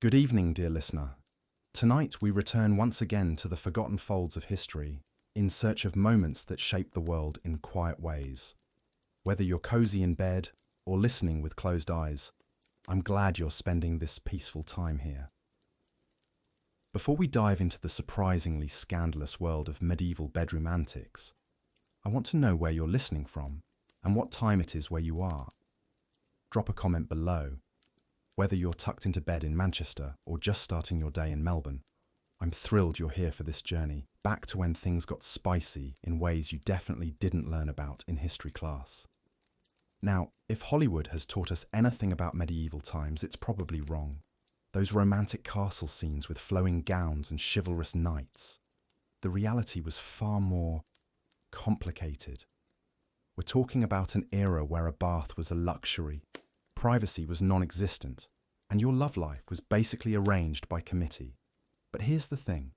Good evening, dear listener. Tonight we return once again to the forgotten folds of history in search of moments that shaped the world in quiet ways. Whether you're cozy in bed or listening with closed eyes, I'm glad you're spending this peaceful time here. Before we dive into the surprisingly scandalous world of medieval bedroom antics, I want to know where you're listening from and what time it is where you are. Drop a comment below. Whether you're tucked into bed in Manchester or just starting your day in Melbourne, I'm thrilled you're here for this journey back to when things got spicy in ways you definitely didn't learn about in history class. Now, if Hollywood has taught us anything about medieval times, it's probably wrong. Those romantic castle scenes with flowing gowns and chivalrous knights. The reality was far more complicated. We're talking about an era where a bath was a luxury, privacy was non-existent, and your love life was basically arranged by committee. But here's the thing.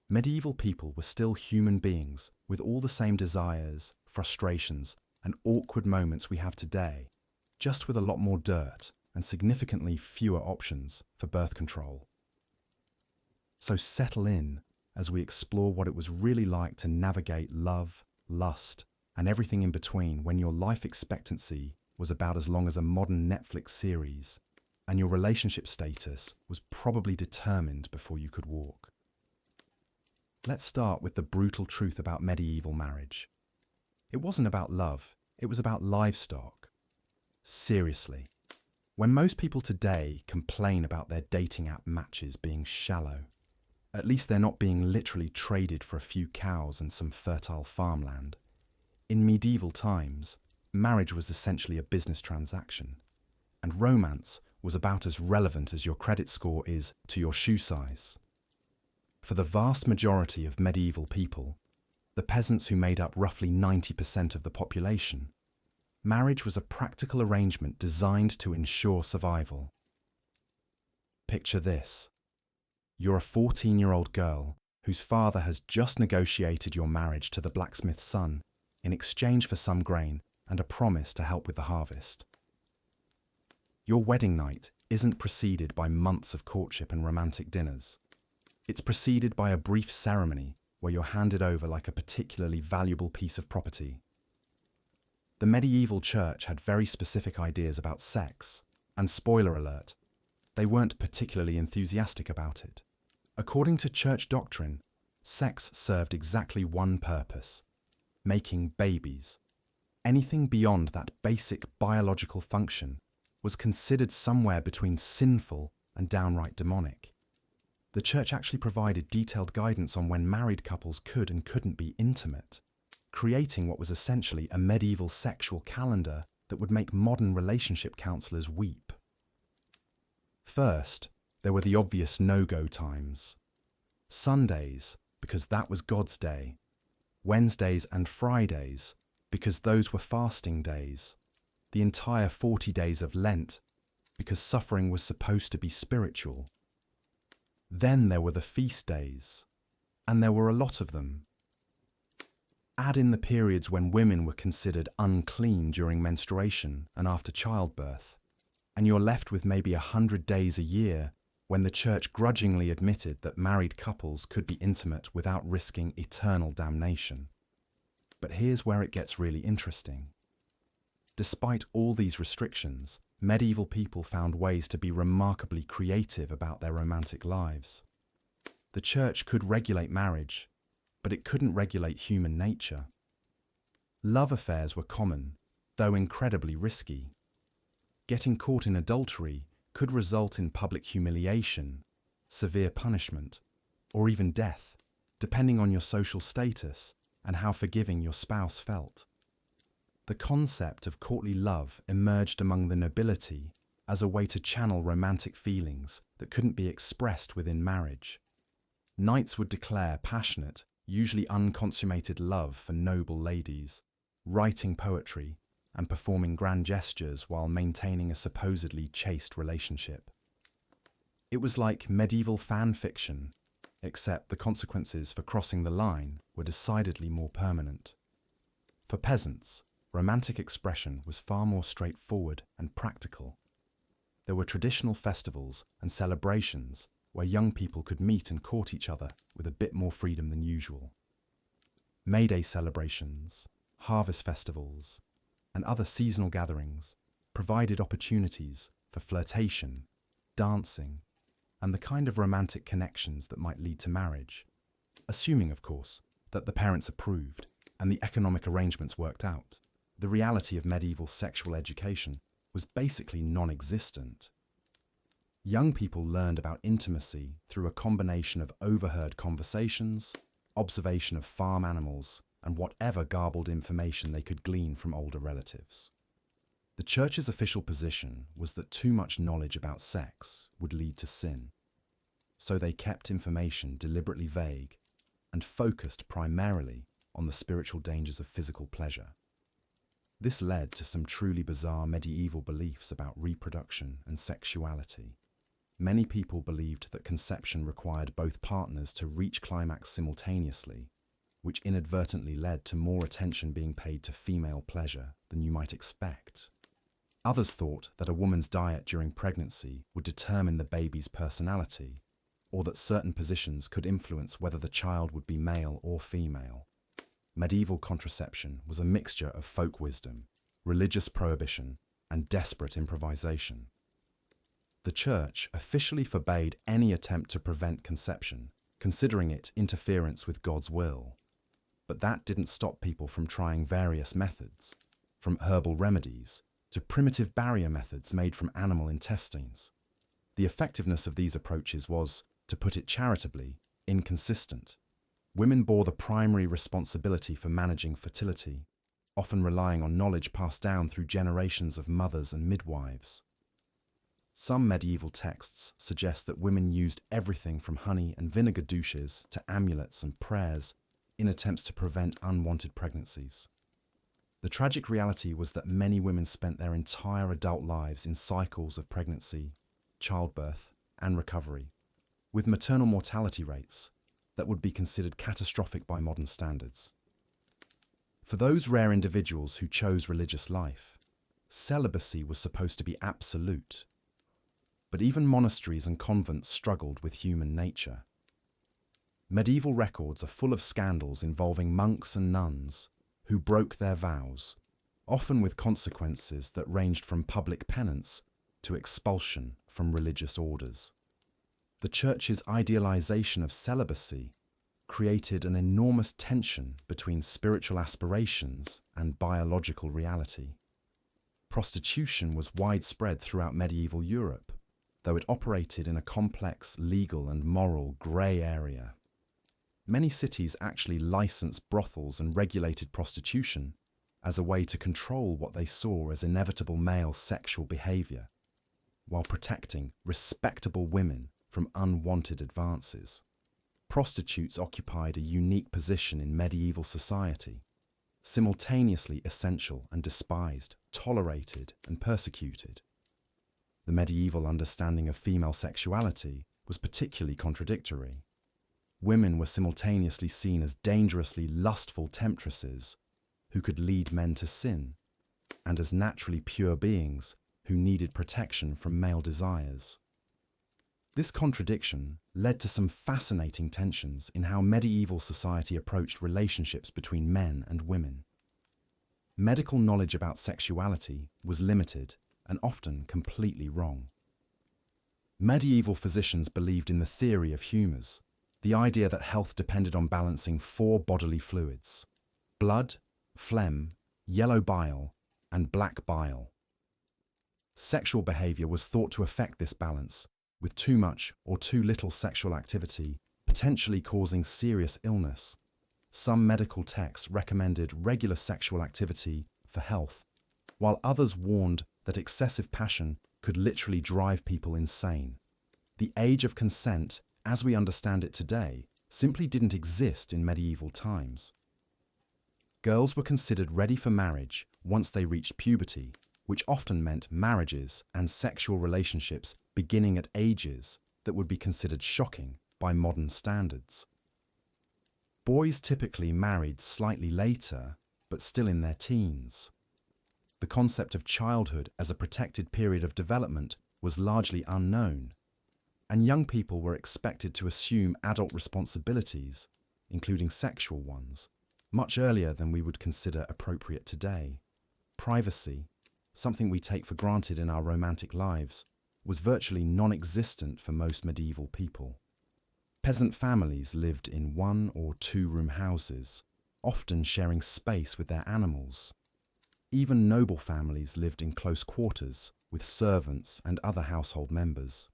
Medieval people were still human beings with all the same desires, frustrations, and awkward moments we have today, just with a lot more dirt and significantly fewer options for birth control. So settle in as we explore what it was really like to navigate love, lust, and everything in between when your life expectancy was about as long as a modern Netflix series, and your relationship status was probably determined before you could walk. Let's start with the brutal truth about medieval marriage. It wasn't about love, it was about livestock. Seriously. When most people today complain about their dating app matches being shallow, at least they're not being literally traded for a few cows and some fertile farmland. In medieval times, marriage was essentially a business transaction, and romance was about as relevant as your credit score is to your shoe size. For the vast majority of medieval people, the peasants who made up roughly 90% of the population, marriage was a practical arrangement designed to ensure survival. Picture this. You're a 14-year-old girl whose father has just negotiated your marriage to the blacksmith's son in exchange for some grain and a promise to help with the harvest. Your wedding night isn't preceded by months of courtship and romantic dinners. It's preceded by a brief ceremony where you're handed over like a particularly valuable piece of property. The medieval church had very specific ideas about sex, and spoiler alert, they weren't particularly enthusiastic about it. According to church doctrine, sex served exactly one purpose: making babies. Anything beyond that basic biological function was considered somewhere between sinful and downright demonic. The church actually provided detailed guidance on when married couples could and couldn't be intimate, creating what was essentially a medieval sexual calendar that would make modern relationship counselors weep. First, there were the obvious no-go times. Sundays, because that was God's day. Wednesdays and Fridays, because those were fasting days. The entire 40 days of Lent, because suffering was supposed to be spiritual. Then there were the feast days, and there were a lot of them. Add in the periods when women were considered unclean during menstruation and after childbirth, and you're left with maybe 100 days a year when the church grudgingly admitted that married couples could be intimate without risking eternal damnation. But here's where it gets really interesting. Despite all these restrictions, medieval people found ways to be remarkably creative about their romantic lives. The church could regulate marriage, but it couldn't regulate human nature. Love affairs were common, though incredibly risky. Getting caught in adultery could result in public humiliation, severe punishment, or even death, depending on your social status and how forgiving your spouse felt. The concept of courtly love emerged among the nobility as a way to channel romantic feelings that couldn't be expressed within marriage. Knights would declare passionate, usually unconsummated love for noble ladies, writing poetry and performing grand gestures while maintaining a supposedly chaste relationship. It was like medieval fan fiction, except the consequences for crossing the line were decidedly more permanent. For peasants, romantic expression was far more straightforward and practical. there were traditional festivals and celebrations where young people could meet and court each other with a bit more freedom than usual. May Day celebrations, harvest festivals, and other seasonal gatherings provided opportunities for flirtation, dancing, and the kind of romantic connections that might lead to marriage, assuming, of course, that the parents approved and the economic arrangements worked out. The reality of medieval sexual education was basically non-existent. Young people learned about intimacy through a combination of overheard conversations, observation of farm animals, and whatever garbled information they could glean from older relatives. The Church's official position was that too much knowledge about sex would lead to sin, so they kept information deliberately vague and focused primarily on the spiritual dangers of physical pleasure. This led to some truly bizarre medieval beliefs about reproduction and sexuality. Many people believed that conception required both partners to reach climax simultaneously, which inadvertently led to more attention being paid to female pleasure than you might expect. Others thought that a woman's diet during pregnancy would determine the baby's personality, or that certain positions could influence whether the child would be male or female. Medieval contraception was a mixture of folk wisdom, religious prohibition, and desperate improvisation. The Church officially forbade any attempt to prevent conception, considering it interference with God's will. But that didn't stop people from trying various methods, from herbal remedies to primitive barrier methods made from animal intestines. The effectiveness of these approaches was, to put it charitably, inconsistent. Women bore the primary responsibility for managing fertility, often relying on knowledge passed down through generations of mothers and midwives. Some medieval texts suggest that women used everything from honey and vinegar douches to amulets and prayers in attempts to prevent unwanted pregnancies. The tragic reality was that many women spent their entire adult lives in cycles of pregnancy, childbirth, and recovery, with maternal mortality rates that would be considered catastrophic by modern standards. For those rare individuals who chose religious life, celibacy was supposed to be absolute. But even monasteries and convents struggled with human nature. Medieval records are full of scandals involving monks and nuns who broke their vows, often with consequences that ranged from public penance to expulsion from religious orders. The Church's idealization of celibacy created an enormous tension between spiritual aspirations and biological reality. Prostitution was widespread throughout medieval Europe, though it operated in a complex legal and moral grey area. Many cities actually licensed brothels and regulated prostitution as a way to control what they saw as inevitable male sexual behaviour, while protecting respectable women from unwanted advances. Prostitutes occupied a unique position in medieval society, simultaneously essential and despised, tolerated and persecuted. The medieval understanding of female sexuality was particularly contradictory. Women were simultaneously seen as dangerously lustful temptresses who could lead men to sin, and as naturally pure beings who needed protection from male desires. This contradiction led to some fascinating tensions in how medieval society approached relationships between men and women. Medical knowledge about sexuality was limited and often completely wrong. Medieval physicians believed in the theory of humours, the idea that health depended on balancing 4 bodily fluids: blood, phlegm, yellow bile, and black bile. Sexual behaviour was thought to affect this balance, with too much or too little sexual activity potentially causing serious illness. Some medical texts recommended regular sexual activity for health, while others warned that excessive passion could literally drive people insane. The age of consent, as we understand it today, simply didn't exist in medieval times. Girls were considered ready for marriage once they reached puberty, which often meant marriages and sexual relationships beginning at ages that would be considered shocking by modern standards. Boys typically married slightly later, but still in their teens. The concept of childhood as a protected period of development was largely unknown, and young people were expected to assume adult responsibilities, including sexual ones, much earlier than we would consider appropriate today. Privacy, something we take for granted in our romantic lives, was virtually non-existent for most medieval people. Peasant families lived in one- or two-room houses, often sharing space with their animals. Even noble families lived in close quarters with servants and other household members.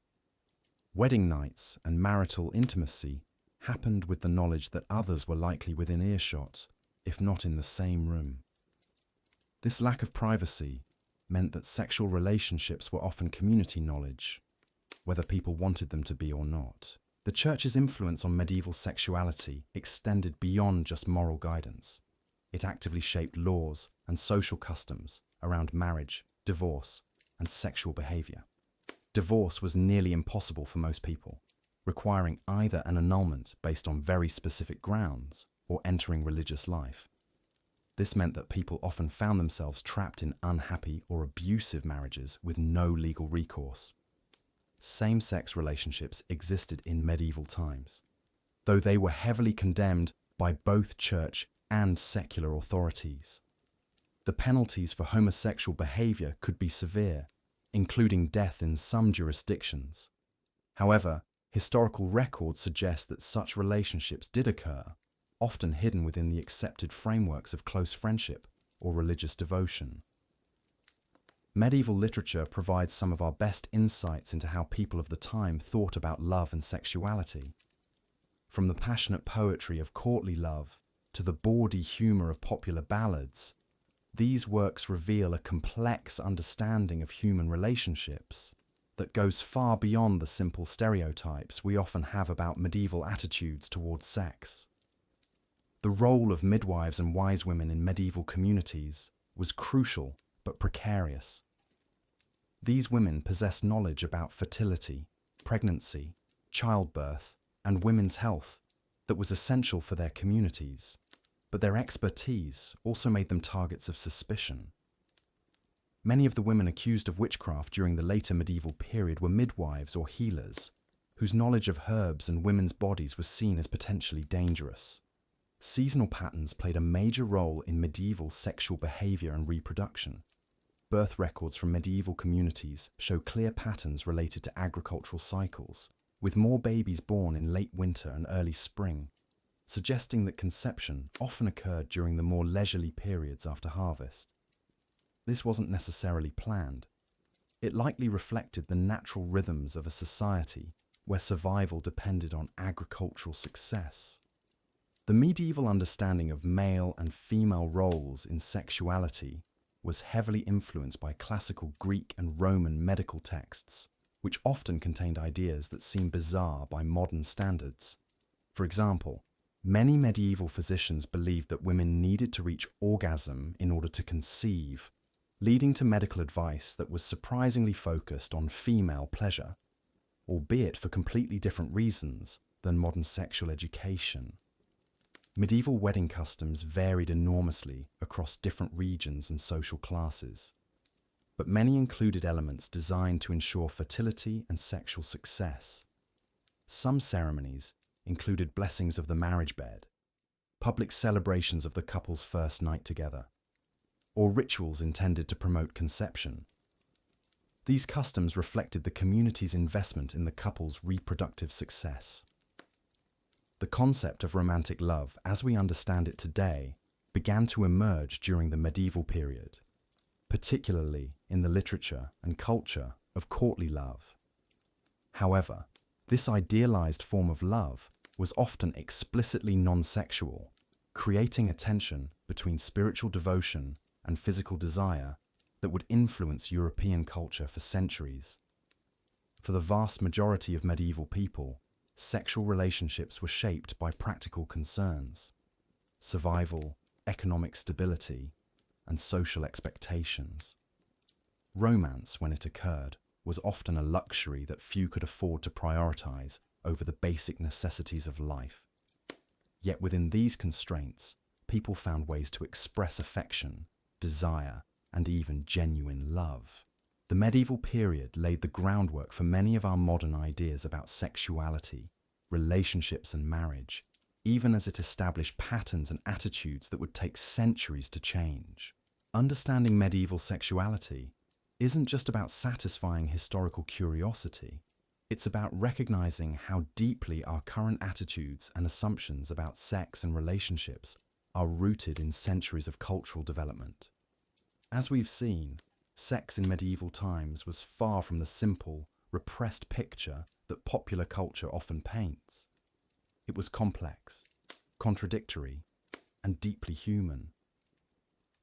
Wedding nights and marital intimacy happened with the knowledge that others were likely within earshot, if not in the same room. This lack of privacy meant that sexual relationships were often community knowledge, whether people wanted them to be or not. The Church's influence on medieval sexuality extended beyond just moral guidance. It actively shaped laws and social customs around marriage, divorce, and sexual behavior. Divorce was nearly impossible for most people, requiring either an annulment based on very specific grounds or entering religious life. This meant that people often found themselves trapped in unhappy or abusive marriages with no legal recourse. Same-sex relationships existed in medieval times, though they were heavily condemned by both church and secular authorities. The penalties for homosexual behavior could be severe, including death in some jurisdictions. However, historical records suggest that such relationships did occur, often hidden within the accepted frameworks of close friendship or religious devotion. Medieval literature provides some of our best insights into how people of the time thought about love and sexuality. From the passionate poetry of courtly love to the bawdy humour of popular ballads, these works reveal a complex understanding of human relationships that goes far beyond the simple stereotypes we often have about medieval attitudes towards sex. The role of midwives and wise women in medieval communities was crucial but precarious. These women possessed knowledge about fertility, pregnancy, childbirth, and women's health that was essential for their communities, but their expertise also made them targets of suspicion. Many of the women accused of witchcraft during the later medieval period were midwives or healers, whose knowledge of herbs and women's bodies was seen as potentially dangerous. Seasonal patterns played a major role in medieval sexual behavior and reproduction. Birth records from medieval communities show clear patterns related to agricultural cycles, with more babies born in late winter and early spring, suggesting that conception often occurred during the more leisurely periods after harvest. This wasn't necessarily planned. It likely reflected the natural rhythms of a society where survival depended on agricultural success. The medieval understanding of male and female roles in sexuality was heavily influenced by classical Greek and Roman medical texts, which often contained ideas that seem bizarre by modern standards. For example, many medieval physicians believed that women needed to reach orgasm in order to conceive, leading to medical advice that was surprisingly focused on female pleasure, albeit for completely different reasons than modern sexual education. Medieval wedding customs varied enormously across different regions and social classes, but many included elements designed to ensure fertility and sexual success. Some ceremonies included blessings of the marriage bed, public celebrations of the couple's first night together, or rituals intended to promote conception. These customs reflected the community's investment in the couple's reproductive success. The concept of romantic love, as we understand it today, began to emerge during the medieval period, particularly in the literature and culture of courtly love. However, this idealized form of love was often explicitly non-sexual, creating a tension between spiritual devotion and physical desire that would influence European culture for centuries. For the vast majority of medieval people, sexual relationships were shaped by practical concerns: survival, economic stability, and social expectations. Romance, when it occurred, was often a luxury that few could afford to prioritize over the basic necessities of life. Yet within these constraints, people found ways to express affection, desire, and even genuine love. The medieval period laid the groundwork for many of our modern ideas about sexuality, relationships, and marriage, even as it established patterns and attitudes that would take centuries to change. Understanding medieval sexuality isn't just about satisfying historical curiosity. It's about recognizing how deeply our current attitudes and assumptions about sex and relationships are rooted in centuries of cultural development. As we've seen, sex in medieval times was far from the simple, repressed picture that popular culture often paints. It was complex, contradictory, and deeply human.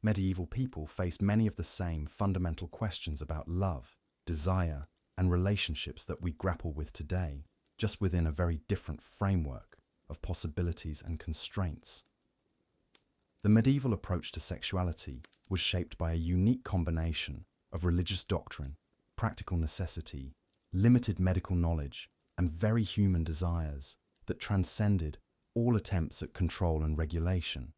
Medieval people faced many of the same fundamental questions about love, desire, and relationships that we grapple with today, just within a very different framework of possibilities and constraints. The medieval approach to sexuality was shaped by a unique combination of religious doctrine, practical necessity, limited medical knowledge, and very human desires that transcended all attempts at control and regulation.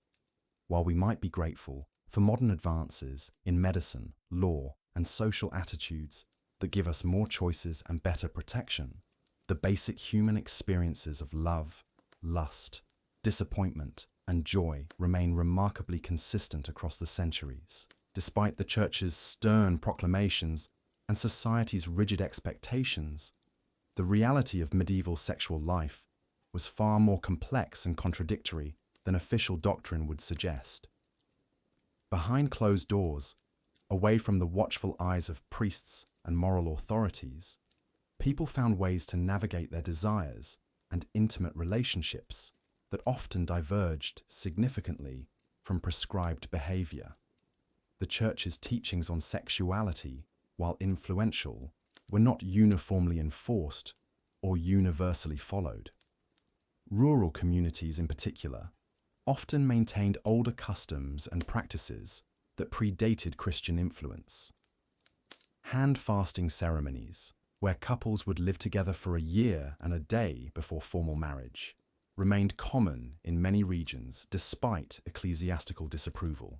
While we might be grateful for modern advances in medicine, law, and social attitudes that give us more choices and better protection, the basic human experiences of love, lust, disappointment, and joy remain remarkably consistent across the centuries. Despite the Church's stern proclamations and society's rigid expectations, the reality of medieval sexual life was far more complex and contradictory than official doctrine would suggest. Behind closed doors, away from the watchful eyes of priests and moral authorities, people found ways to navigate their desires and intimate relationships that often diverged significantly from prescribed behavior. The Church's teachings on sexuality, while influential, were not uniformly enforced or universally followed. Rural communities in particular often maintained older customs and practices that predated Christian influence. Hand-fasting ceremonies, where couples would live together for a year and a day before formal marriage, remained common in many regions despite ecclesiastical disapproval.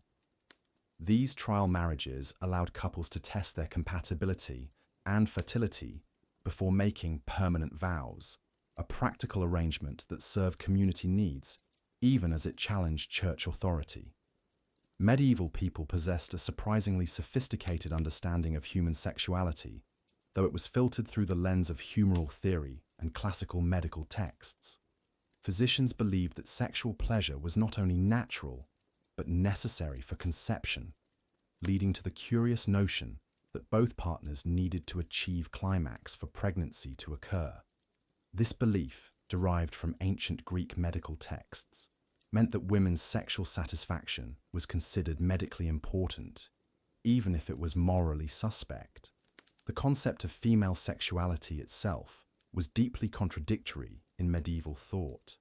These trial marriages allowed couples to test their compatibility and fertility before making permanent vows, a practical arrangement that served community needs even as it challenged church authority. Medieval people possessed a surprisingly sophisticated understanding of human sexuality, though it was filtered through the lens of humoral theory and classical medical texts. Physicians believed that sexual pleasure was not only natural, but necessary for conception, leading to the curious notion that both partners needed to achieve climax for pregnancy to occur. This belief, derived from ancient Greek medical texts, meant that women's sexual satisfaction was considered medically important, even if it was morally suspect. The concept of female sexuality itself was deeply contradictory in medieval thought.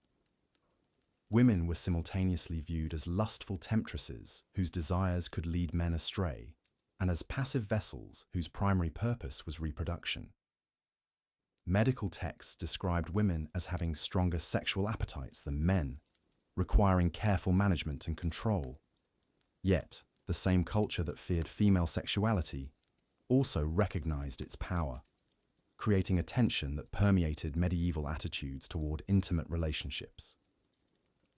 Women were simultaneously viewed as lustful temptresses whose desires could lead men astray, and as passive vessels whose primary purpose was reproduction. Medical texts described women as having stronger sexual appetites than men, requiring careful management and control. Yet, the same culture that feared female sexuality also recognized its power, creating a tension that permeated medieval attitudes toward intimate relationships.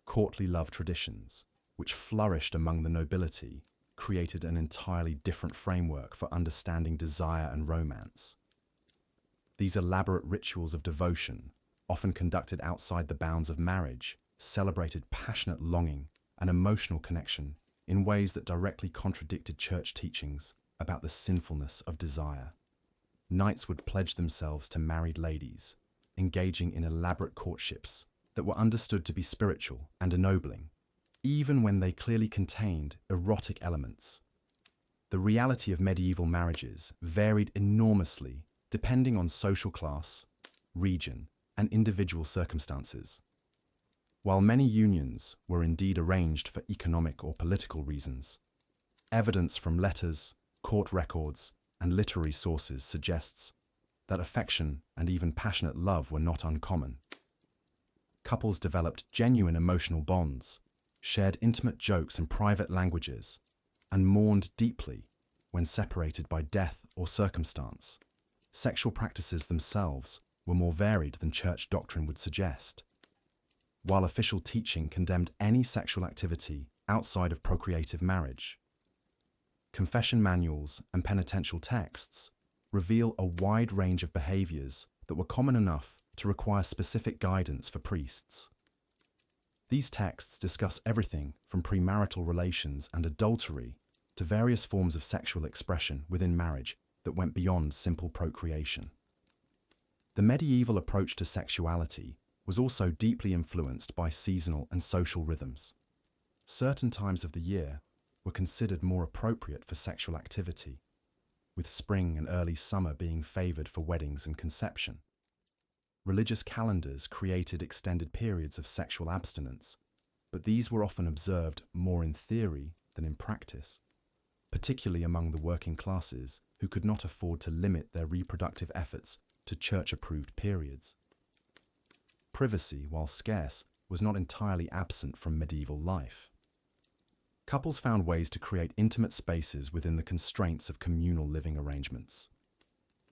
Courtly love traditions, which flourished among the nobility, created an entirely different framework for understanding desire and romance. These elaborate rituals of devotion, often conducted outside the bounds of marriage, celebrated passionate longing and emotional connection in ways that directly contradicted church teachings about the sinfulness of desire. Knights would pledge themselves to married ladies, engaging in elaborate courtships that were understood to be spiritual and ennobling, even when they clearly contained erotic elements. The reality of medieval marriages varied enormously depending on social class, region, and individual circumstances. While many unions were indeed arranged for economic or political reasons, evidence from letters, court records, and literary sources suggests that affection and even passionate love were not uncommon. Couples developed genuine emotional bonds, shared intimate jokes and private languages, and mourned deeply when separated by death or circumstance. Sexual practices themselves were more varied than church doctrine would suggest. While official teaching condemned any sexual activity outside of procreative marriage, confession manuals and penitential texts reveal a wide range of behaviors that were common enough to require specific guidance for priests. These texts discuss everything from premarital relations and adultery to various forms of sexual expression within marriage that went beyond simple procreation. The medieval approach to sexuality was also deeply influenced by seasonal and social rhythms. Certain times of the year were considered more appropriate for sexual activity, with spring and early summer being favored for weddings and conception. Religious calendars created extended periods of sexual abstinence, but these were often observed more in theory than in practice, particularly among the working classes who could not afford to limit their reproductive efforts to church-approved periods. Privacy, while scarce, was not entirely absent from medieval life. Couples found ways to create intimate spaces within the constraints of communal living arrangements.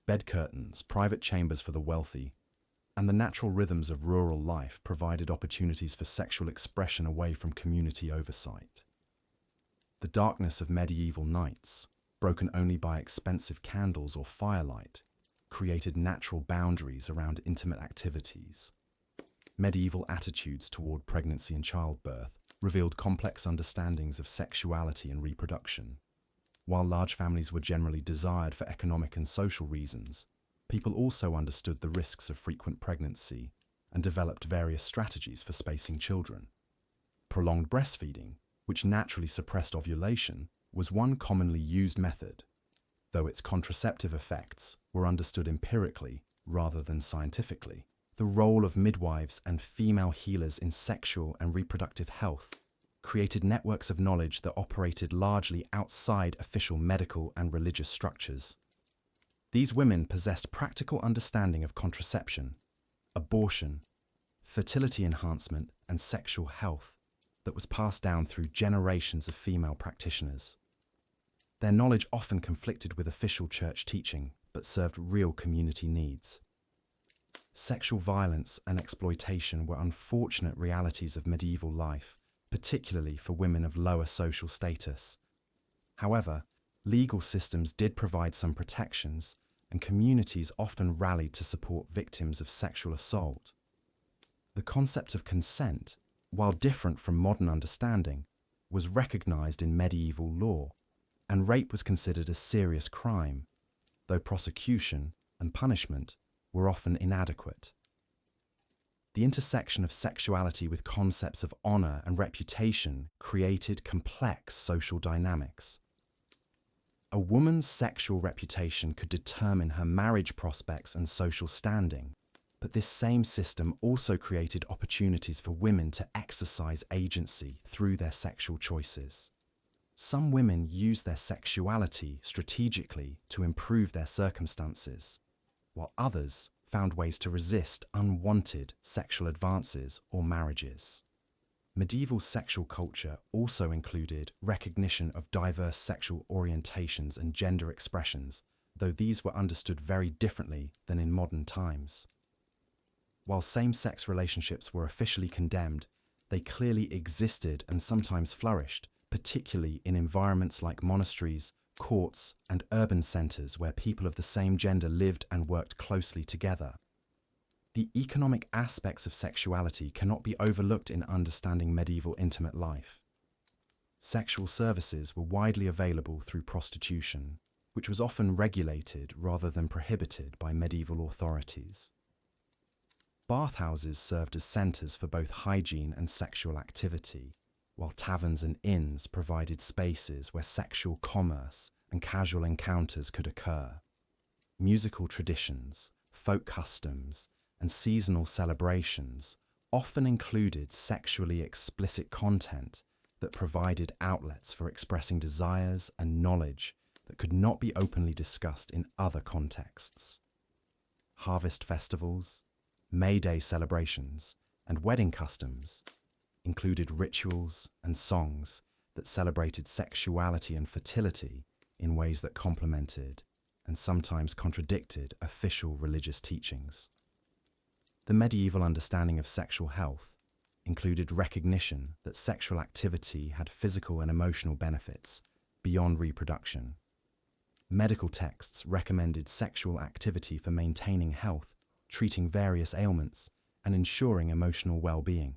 Bed curtains, private chambers for the wealthy, and the natural rhythms of rural life provided opportunities for sexual expression away from community oversight. The darkness of medieval nights, broken only by expensive candles or firelight, created natural boundaries around intimate activities. Medieval attitudes toward pregnancy and childbirth revealed complex understandings of sexuality and reproduction. While large families were generally desired for economic and social reasons, people also understood the risks of frequent pregnancy and developed various strategies for spacing children. Prolonged breastfeeding, which naturally suppressed ovulation, was one commonly used method, though its contraceptive effects were understood empirically rather than scientifically. The role of midwives and female healers in sexual and reproductive health created networks of knowledge that operated largely outside official medical and religious structures. These women possessed practical understanding of contraception, abortion, fertility enhancement, and sexual health that was passed down through generations of female practitioners. Their knowledge often conflicted with official church teaching, but served real community needs. Sexual violence and exploitation were unfortunate realities of medieval life, particularly for women of lower social status. However, legal systems did provide some protections, and communities often rallied to support victims of sexual assault. The concept of consent, while different from modern understanding, was recognized in medieval law, and rape was considered a serious crime, though prosecution and punishment were often inadequate. The intersection of sexuality with concepts of honor and reputation created complex social dynamics. A woman's sexual reputation could determine her marriage prospects and social standing, but this same system also created opportunities for women to exercise agency through their sexual choices. Some women used their sexuality strategically to improve their circumstances, while others found ways to resist unwanted sexual advances or marriages. Medieval sexual culture also included recognition of diverse sexual orientations and gender expressions, though these were understood very differently than in modern times. While same-sex relationships were officially condemned, they clearly existed and sometimes flourished, particularly in environments like monasteries, courts, and urban centers where people of the same gender lived and worked closely together. The economic aspects of sexuality cannot be overlooked in understanding medieval intimate life. Sexual services were widely available through prostitution, which was often regulated rather than prohibited by medieval authorities. Bathhouses served as centers for both hygiene and sexual activity, while taverns and inns provided spaces where sexual commerce and casual encounters could occur. Musical traditions, folk customs, and seasonal celebrations often included sexually explicit content that provided outlets for expressing desires and knowledge that could not be openly discussed in other contexts. Harvest festivals, May Day celebrations, and wedding customs included rituals and songs that celebrated sexuality and fertility in ways that complemented and sometimes contradicted official religious teachings. The medieval understanding of sexual health included recognition that sexual activity had physical and emotional benefits beyond reproduction. Medical texts recommended sexual activity for maintaining health, treating various ailments, and ensuring emotional well-being.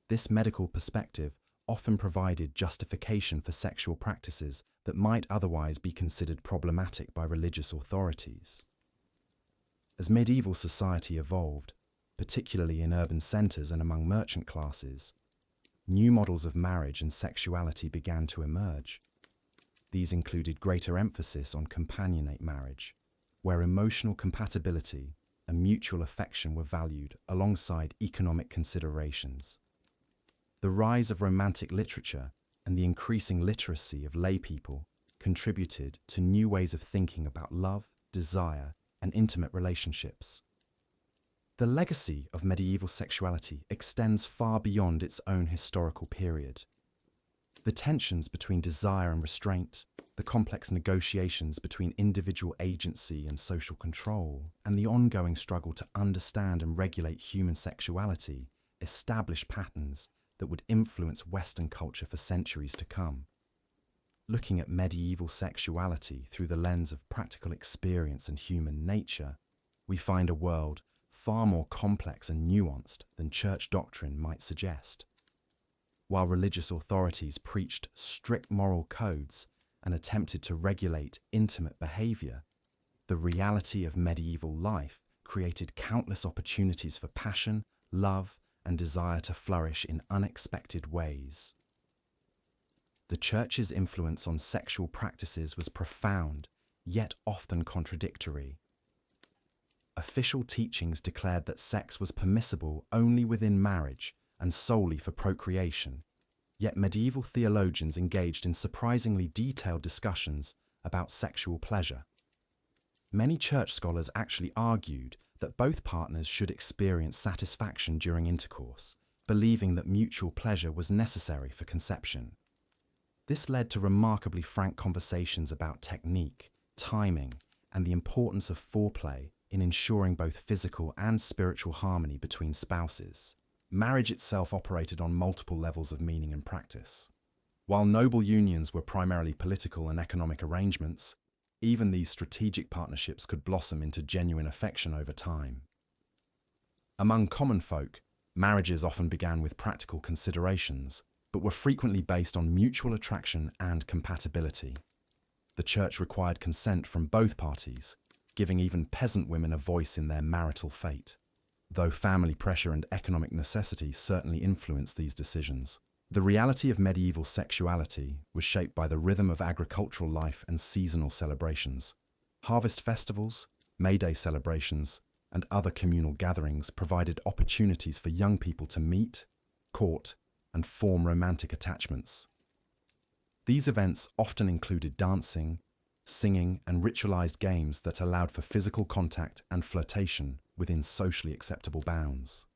This medical perspective often provided justification for sexual practices that might otherwise be considered problematic by religious authorities. As medieval society evolved, particularly in urban centres and among merchant classes, new models of marriage and sexuality began to emerge. These included greater emphasis on companionate marriage, where emotional compatibility and mutual affection were valued alongside economic considerations. The rise of romantic literature and the increasing literacy of lay people contributed to new ways of thinking about love, desire, and intimate relationships. The legacy of medieval sexuality extends far beyond its own historical period. The tensions between desire and restraint, the complex negotiations between individual agency and social control, and the ongoing struggle to understand and regulate human sexuality establish patterns that would influence Western culture for centuries to come. Looking at medieval sexuality through the lens of practical experience and human nature, we find a world far more complex and nuanced than church doctrine might suggest. While religious authorities preached strict moral codes and attempted to regulate intimate behavior, the reality of medieval life created countless opportunities for passion, love, and desire to flourish in unexpected ways. The Church's influence on sexual practices was profound, yet often contradictory. Official teachings declared that sex was permissible only within marriage and solely for procreation, yet medieval theologians engaged in surprisingly detailed discussions about sexual pleasure. Many church scholars actually argued that both partners should experience satisfaction during intercourse, believing that mutual pleasure was necessary for conception. This led to remarkably frank conversations about technique, timing, and the importance of foreplay in ensuring both physical and spiritual harmony between spouses. Marriage itself operated on multiple levels of meaning and practice. While noble unions were primarily political and economic arrangements, even these strategic partnerships could blossom into genuine affection over time. Among common folk, marriages often began with practical considerations, but were frequently based on mutual attraction and compatibility. The church required consent from both parties, giving even peasant women a voice in their marital fate. Though family pressure and economic necessity certainly influenced these decisions, the reality of medieval sexuality was shaped by the rhythm of agricultural life and seasonal celebrations. Harvest festivals, May Day celebrations, and other communal gatherings provided opportunities for young people to meet, court, and form romantic attachments. These events often included dancing, singing, and ritualized games that allowed for physical contact and flirtation within socially acceptable bounds.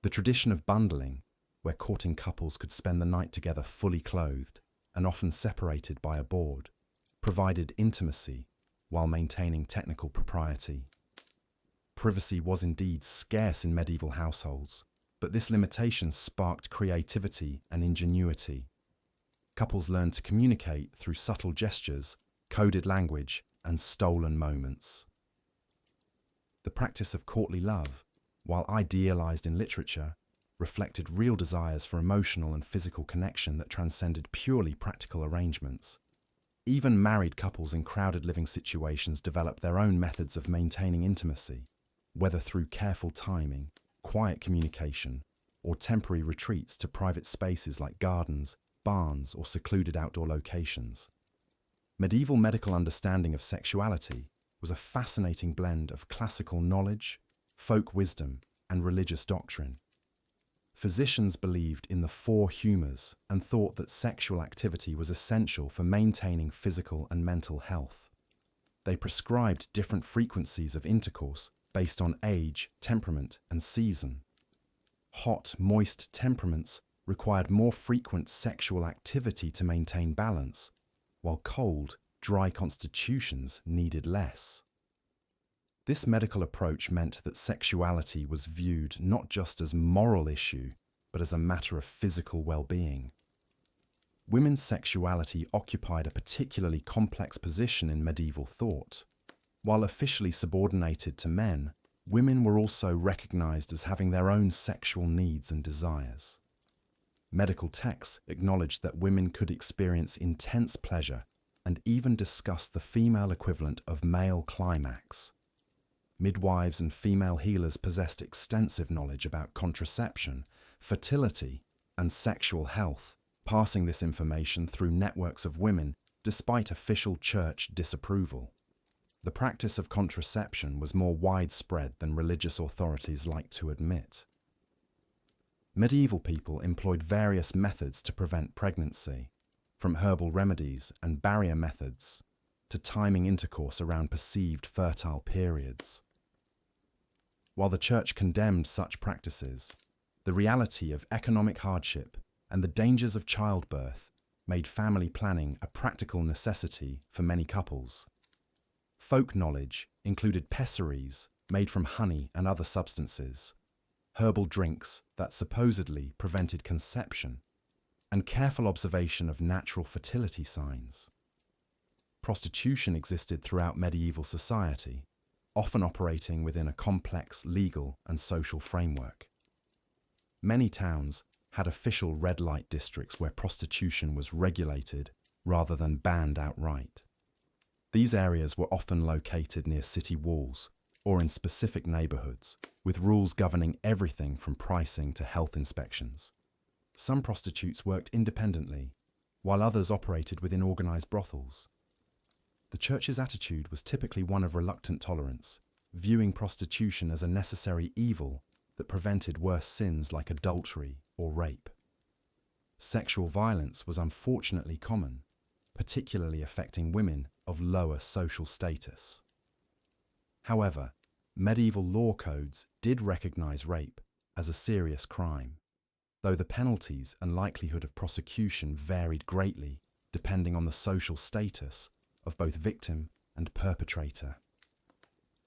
The tradition of bundling, where courting couples could spend the night together fully clothed and often separated by a board, provided intimacy while maintaining technical propriety. Privacy was indeed scarce in medieval households, but this limitation sparked creativity and ingenuity. Couples learned to communicate through subtle gestures, coded language, and stolen moments. The practice of courtly love, while idealized in literature, reflected real desires for emotional and physical connection that transcended purely practical arrangements. Even married couples in crowded living situations developed their own methods of maintaining intimacy, whether through careful timing, quiet communication, or temporary retreats to private spaces like gardens, barns, or secluded outdoor locations. Medieval medical understanding of sexuality was a fascinating blend of classical knowledge, folk wisdom, and religious doctrine. Physicians believed in the four humours and thought that sexual activity was essential for maintaining physical and mental health. They prescribed different frequencies of intercourse based on age, temperament, and season. Hot, moist temperaments required more frequent sexual activity to maintain balance, while cold, dry constitutions needed less. This medical approach meant that sexuality was viewed not just as a moral issue, but as a matter of physical well-being. Women's sexuality occupied a particularly complex position in medieval thought. While officially subordinated to men, women were also recognized as having their own sexual needs and desires. Medical texts acknowledged that women could experience intense pleasure and even discuss the female equivalent of male climax. Midwives and female healers possessed extensive knowledge about contraception, fertility, and sexual health, passing this information through networks of women despite official church disapproval. The practice of contraception was more widespread than religious authorities like to admit. Medieval people employed various methods to prevent pregnancy, from herbal remedies and barrier methods to timing intercourse around perceived fertile periods. While the church condemned such practices, the reality of economic hardship and the dangers of childbirth made family planning a practical necessity for many couples. Folk knowledge included pessaries made from honey and other substances, herbal drinks that supposedly prevented conception, and careful observation of natural fertility signs. Prostitution existed throughout medieval society, often operating within a complex legal and social framework. Many towns had official red light districts where prostitution was regulated rather than banned outright. These areas were often located near city walls or in specific neighborhoods, with rules governing everything from pricing to health inspections. Some prostitutes worked independently, while others operated within organized brothels. The church's attitude was typically one of reluctant tolerance, viewing prostitution as a necessary evil that prevented worse sins like adultery or rape. Sexual violence was unfortunately common, particularly affecting women of lower social status. However, medieval law codes did recognize rape as a serious crime, though the penalties and likelihood of prosecution varied greatly depending on the social status of both victim and perpetrator.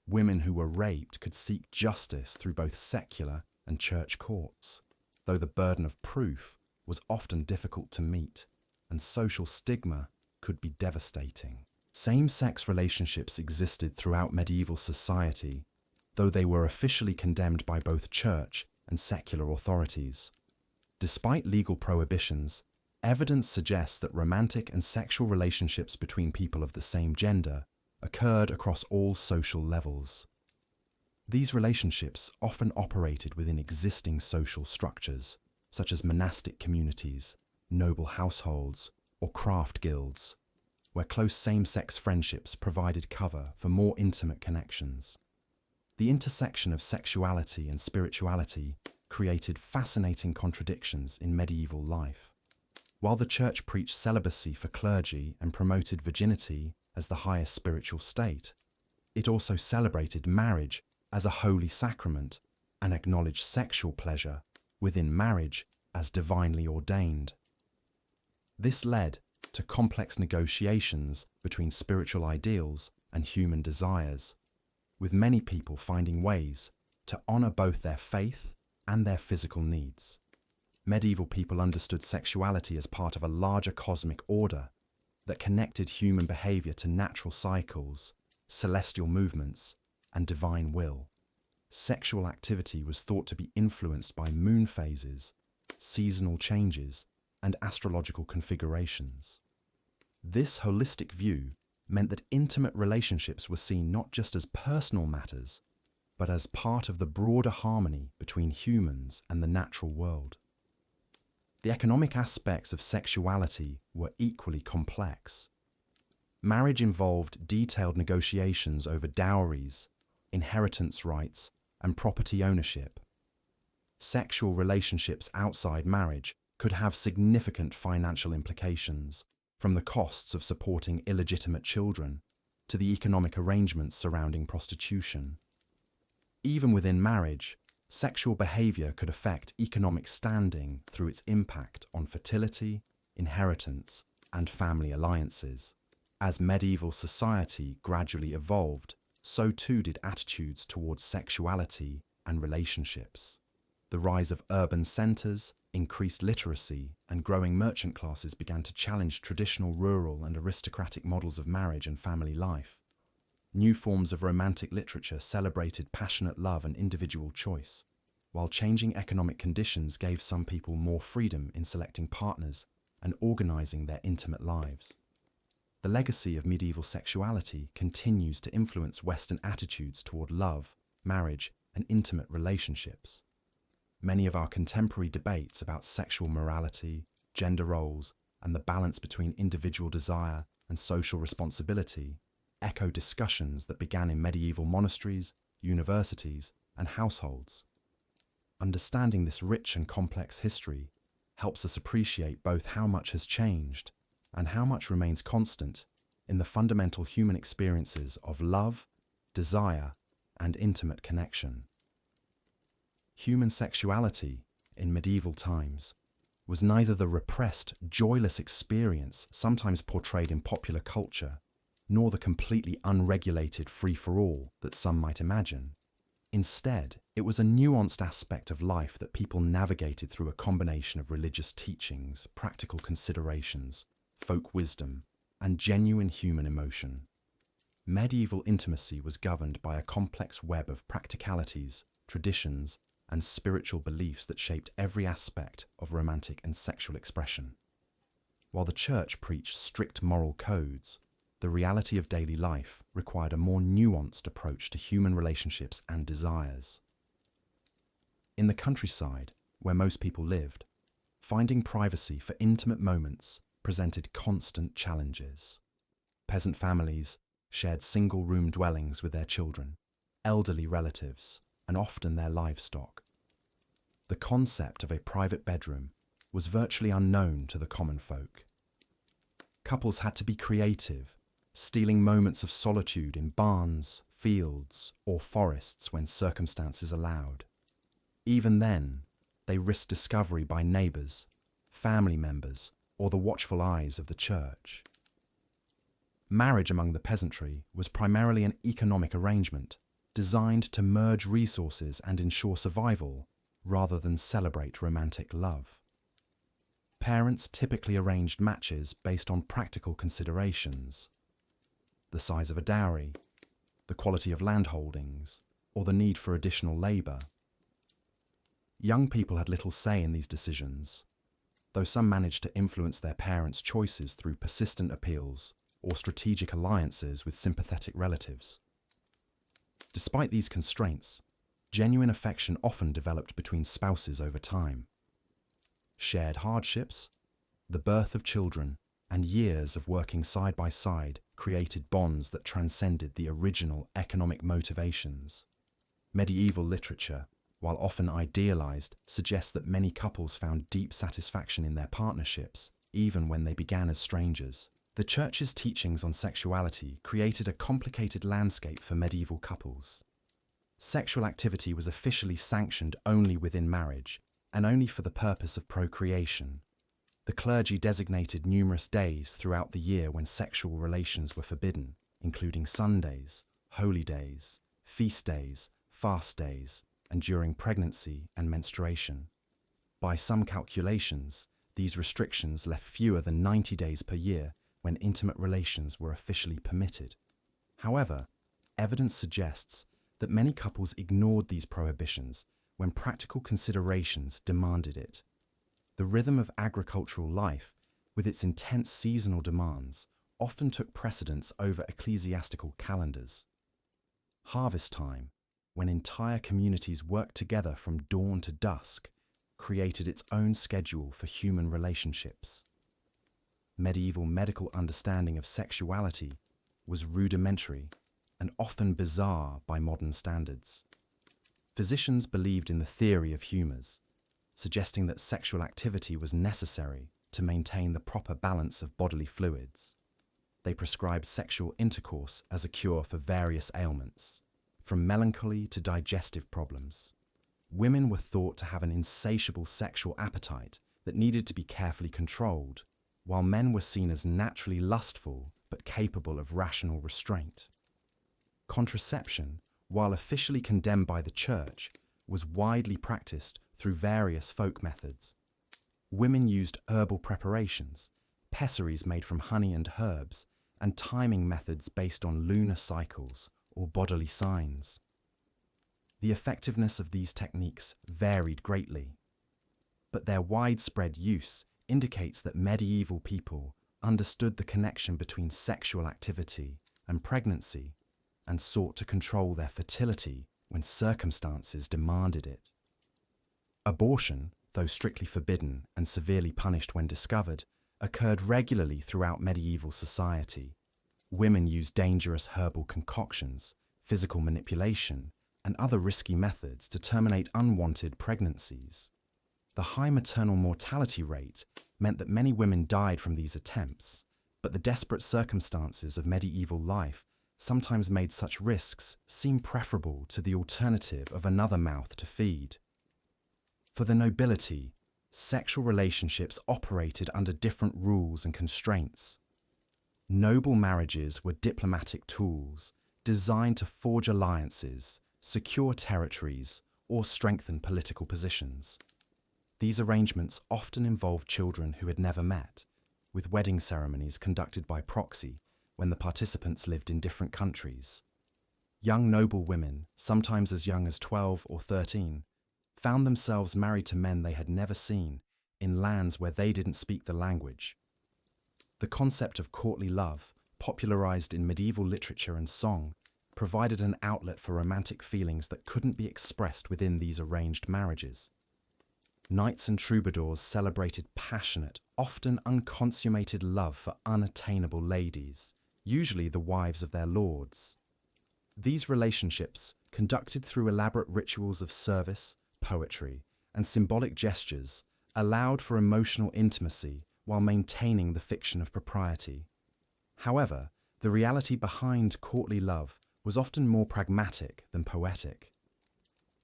Women who were raped could seek justice through both secular and church courts, though the burden of proof was often difficult to meet and social stigma could be devastating. Same-sex relationships existed throughout medieval society, though they were officially condemned by both church and secular authorities. Despite legal prohibitions, evidence suggests that romantic and sexual relationships between people of the same gender occurred across all social levels. These relationships often operated within existing social structures, such as monastic communities, noble households, or craft guilds, where close same-sex friendships provided cover for more intimate connections. The intersection of sexuality and spirituality created fascinating contradictions in medieval life. While the church preached celibacy for clergy and promoted virginity as the highest spiritual state, it also celebrated marriage as a holy sacrament and acknowledged sexual pleasure within marriage as divinely ordained. This led to complex negotiations between spiritual ideals and human desires, with many people finding ways to honor both their faith and their physical needs. Medieval people understood sexuality as part of a larger cosmic order that connected human behavior to natural cycles, celestial movements, and divine will. Sexual activity was thought to be influenced by moon phases, seasonal changes, and astrological configurations. This holistic view meant that intimate relationships were seen not just as personal matters, but as part of the broader harmony between humans and the natural world. The economic aspects of sexuality were equally complex. Marriage involved detailed negotiations over dowries, inheritance rights, and property ownership. Sexual relationships outside marriage could have significant financial implications, from the costs of supporting illegitimate children to the economic arrangements surrounding prostitution. Even within marriage, sexual behavior could affect economic standing through its impact on fertility, inheritance, and family alliances. As medieval society gradually evolved, so too did attitudes towards sexuality and relationships. The rise of urban centres, increased literacy, and growing merchant classes began to challenge traditional rural and aristocratic models of marriage and family life. New forms of romantic literature celebrated passionate love and individual choice, while changing economic conditions gave some people more freedom in selecting partners and organising their intimate lives. The legacy of medieval sexuality continues to influence Western attitudes toward love, marriage, and intimate relationships. Many of our contemporary debates about sexual morality, gender roles, and the balance between individual desire and social responsibility echo discussions that began in medieval monasteries, universities, and households. Understanding this rich and complex history helps us appreciate both how much has changed and how much remains constant in the fundamental human experiences of love, desire, and intimate connection. Human sexuality, in medieval times, was neither the repressed, joyless experience sometimes portrayed in popular culture, nor the completely unregulated free-for-all that some might imagine. Instead, it was a nuanced aspect of life that people navigated through a combination of religious teachings, practical considerations, folk wisdom, and genuine human emotion. Medieval intimacy was governed by a complex web of practicalities, traditions, and spiritual beliefs that shaped every aspect of romantic and sexual expression. While the Church preached strict moral codes, the reality of daily life required a more nuanced approach to human relationships and desires. In the countryside, where most people lived, finding privacy for intimate moments presented constant challenges. Peasant families shared single-room dwellings with their children, elderly relatives, and often their livestock. The concept of a private bedroom was virtually unknown to the common folk. Couples had to be creative, stealing moments of solitude in barns, fields, or forests when circumstances allowed. Even then, they risked discovery by neighbours, family members, or the watchful eyes of the church. Marriage among the peasantry was primarily an economic arrangement designed to merge resources and ensure survival rather than celebrate romantic love. Parents typically arranged matches based on practical considerations: the size of a dowry, the quality of land holdings, or the need for additional labour. Young people had little say in these decisions, though some managed to influence their parents' choices through persistent appeals or strategic alliances with sympathetic relatives. Despite these constraints, genuine affection often developed between spouses over time. Shared hardships, the birth of children, and years of working side by side created bonds that transcended the original economic motivations. Medieval literature, while often idealized, suggests that many couples found deep satisfaction in their partnerships, even when they began as strangers. The Church's teachings on sexuality created a complicated landscape for medieval couples. Sexual activity was officially sanctioned only within marriage, and only for the purpose of procreation. The clergy designated numerous days throughout the year when sexual relations were forbidden, including Sundays, holy days, feast days, fast days, and during pregnancy and menstruation. By some calculations, these restrictions left fewer than 90 days per year when intimate relations were officially permitted. However, evidence suggests that many couples ignored these prohibitions when practical considerations demanded it. The rhythm of agricultural life, with its intense seasonal demands, often took precedence over ecclesiastical calendars. Harvest time, when entire communities worked together from dawn to dusk, created its own schedule for human relationships. Medieval medical understanding of sexuality was rudimentary and often bizarre by modern standards. Physicians believed in the theory of humours, suggesting that sexual activity was necessary to maintain the proper balance of bodily fluids. They prescribed sexual intercourse as a cure for various ailments, from melancholy to digestive problems. Women were thought to have an insatiable sexual appetite that needed to be carefully controlled, while men were seen as naturally lustful but capable of rational restraint. Contraception, while officially condemned by the Church, was widely practiced through various folk methods. Women used herbal preparations, pessaries made from honey and herbs, and timing methods based on lunar cycles or bodily signs. The effectiveness of these techniques varied greatly, but their widespread use indicates that medieval people understood the connection between sexual activity and pregnancy and sought to control their fertility when circumstances demanded it. Abortion, though strictly forbidden and severely punished when discovered, occurred regularly throughout medieval society. Women used dangerous herbal concoctions, physical manipulation, and other risky methods to terminate unwanted pregnancies. The high maternal mortality rate meant that many women died from these attempts, but the desperate circumstances of medieval life sometimes made such risks seem preferable to the alternative of another mouth to feed. For the nobility, sexual relationships operated under different rules and constraints. Noble marriages were diplomatic tools designed to forge alliances, secure territories, or strengthen political positions. These arrangements often involved children who had never met, with wedding ceremonies conducted by proxy when the participants lived in different countries. Young noble women, sometimes as young as 12 or 13, found themselves married to men they had never seen in lands where they didn't speak the language. The concept of courtly love, popularized in medieval literature and song, provided an outlet for romantic feelings that couldn't be expressed within these arranged marriages. Knights and troubadours celebrated passionate, often unconsummated love for unattainable ladies, usually the wives of their lords. These relationships, conducted through elaborate rituals of service, poetry, and symbolic gestures, allowed for emotional intimacy while maintaining the fiction of propriety. However, the reality behind courtly love was often more pragmatic than poetic.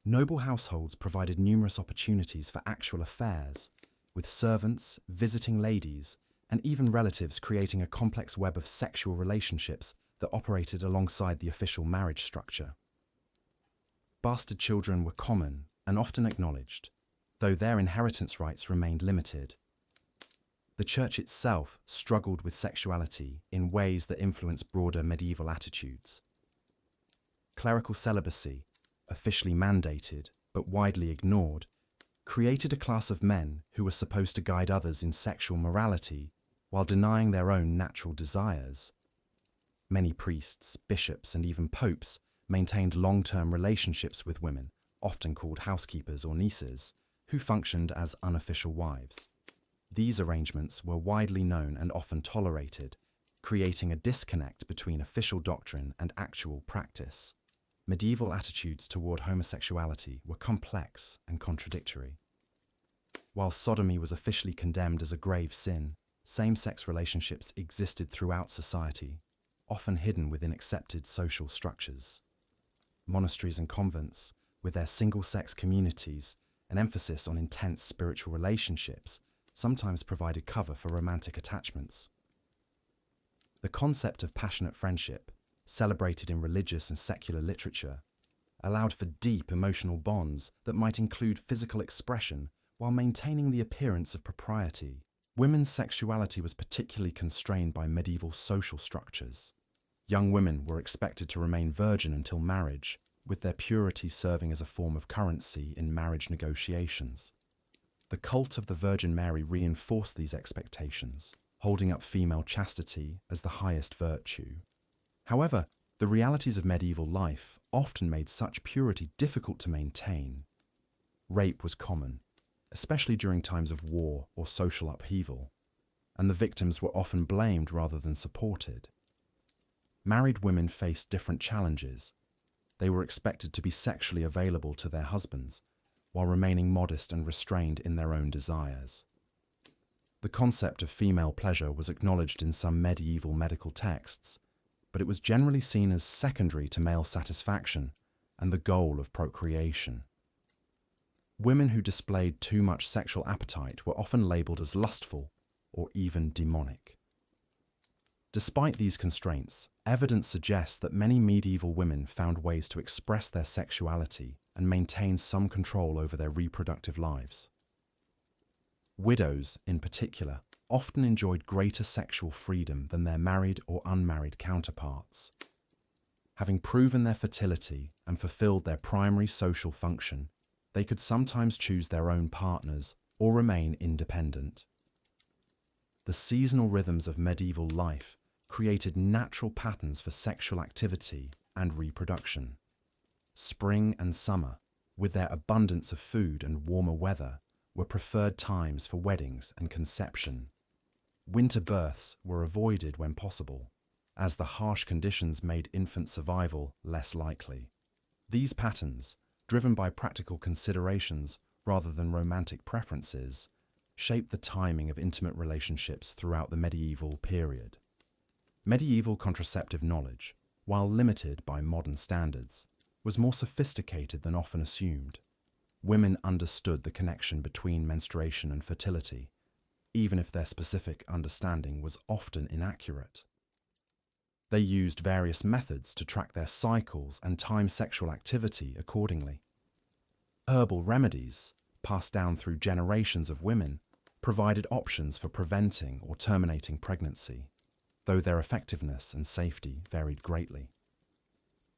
Noble households provided numerous opportunities for actual affairs, with servants, visiting ladies, and even relatives creating a complex web of sexual relationships that operated alongside the official marriage structure. Bastard children were common and often acknowledged, though their inheritance rights remained limited. The Church itself struggled with sexuality in ways that influenced broader medieval attitudes. Clerical celibacy, officially mandated but widely ignored, created a class of men who were supposed to guide others in sexual morality while denying their own natural desires. Many priests, bishops, and even popes maintained long-term relationships with women, often called housekeepers or nieces, who functioned as unofficial wives. These arrangements were widely known and often tolerated, creating a disconnect between official doctrine and actual practice. Medieval attitudes toward homosexuality were complex and contradictory. While sodomy was officially condemned as a grave sin, same-sex relationships existed throughout society, often hidden within accepted social structures. Monasteries and convents, with their single-sex communities, an emphasis on intense spiritual relationships, sometimes provided cover for romantic attachments. The concept of passionate friendship, celebrated in religious and secular literature, allowed for deep emotional bonds that might include physical expression while maintaining the appearance of propriety. Women's sexuality was particularly constrained by medieval social structures. Young women were expected to remain virgin until marriage, with their purity serving as a form of currency in marriage negotiations. The cult of the Virgin Mary reinforced these expectations, holding up female chastity as the highest virtue. However, the realities of medieval life often made such purity difficult to maintain. Rape was common, especially during times of war or social upheaval, and the victims were often blamed rather than supported. Married women faced different challenges. They were expected to be sexually available to their husbands, while remaining modest and restrained in their own desires. The concept of female pleasure was acknowledged in some medieval medical texts, but it was generally seen as secondary to male satisfaction and the goal of procreation. Women who displayed too much sexual appetite were often labelled as lustful or even demonic. Despite these constraints, evidence suggests that many medieval women found ways to express their sexuality and maintain some control over their reproductive lives. Widows, in particular, often enjoyed greater sexual freedom than their married or unmarried counterparts. Having proven their fertility and fulfilled their primary social function, they could sometimes choose their own partners or remain independent. The seasonal rhythms of medieval life created natural patterns for sexual activity and reproduction. Spring and summer, with their abundance of food and warmer weather, were preferred times for weddings and conception. Winter births were avoided when possible, as the harsh conditions made infant survival less likely. These patterns, driven by practical considerations rather than romantic preferences, shaped the timing of intimate relationships throughout the medieval period. Medieval contraceptive knowledge, while limited by modern standards, was more sophisticated than often assumed. Women understood the connection between menstruation and fertility, even if their specific understanding was often inaccurate. They used various methods to track their cycles and time sexual activity accordingly. Herbal remedies, passed down through generations of women, provided options for preventing or terminating pregnancy, though their effectiveness and safety varied greatly.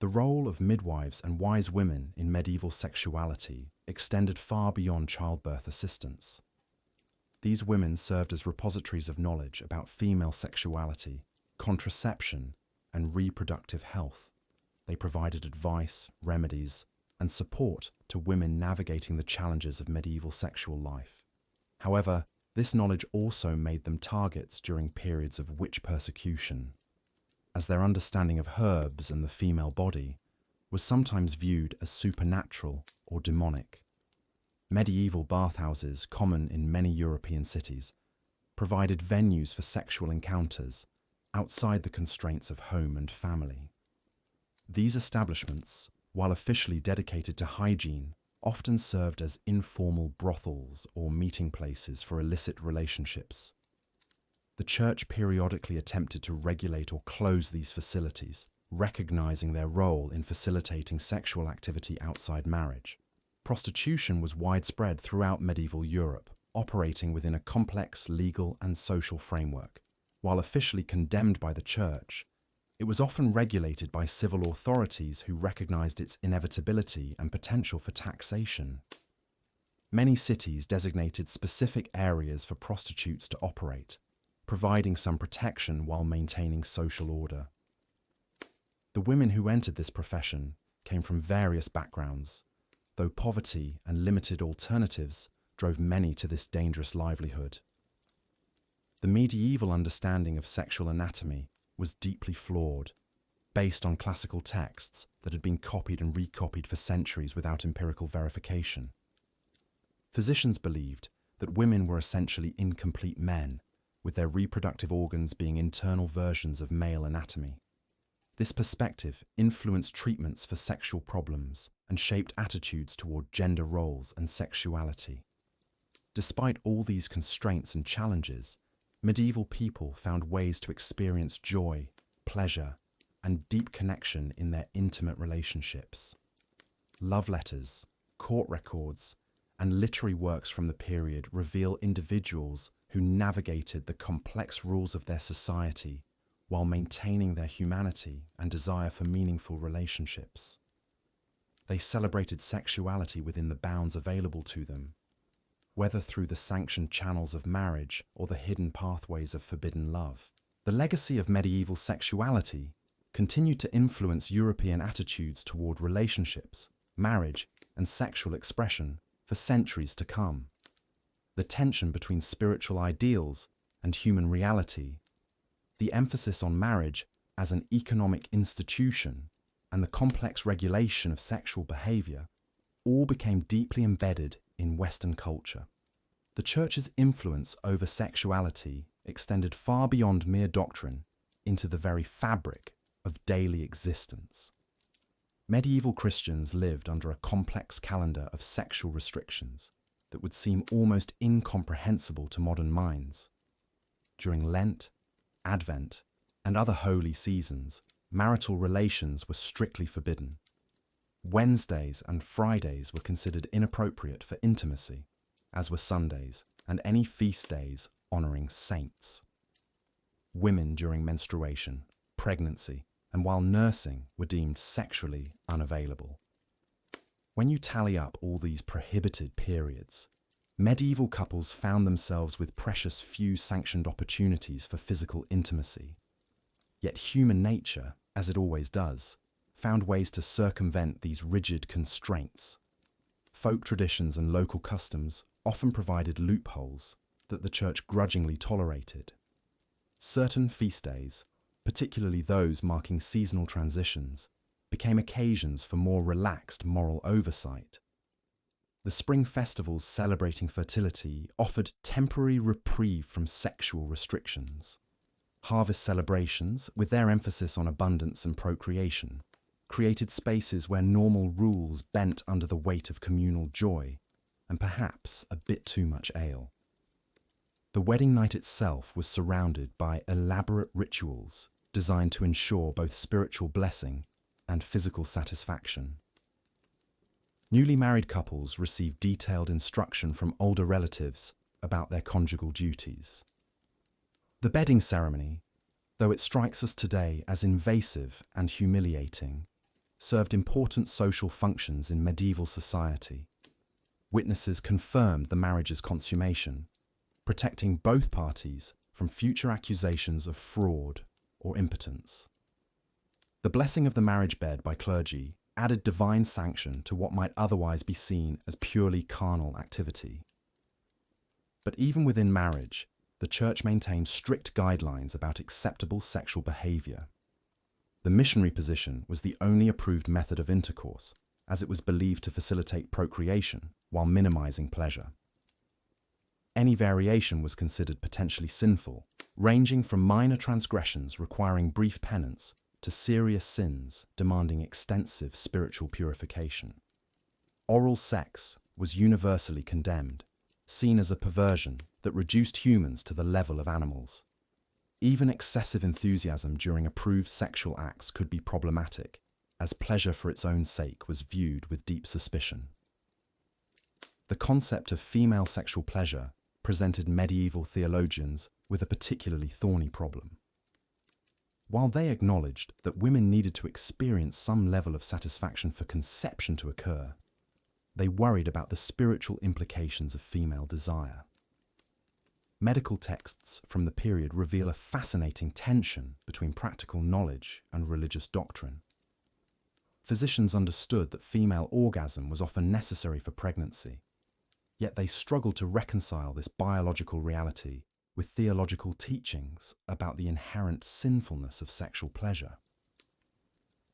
The role of midwives and wise women in medieval sexuality extended far beyond childbirth assistance. These women served as repositories of knowledge about female sexuality, contraception, and reproductive health. They provided advice, remedies, and support to women navigating the challenges of medieval sexual life. However, this knowledge also made them targets during periods of witch persecution, as their understanding of herbs and the female body was sometimes viewed as supernatural or demonic. Medieval bathhouses, common in many European cities, provided venues for sexual encounters outside the constraints of home and family. These establishments, while officially dedicated to hygiene, often served as informal brothels or meeting places for illicit relationships. The Church periodically attempted to regulate or close these facilities, recognizing their role in facilitating sexual activity outside marriage. Prostitution was widespread throughout medieval Europe, operating within a complex legal and social framework. While officially condemned by the Church, it was often regulated by civil authorities who recognized its inevitability and potential for taxation. Many cities designated specific areas for prostitutes to operate, providing some protection while maintaining social order. The women who entered this profession came from various backgrounds, though poverty and limited alternatives drove many to this dangerous livelihood. The medieval understanding of sexual anatomy was deeply flawed, based on classical texts that had been copied and recopied for centuries without empirical verification. Physicians believed that women were essentially incomplete men, with their reproductive organs being internal versions of male anatomy. This perspective influenced treatments for sexual problems and shaped attitudes toward gender roles and sexuality. Despite all these constraints and challenges, medieval people found ways to experience joy, pleasure, and deep connection in their intimate relationships. Love letters, court records, and literary works from the period reveal individuals who navigated the complex rules of their society while maintaining their humanity and desire for meaningful relationships. They celebrated sexuality within the bounds available to them, whether through the sanctioned channels of marriage or the hidden pathways of forbidden love. The legacy of medieval sexuality continued to influence European attitudes toward relationships, marriage, and sexual expression for centuries to come. The tension between spiritual ideals and human reality, the emphasis on marriage as an economic institution, and the complex regulation of sexual behavior all became deeply embedded in Western culture. The Church's influence over sexuality extended far beyond mere doctrine into the very fabric of daily existence. Medieval Christians lived under a complex calendar of sexual restrictions that would seem almost incomprehensible to modern minds. During Lent, Advent, and other holy seasons, marital relations were strictly forbidden. Wednesdays and Fridays were considered inappropriate for intimacy, as were Sundays and any feast days honoring saints. Women during menstruation, pregnancy, and while nursing were deemed sexually unavailable. When you tally up all these prohibited periods, medieval couples found themselves with precious few sanctioned opportunities for physical intimacy. Yet human nature, as it always does, found ways to circumvent these rigid constraints. Folk traditions and local customs often provided loopholes that the church grudgingly tolerated. Certain feast days, particularly those marking seasonal transitions, became occasions for more relaxed moral oversight. The spring festivals celebrating fertility offered temporary reprieve from sexual restrictions. Harvest celebrations, with their emphasis on abundance and procreation, created spaces where normal rules bent under the weight of communal joy, and perhaps a bit too much ale. The wedding night itself was surrounded by elaborate rituals designed to ensure both spiritual blessing and physical satisfaction. Newly married couples received detailed instruction from older relatives about their conjugal duties. The bedding ceremony, though it strikes us today as invasive and humiliating, served important social functions in medieval society. Witnesses confirmed the marriage's consummation, protecting both parties from future accusations of fraud or impotence. The blessing of the marriage bed by clergy added divine sanction to what might otherwise be seen as purely carnal activity. But even within marriage, the church maintained strict guidelines about acceptable sexual behavior. The missionary position was the only approved method of intercourse, as it was believed to facilitate procreation while minimizing pleasure. Any variation was considered potentially sinful, ranging from minor transgressions requiring brief penance to serious sins demanding extensive spiritual purification. Oral sex was universally condemned, seen as a perversion that reduced humans to the level of animals. Even excessive enthusiasm during approved sexual acts could be problematic, as pleasure for its own sake was viewed with deep suspicion. The concept of female sexual pleasure presented medieval theologians with a particularly thorny problem. While they acknowledged that women needed to experience some level of satisfaction for conception to occur, they worried about the spiritual implications of female desire. Medical texts from the period reveal a fascinating tension between practical knowledge and religious doctrine. Physicians understood that female orgasm was often necessary for pregnancy, yet they struggled to reconcile this biological reality with theological teachings about the inherent sinfulness of sexual pleasure.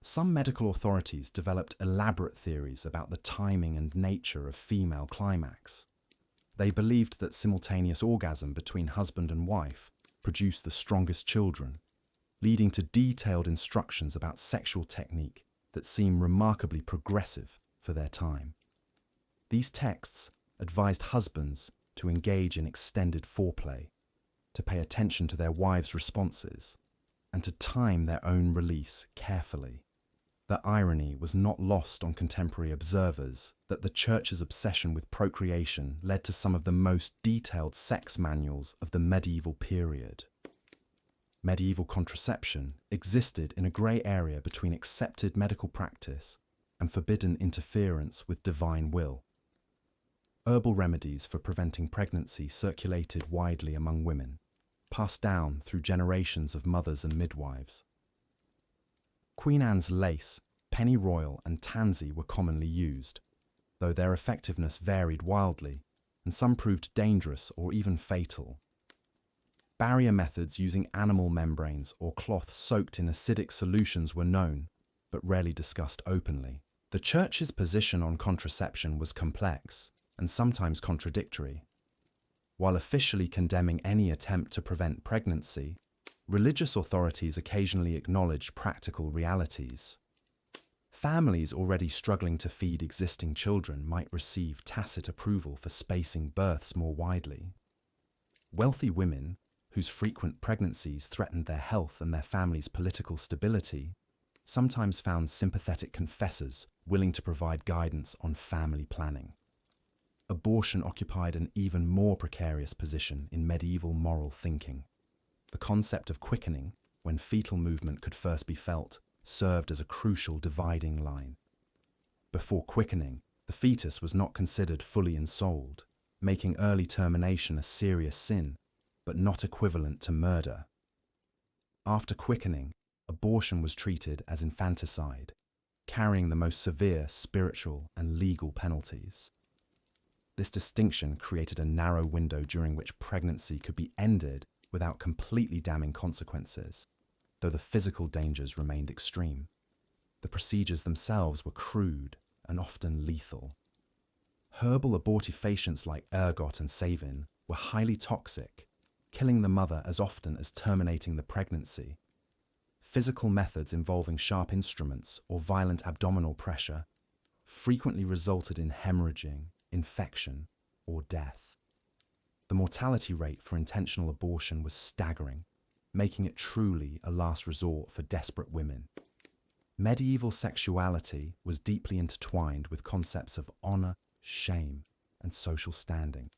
Some medical authorities developed elaborate theories about the timing and nature of female climax. They believed that simultaneous orgasm between husband and wife produced the strongest children, leading to detailed instructions about sexual technique that seem remarkably progressive for their time. These texts advised husbands to engage in extended foreplay, to pay attention to their wives' responses, and to time their own release carefully. The irony was not lost on contemporary observers that the Church's obsession with procreation led to some of the most detailed sex manuals of the medieval period. Medieval contraception existed in a grey area between accepted medical practice and forbidden interference with divine will. Herbal remedies for preventing pregnancy circulated widely among women, passed down through generations of mothers and midwives. Queen Anne's lace, pennyroyal, and tansy were commonly used, though their effectiveness varied wildly, and some proved dangerous or even fatal. Barrier methods using animal membranes or cloth soaked in acidic solutions were known, but rarely discussed openly. The Church's position on contraception was complex and sometimes contradictory. While officially condemning any attempt to prevent pregnancy, religious authorities occasionally acknowledged practical realities. Families already struggling to feed existing children might receive tacit approval for spacing births more widely. Wealthy women, whose frequent pregnancies threatened their health and their family's political stability, sometimes found sympathetic confessors willing to provide guidance on family planning. Abortion occupied an even more precarious position in medieval moral thinking. The concept of quickening, when fetal movement could first be felt, served as a crucial dividing line. Before quickening, the fetus was not considered fully ensouled, making early termination a serious sin, but not equivalent to murder. After quickening, abortion was treated as infanticide, carrying the most severe spiritual and legal penalties. This distinction created a narrow window during which pregnancy could be ended without completely damning consequences, though the physical dangers remained extreme. The procedures themselves were crude and often lethal. Herbal abortifacients like ergot and savin were highly toxic, killing the mother as often as terminating the pregnancy. Physical methods involving sharp instruments or violent abdominal pressure frequently resulted in hemorrhaging, infection, or death. The mortality rate for intentional abortion was staggering, making it truly a last resort for desperate women. Medieval sexuality was deeply intertwined with concepts of honor, shame, and social standing.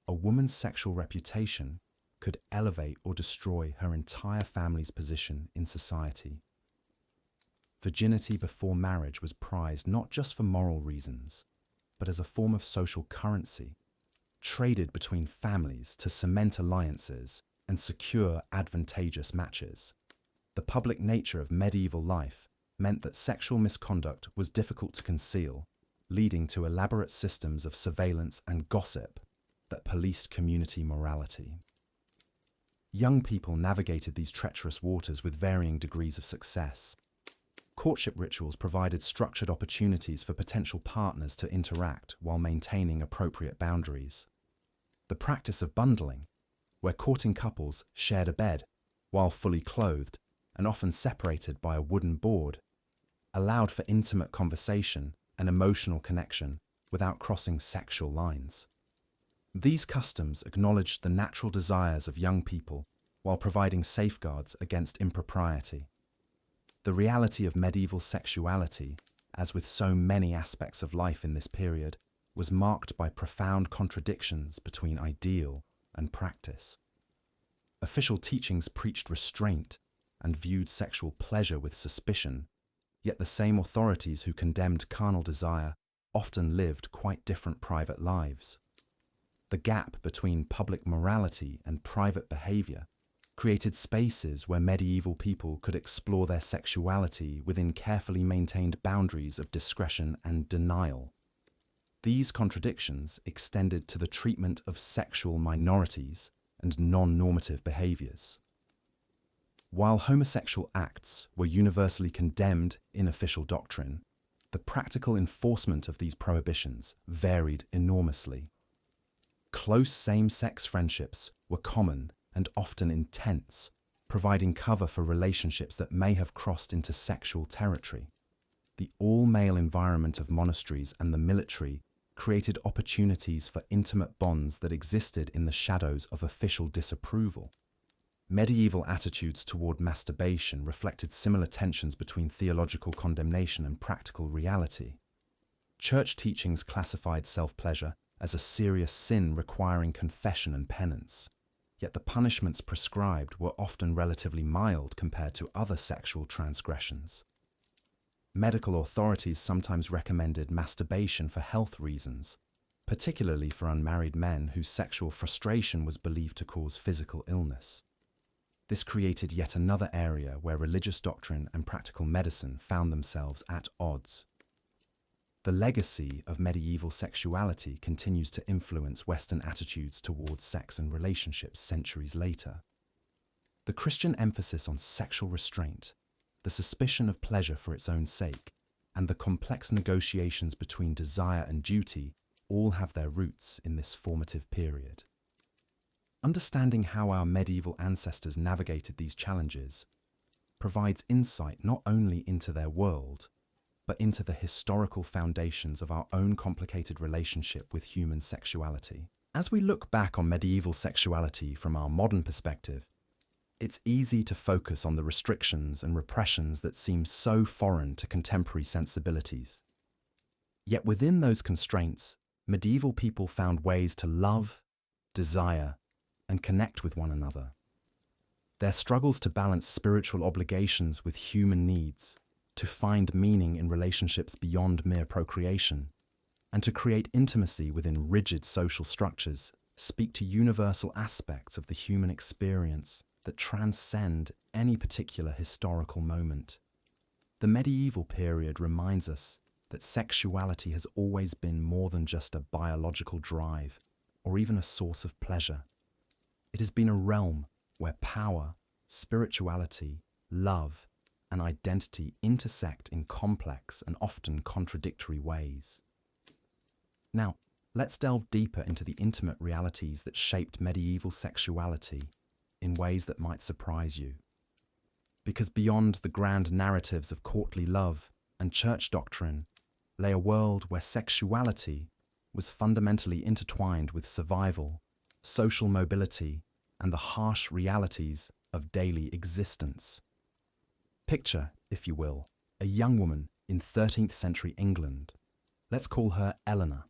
A woman's sexual reputation could elevate or destroy her entire family's position in society. Virginity before marriage was prized not just for moral reasons, but as a form of social currency, traded between families to cement alliances and secure advantageous matches. The public nature of medieval life meant that sexual misconduct was difficult to conceal, leading to elaborate systems of surveillance and gossip that policed community morality. Young people navigated these treacherous waters with varying degrees of success. Courtship rituals provided structured opportunities for potential partners to interact while maintaining appropriate boundaries. The practice of bundling, where courting couples shared a bed while fully clothed and often separated by a wooden board, allowed for intimate conversation and emotional connection without crossing sexual lines. These customs acknowledged the natural desires of young people while providing safeguards against impropriety. The reality of medieval sexuality, as with so many aspects of life in this period, was marked by profound contradictions between ideal and practice. Official teachings preached restraint and viewed sexual pleasure with suspicion, yet the same authorities who condemned carnal desire often lived quite different private lives. The gap between public morality and private behavior created spaces where medieval people could explore their sexuality within carefully maintained boundaries of discretion and denial. These contradictions extended to the treatment of sexual minorities and non-normative behaviors. While homosexual acts were universally condemned in official doctrine, the practical enforcement of these prohibitions varied enormously. Close same-sex friendships were common and often intense, providing cover for relationships that may have crossed into sexual territory. The all-male environment of monasteries and the military created opportunities for intimate bonds that existed in the shadows of official disapproval. Medieval attitudes toward masturbation reflected similar tensions between theological condemnation and practical reality. Church teachings classified self-pleasure as a serious sin requiring confession and penance, yet the punishments prescribed were often relatively mild compared to other sexual transgressions. Medical authorities sometimes recommended masturbation for health reasons, particularly for unmarried men whose sexual frustration was believed to cause physical illness. This created yet another area where religious doctrine and practical medicine found themselves at odds. The legacy of medieval sexuality continues to influence Western attitudes towards sex and relationships centuries later. The Christian emphasis on sexual restraint, the suspicion of pleasure for its own sake, and the complex negotiations between desire and duty all have their roots in this formative period. Understanding how our medieval ancestors navigated these challenges provides insight not only into their world, but into the historical foundations of our own complicated relationship with human sexuality. As we look back on medieval sexuality from our modern perspective, it's easy to focus on the restrictions and repressions that seem so foreign to contemporary sensibilities. Yet within those constraints, medieval people found ways to love, desire, and connect with one another. Their struggles to balance spiritual obligations with human needs, to find meaning in relationships beyond mere procreation, and to create intimacy within rigid social structures speak to universal aspects of the human experience that transcend any particular historical moment. The medieval period reminds us that sexuality has always been more than just a biological drive or even a source of pleasure. It has been a realm where power, spirituality, love, and identity intersect in complex and often contradictory ways. Now, let's delve deeper into the intimate realities that shaped medieval sexuality in ways that might surprise you. Because beyond the grand narratives of courtly love and church doctrine lay a world where sexuality was fundamentally intertwined with survival, social mobility, and the harsh realities of daily existence. Picture, if you will, a young woman in 13th century England. Let's call her Eleanor.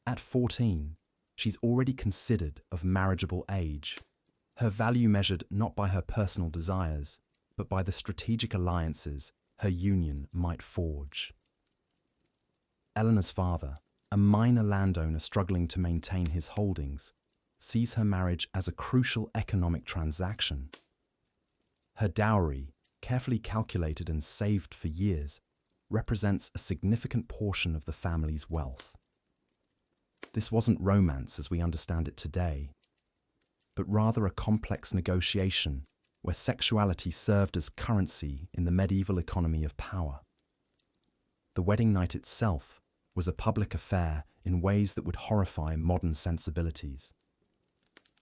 At 14, she's already considered of marriageable age, her value measured not by her personal desires, but by the strategic alliances her union might forge. Eleanor's father, a minor landowner struggling to maintain his holdings, sees her marriage as a crucial economic transaction. Her dowry, carefully calculated and saved for years, represents a significant portion of the family's wealth. This wasn't romance as we understand it today, but rather a complex negotiation where sexuality served as currency in the medieval economy of power. The wedding night itself was a public affair in ways that would horrify modern sensibilities.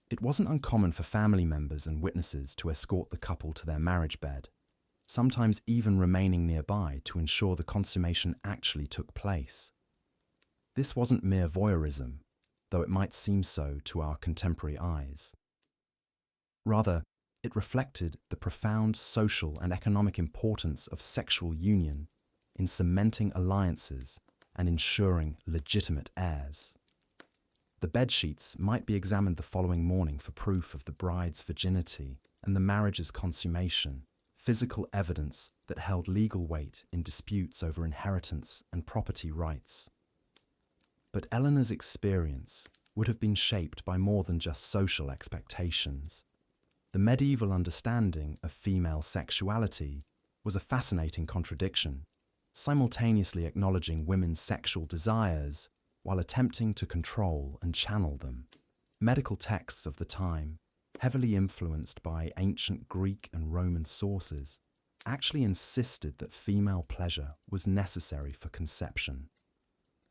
It wasn't uncommon for family members and witnesses to escort the couple to their marriage bed, sometimes even remaining nearby to ensure the consummation actually took place. This wasn't mere voyeurism, though it might seem so to our contemporary eyes. Rather, it reflected the profound social and economic importance of sexual union in cementing alliances and ensuring legitimate heirs. The bedsheets might be examined the following morning for proof of the bride's virginity and the marriage's consummation, physical evidence that held legal weight in disputes over inheritance and property rights. But Eleanor's experience would have been shaped by more than just social expectations. The medieval understanding of female sexuality was a fascinating contradiction, simultaneously acknowledging women's sexual desires while attempting to control and channel them. Medical texts of the time, heavily influenced by ancient Greek and Roman sources, actually insisted that female pleasure was necessary for conception.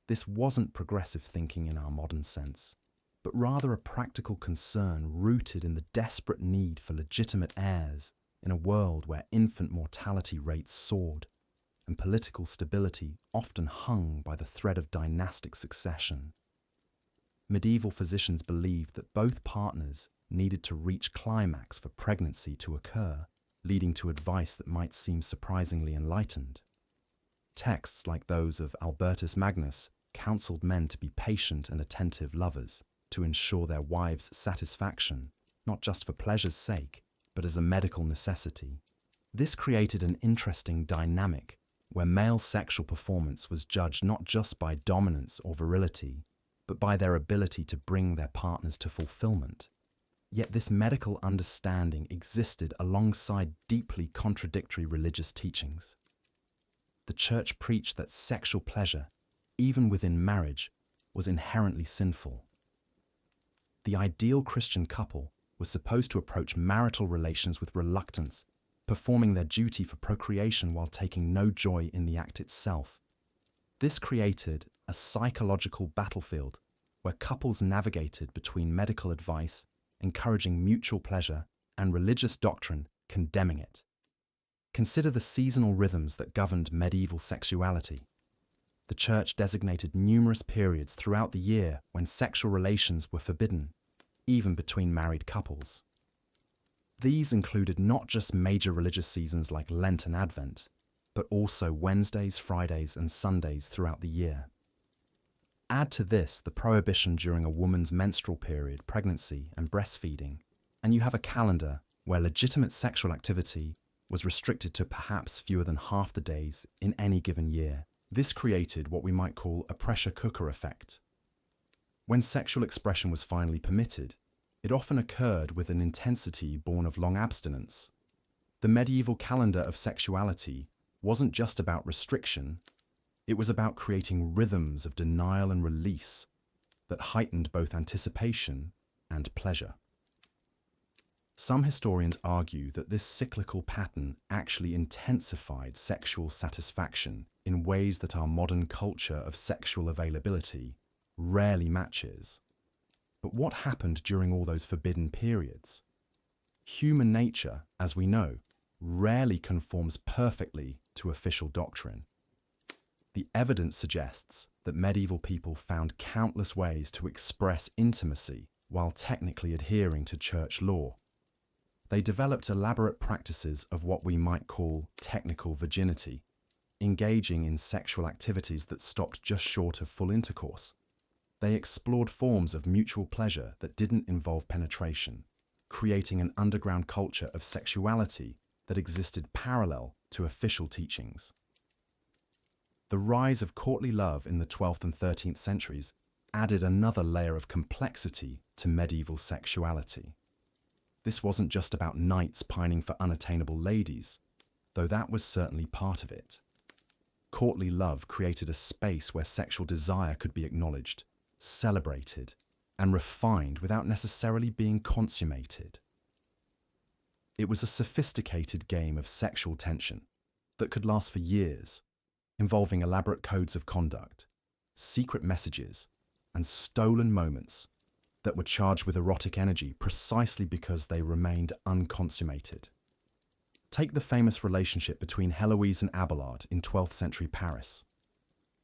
This wasn't progressive thinking in our modern sense, but rather a practical concern rooted in the desperate need for legitimate heirs in a world where infant mortality rates soared and political stability often hung by the thread of dynastic succession. Medieval physicians believed that both partners needed to reach climax for pregnancy to occur, leading to advice that might seem surprisingly enlightened. Texts like those of Albertus Magnus counseled men to be patient and attentive lovers, to ensure their wives' satisfaction, not just for pleasure's sake, but as a medical necessity. This created an interesting dynamic where male sexual performance was judged not just by dominance or virility, but by their ability to bring their partners to fulfillment. Yet this medical understanding existed alongside deeply contradictory religious teachings. The church preached that sexual pleasure, even within marriage, was inherently sinful. The ideal Christian couple was supposed to approach marital relations with reluctance, performing their duty for procreation while taking no joy in the act itself. This created a psychological battlefield where couples navigated between medical advice, encouraging mutual pleasure, and religious doctrine condemning it. Consider the seasonal rhythms that governed medieval sexuality. the Church designated numerous periods throughout the year when sexual relations were forbidden, even between married couples. These included not just major religious seasons like Lent and Advent, but also Wednesdays, Fridays, and Sundays throughout the year. Add to this the prohibition during a woman's menstrual period, pregnancy, and breastfeeding, and you have a calendar where legitimate sexual activity was restricted to perhaps fewer than half the days in any given year. This created what we might call a pressure cooker effect. When sexual expression was finally permitted, it often occurred with an intensity born of long abstinence. The medieval calendar of sexuality wasn't just about restriction, it was about creating rhythms of denial and release that heightened both anticipation and pleasure. Some historians argue that this cyclical pattern actually intensified sexual satisfaction in ways that our modern culture of sexual availability rarely matches. But what happened during all those forbidden periods? Human nature, as we know, rarely conforms perfectly to official doctrine. The evidence suggests that medieval people found countless ways to express intimacy while technically adhering to church law. They developed elaborate practices of what we might call technical virginity, engaging in sexual activities that stopped just short of full intercourse. They explored forms of mutual pleasure that didn't involve penetration, creating an underground culture of sexuality that existed parallel to official teachings. The rise of courtly love in the 12th and 13th centuries added another layer of complexity to medieval sexuality. This wasn't just about knights pining for unattainable ladies, though that was certainly part of it. Courtly love created a space where sexual desire could be acknowledged, celebrated, and refined without necessarily being consummated. It was a sophisticated game of sexual tension that could last for years, involving elaborate codes of conduct, secret messages, and stolen moments that were charged with erotic energy precisely because they remained unconsummated. Take the famous relationship between Heloise and Abelard in 12th century Paris.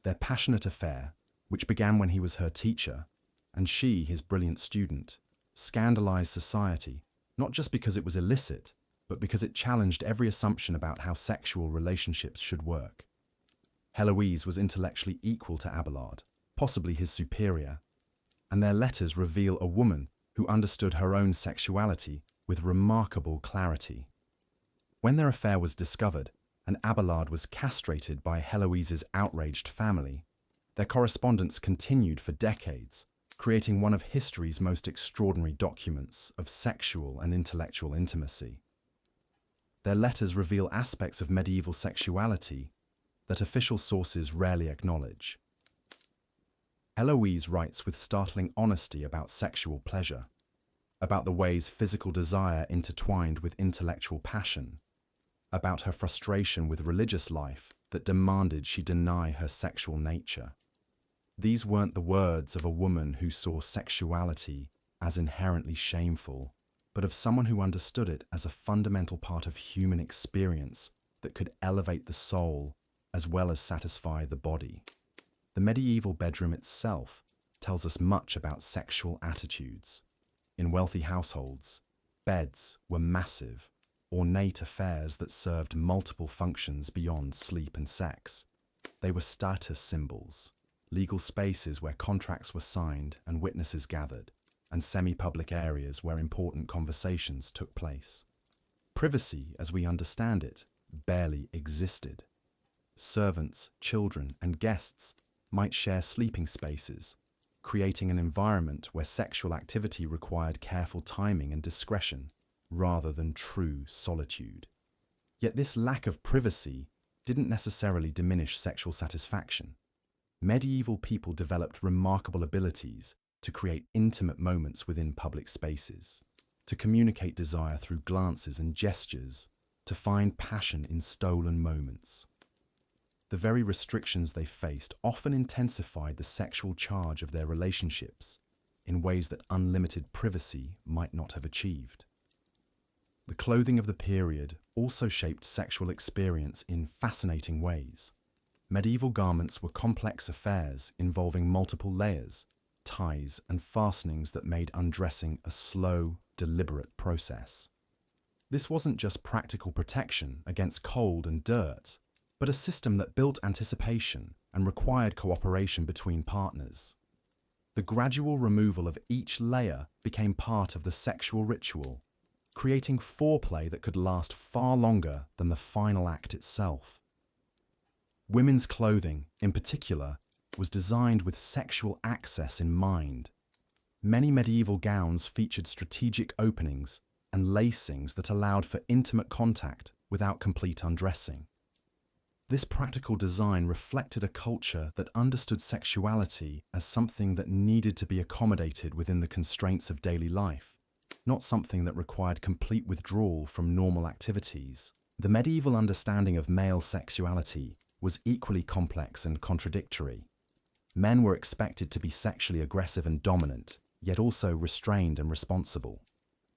Their passionate affair, which began when he was her teacher, and she his brilliant student, scandalized society, not just because it was illicit, but because it challenged every assumption about how sexual relationships should work. Heloise was intellectually equal to Abelard, possibly his superior, and their letters reveal a woman who understood her own sexuality with remarkable clarity. When their affair was discovered, and Abelard was castrated by Heloise's outraged family, their correspondence continued for decades, creating one of history's most extraordinary documents of sexual and intellectual intimacy. Their letters reveal aspects of medieval sexuality that official sources rarely acknowledge. Heloise writes with startling honesty about sexual pleasure, about the ways physical desire intertwined with intellectual passion, about her frustration with religious life that demanded she deny her sexual nature. These weren't the words of a woman who saw sexuality as inherently shameful, but of someone who understood it as a fundamental part of human experience that could elevate the soul as well as satisfy the body. The medieval bedroom itself tells us much about sexual attitudes. In wealthy households, beds were massive, ornate affairs that served multiple functions beyond sleep and sex. They were status symbols, legal spaces where contracts were signed and witnesses gathered, and semi-public areas where important conversations took place. Privacy, as we understand it, barely existed. Servants, children, and guests might share sleeping spaces, creating an environment where sexual activity required careful timing and discretion rather than true solitude. Yet this lack of privacy didn't necessarily diminish sexual satisfaction. Medieval people developed remarkable abilities to create intimate moments within public spaces, to communicate desire through glances and gestures, to find passion in stolen moments. The very restrictions they faced often intensified the sexual charge of their relationships in ways that unlimited privacy might not have achieved. The clothing of the period also shaped sexual experience in fascinating ways. Medieval garments were complex affairs involving multiple layers, ties, and fastenings that made undressing a slow, deliberate process. This wasn't just practical protection against cold and dirt, but a system that built anticipation and required cooperation between partners. The gradual removal of each layer became part of the sexual ritual, creating foreplay that could last far longer than the final act itself. Women's clothing, in particular, was designed with sexual access in mind. Many medieval gowns featured strategic openings and lacings that allowed for intimate contact without complete undressing. This practical design reflected a culture that understood sexuality as something that needed to be accommodated within the constraints of daily life, not something that required complete withdrawal from normal activities. The medieval understanding of male sexuality was equally complex and contradictory. Men were expected to be sexually aggressive and dominant, yet also restrained and responsible.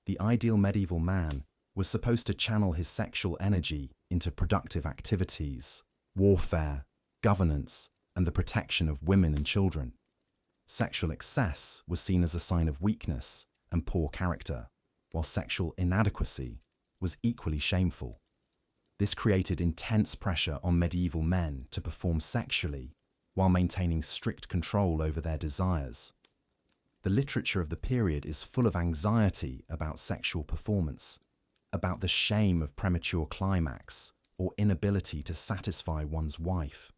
The ideal medieval man was supposed to channel his sexual energy into productive activities, warfare, governance, and the protection of women and children. Sexual excess was seen as a sign of weakness and poor character, while sexual inadequacy was equally shameful. This created intense pressure on medieval men to perform sexually while maintaining strict control over their desires. The literature of the period is full of anxiety about sexual performance, about the shame of premature climax or inability to satisfy one's wife.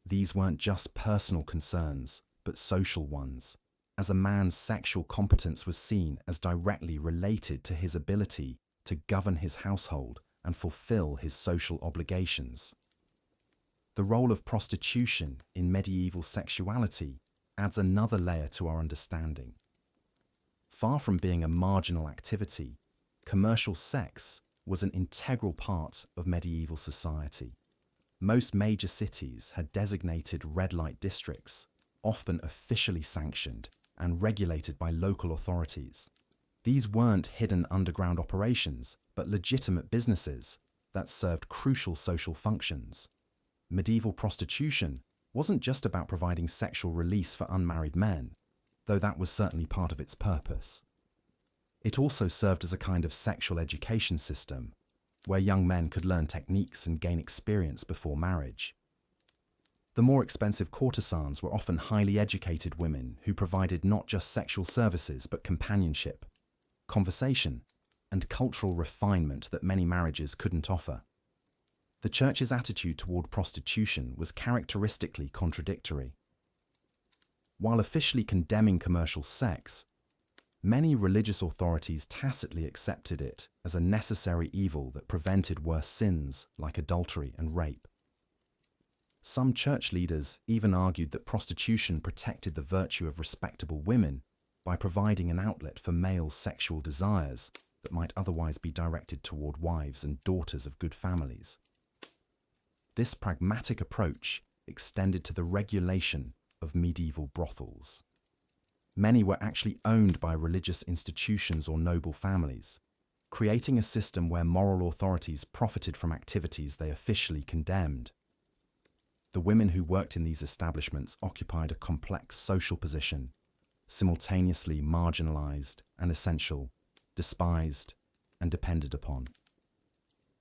These weren't just personal concerns, but social ones, as a man's sexual competence was seen as directly related to his ability to govern his household and fulfill his social obligations. The role of prostitution in medieval sexuality adds another layer to our understanding. Far from being a marginal activity, commercial sex was an integral part of medieval society. Most major cities had designated red light districts, often officially sanctioned and regulated by local authorities. These weren't hidden underground operations, but legitimate businesses that served crucial social functions. Medieval prostitution wasn't just about providing sexual release for unmarried men, though that was certainly part of its purpose. It also served as a kind of sexual education system, where young men could learn techniques and gain experience before marriage. The more expensive courtesans were often highly educated women who provided not just sexual services but companionship, conversation, and cultural refinement that many marriages couldn't offer. The Church's attitude toward prostitution was characteristically contradictory. While officially condemning commercial sex, many religious authorities tacitly accepted it as a necessary evil that prevented worse sins like adultery and rape. Some church leaders even argued that prostitution protected the virtue of respectable women by providing an outlet for male sexual desires that might otherwise be directed toward wives and daughters of good families. This pragmatic approach extended to the regulation of medieval brothels. Many were actually owned by religious institutions or noble families, creating a system where moral authorities profited from activities they officially condemned. The women who worked in these establishments occupied a complex social position, simultaneously marginalized and essential, despised and depended upon.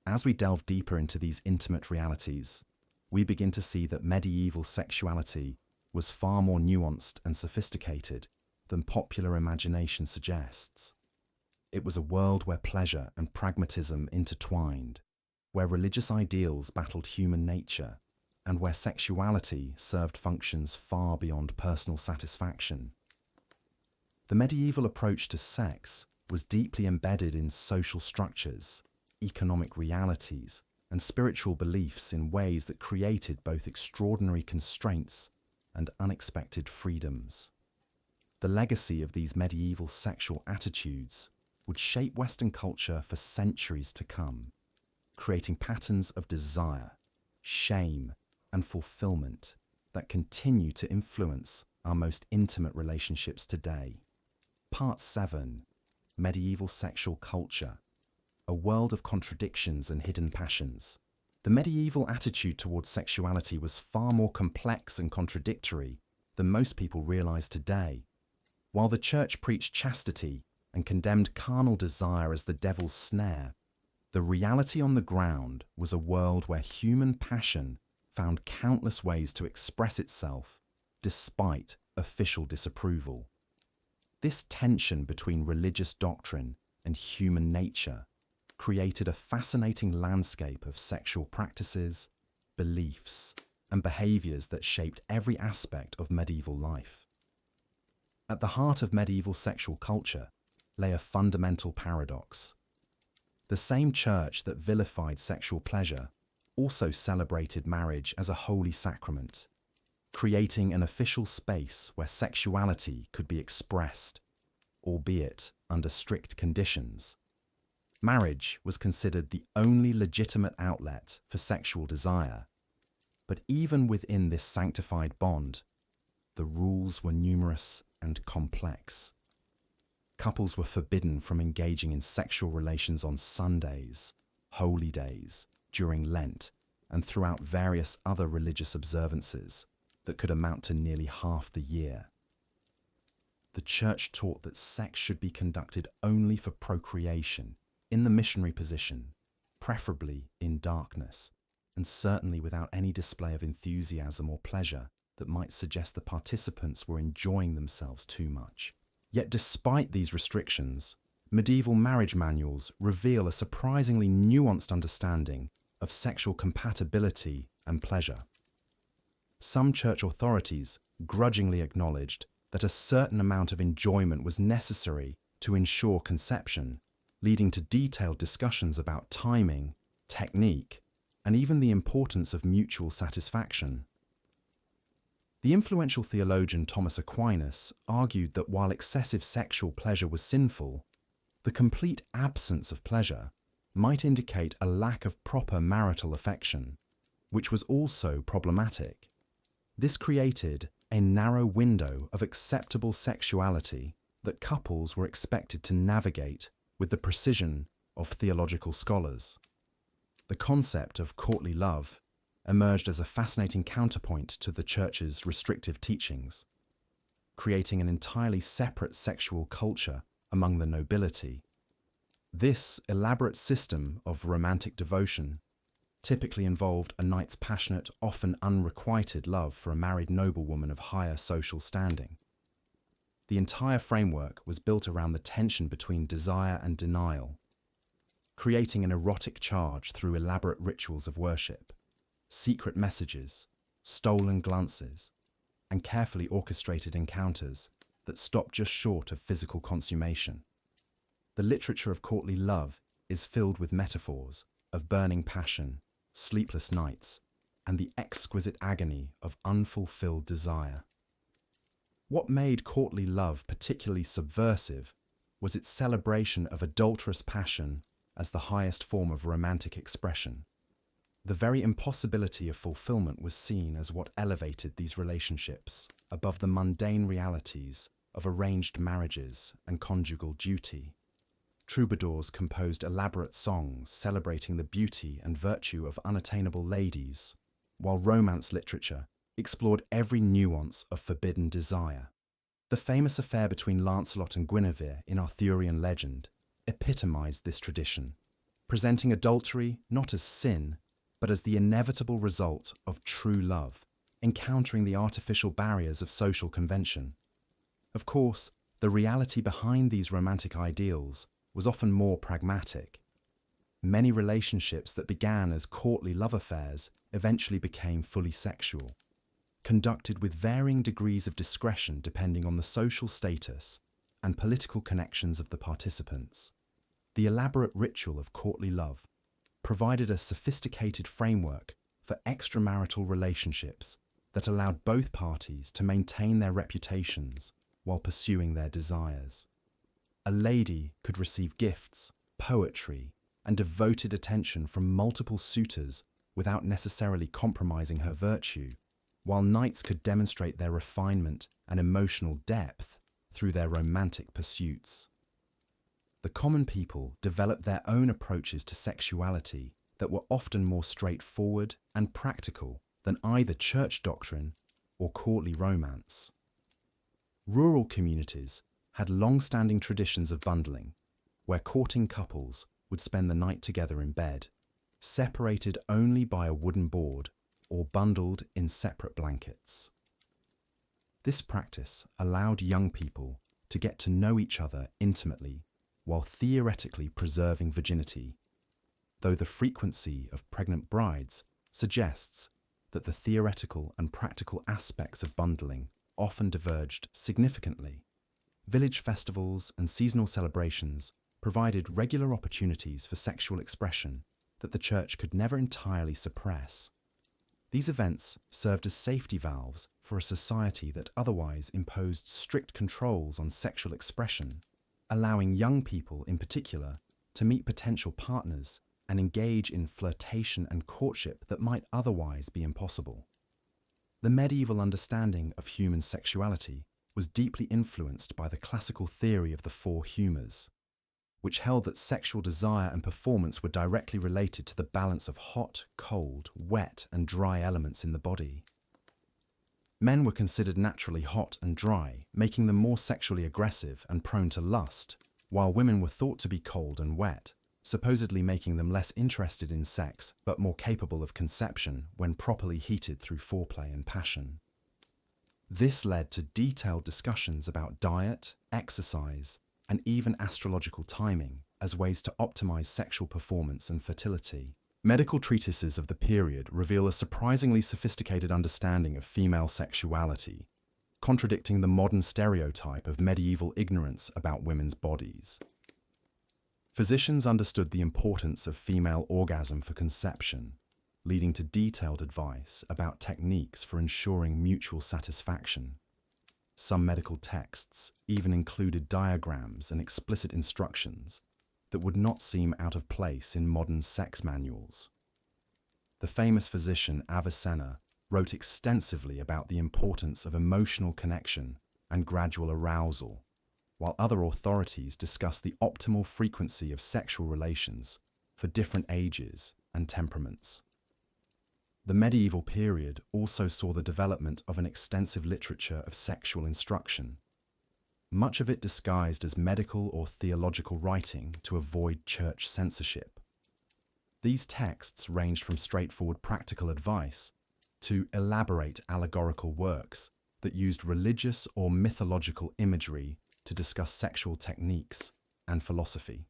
As we delve deeper into these intimate realities, we begin to see that medieval sexuality was far more nuanced and sophisticated than popular imagination suggests. It was a world where pleasure and pragmatism intertwined, where religious ideals battled human nature, and where sexuality served functions far beyond personal satisfaction. The medieval approach to sex was deeply embedded in social structures, economic realities, and spiritual beliefs in ways that created both extraordinary constraints and unexpected freedoms. The legacy of these medieval sexual attitudes would shape Western culture for centuries to come, creating patterns of desire, shame, and fulfillment that continue to influence our most intimate relationships today. Part 7: Medieval Sexual Culture. A world of contradictions and hidden passions. The medieval attitude towards sexuality was far more complex and contradictory than most people realize today. While the church preached chastity and condemned carnal desire as the devil's snare, the reality on the ground was a world where human passion found countless ways to express itself despite official disapproval. This tension between religious doctrine and human nature created a fascinating landscape of sexual practices, beliefs, and behaviors that shaped every aspect of medieval life. At the heart of medieval sexual culture lay a fundamental paradox. The same church that vilified sexual pleasure also celebrated marriage as a holy sacrament, creating an official space where sexuality could be expressed, albeit under strict conditions. Marriage was considered the only legitimate outlet for sexual desire, but even within this sanctified bond, the rules were numerous and complex. Couples were forbidden from engaging in sexual relations on Sundays, holy days, during Lent, and throughout various other religious observances that could amount to nearly half the year. The church taught that sex should be conducted only for procreation, in the missionary position, preferably in darkness, and certainly without any display of enthusiasm or pleasure that might suggest the participants were enjoying themselves too much. Yet despite these restrictions, medieval marriage manuals reveal a surprisingly nuanced understanding of sexual compatibility and pleasure. Some church authorities grudgingly acknowledged that a certain amount of enjoyment was necessary to ensure conception, leading to detailed discussions about timing, technique, and even the importance of mutual satisfaction. The influential theologian Thomas Aquinas argued that while excessive sexual pleasure was sinful, the complete absence of pleasure might indicate a lack of proper marital affection, which was also problematic. This created a narrow window of acceptable sexuality that couples were expected to navigate with the precision of theological scholars. The concept of courtly love emerged as a fascinating counterpoint to the Church's restrictive teachings, creating an entirely separate sexual culture among the nobility. This elaborate system of romantic devotion typically involved a knight's passionate, often unrequited love for a married noblewoman of higher social standing. The entire framework was built around the tension between desire and denial, creating an erotic charge through elaborate rituals of worship, secret messages, stolen glances, and carefully orchestrated encounters that stopped just short of physical consummation. The literature of courtly love is filled with metaphors of burning passion, sleepless nights, and the exquisite agony of unfulfilled desire. What made courtly love particularly subversive was its celebration of adulterous passion as the highest form of romantic expression. The very impossibility of fulfillment was seen as what elevated these relationships above the mundane realities of arranged marriages and conjugal duty. Troubadours composed elaborate songs celebrating the beauty and virtue of unattainable ladies, while romance literature explored every nuance of forbidden desire. The famous affair between Lancelot and Guinevere in Arthurian legend epitomized this tradition, presenting adultery not as sin, but as the inevitable result of true love, encountering the artificial barriers of social convention. Of course, the reality behind these romantic ideals was often more pragmatic. Many relationships that began as courtly love affairs eventually became fully sexual, conducted with varying degrees of discretion depending on the social status and political connections of the participants. The elaborate ritual of courtly love provided a sophisticated framework for extramarital relationships that allowed both parties to maintain their reputations while pursuing their desires. A lady could receive gifts, poetry, and devoted attention from multiple suitors without necessarily compromising her virtue, while knights could demonstrate their refinement and emotional depth through their romantic pursuits. The common people developed their own approaches to sexuality that were often more straightforward and practical than either church doctrine or courtly romance. Rural communities had long-standing traditions of bundling, where courting couples would spend the night together in bed, separated only by a wooden board or bundled in separate blankets. This practice allowed young people to get to know each other intimately while theoretically preserving virginity, though the frequency of pregnant brides suggests that the theoretical and practical aspects of bundling often diverged significantly. Village festivals and seasonal celebrations provided regular opportunities for sexual expression that the church could never entirely suppress. These events served as safety valves for a society that otherwise imposed strict controls on sexual expression, allowing young people in particular to meet potential partners and engage in flirtation and courtship that might otherwise be impossible. The medieval understanding of human sexuality was deeply influenced by the classical theory of the four humours, which held that sexual desire and performance were directly related to the balance of hot, cold, wet, and dry elements in the body. Men were considered naturally hot and dry, making them more sexually aggressive and prone to lust, while women were thought to be cold and wet, supposedly making them less interested in sex but more capable of conception when properly heated through foreplay and passion. This led to detailed discussions about diet, exercise, and even astrological timing as ways to optimize sexual performance and fertility. Medical treatises of the period reveal a surprisingly sophisticated understanding of female sexuality, contradicting the modern stereotype of medieval ignorance about women's bodies. Physicians understood the importance of female orgasm for conception, leading to detailed advice about techniques for ensuring mutual satisfaction. Some medical texts even included diagrams and explicit instructions that would not seem out of place in modern sex manuals. The famous physician Avicenna wrote extensively about the importance of emotional connection and gradual arousal, while other authorities discuss the optimal frequency of sexual relations for different ages and temperaments. The medieval period also saw the development of an extensive literature of sexual instruction, much of it disguised as medical or theological writing to avoid church censorship. These texts ranged from straightforward practical advice to elaborate allegorical works that used religious or mythological imagery to discuss sexual techniques and philosophy.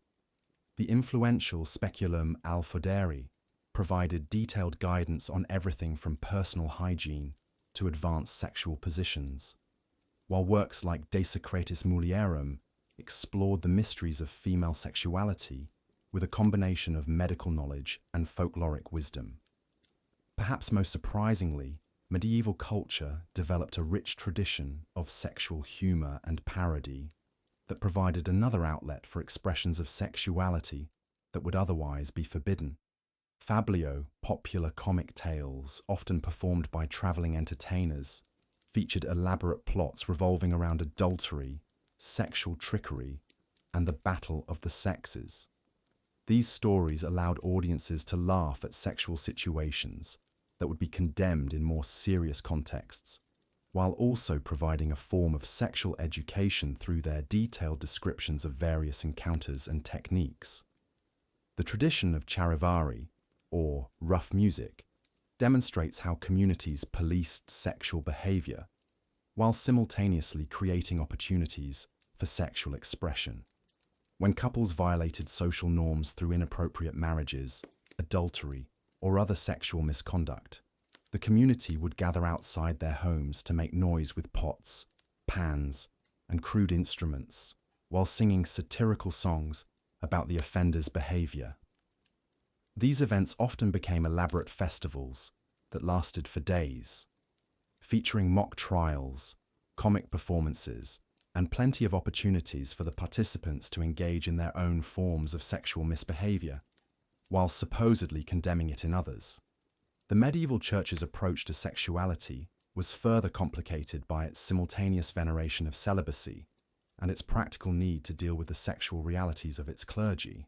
The influential Speculum Alfoderi provided detailed guidance on everything from personal hygiene to advanced sexual positions, while works like De Secretis Mulierum explored the mysteries of female sexuality with a combination of medical knowledge and folkloric wisdom. Perhaps most surprisingly, medieval culture developed a rich tradition of sexual humor and parody that provided another outlet for expressions of sexuality that would otherwise be forbidden. Fablio, popular comic tales, often performed by traveling entertainers, featured elaborate plots revolving around adultery, sexual trickery, and the battle of the sexes. These stories allowed audiences to laugh at sexual situations that would be condemned in more serious contexts, while also providing a form of sexual education through their detailed descriptions of various encounters and techniques. The tradition of charivari, or rough music, demonstrates how communities policed sexual behavior, while simultaneously creating opportunities for sexual expression. When couples violated social norms through inappropriate marriages, adultery, or other sexual misconduct, the community would gather outside their homes to make noise with pots, pans, and crude instruments, while singing satirical songs about the offender's behavior. These events often became elaborate festivals that lasted for days, featuring mock trials, comic performances, and plenty of opportunities for the participants to engage in their own forms of sexual misbehavior, while supposedly condemning it in others. The medieval church's approach to sexuality was further complicated by its simultaneous veneration of celibacy and its practical need to deal with the sexual realities of its clergy.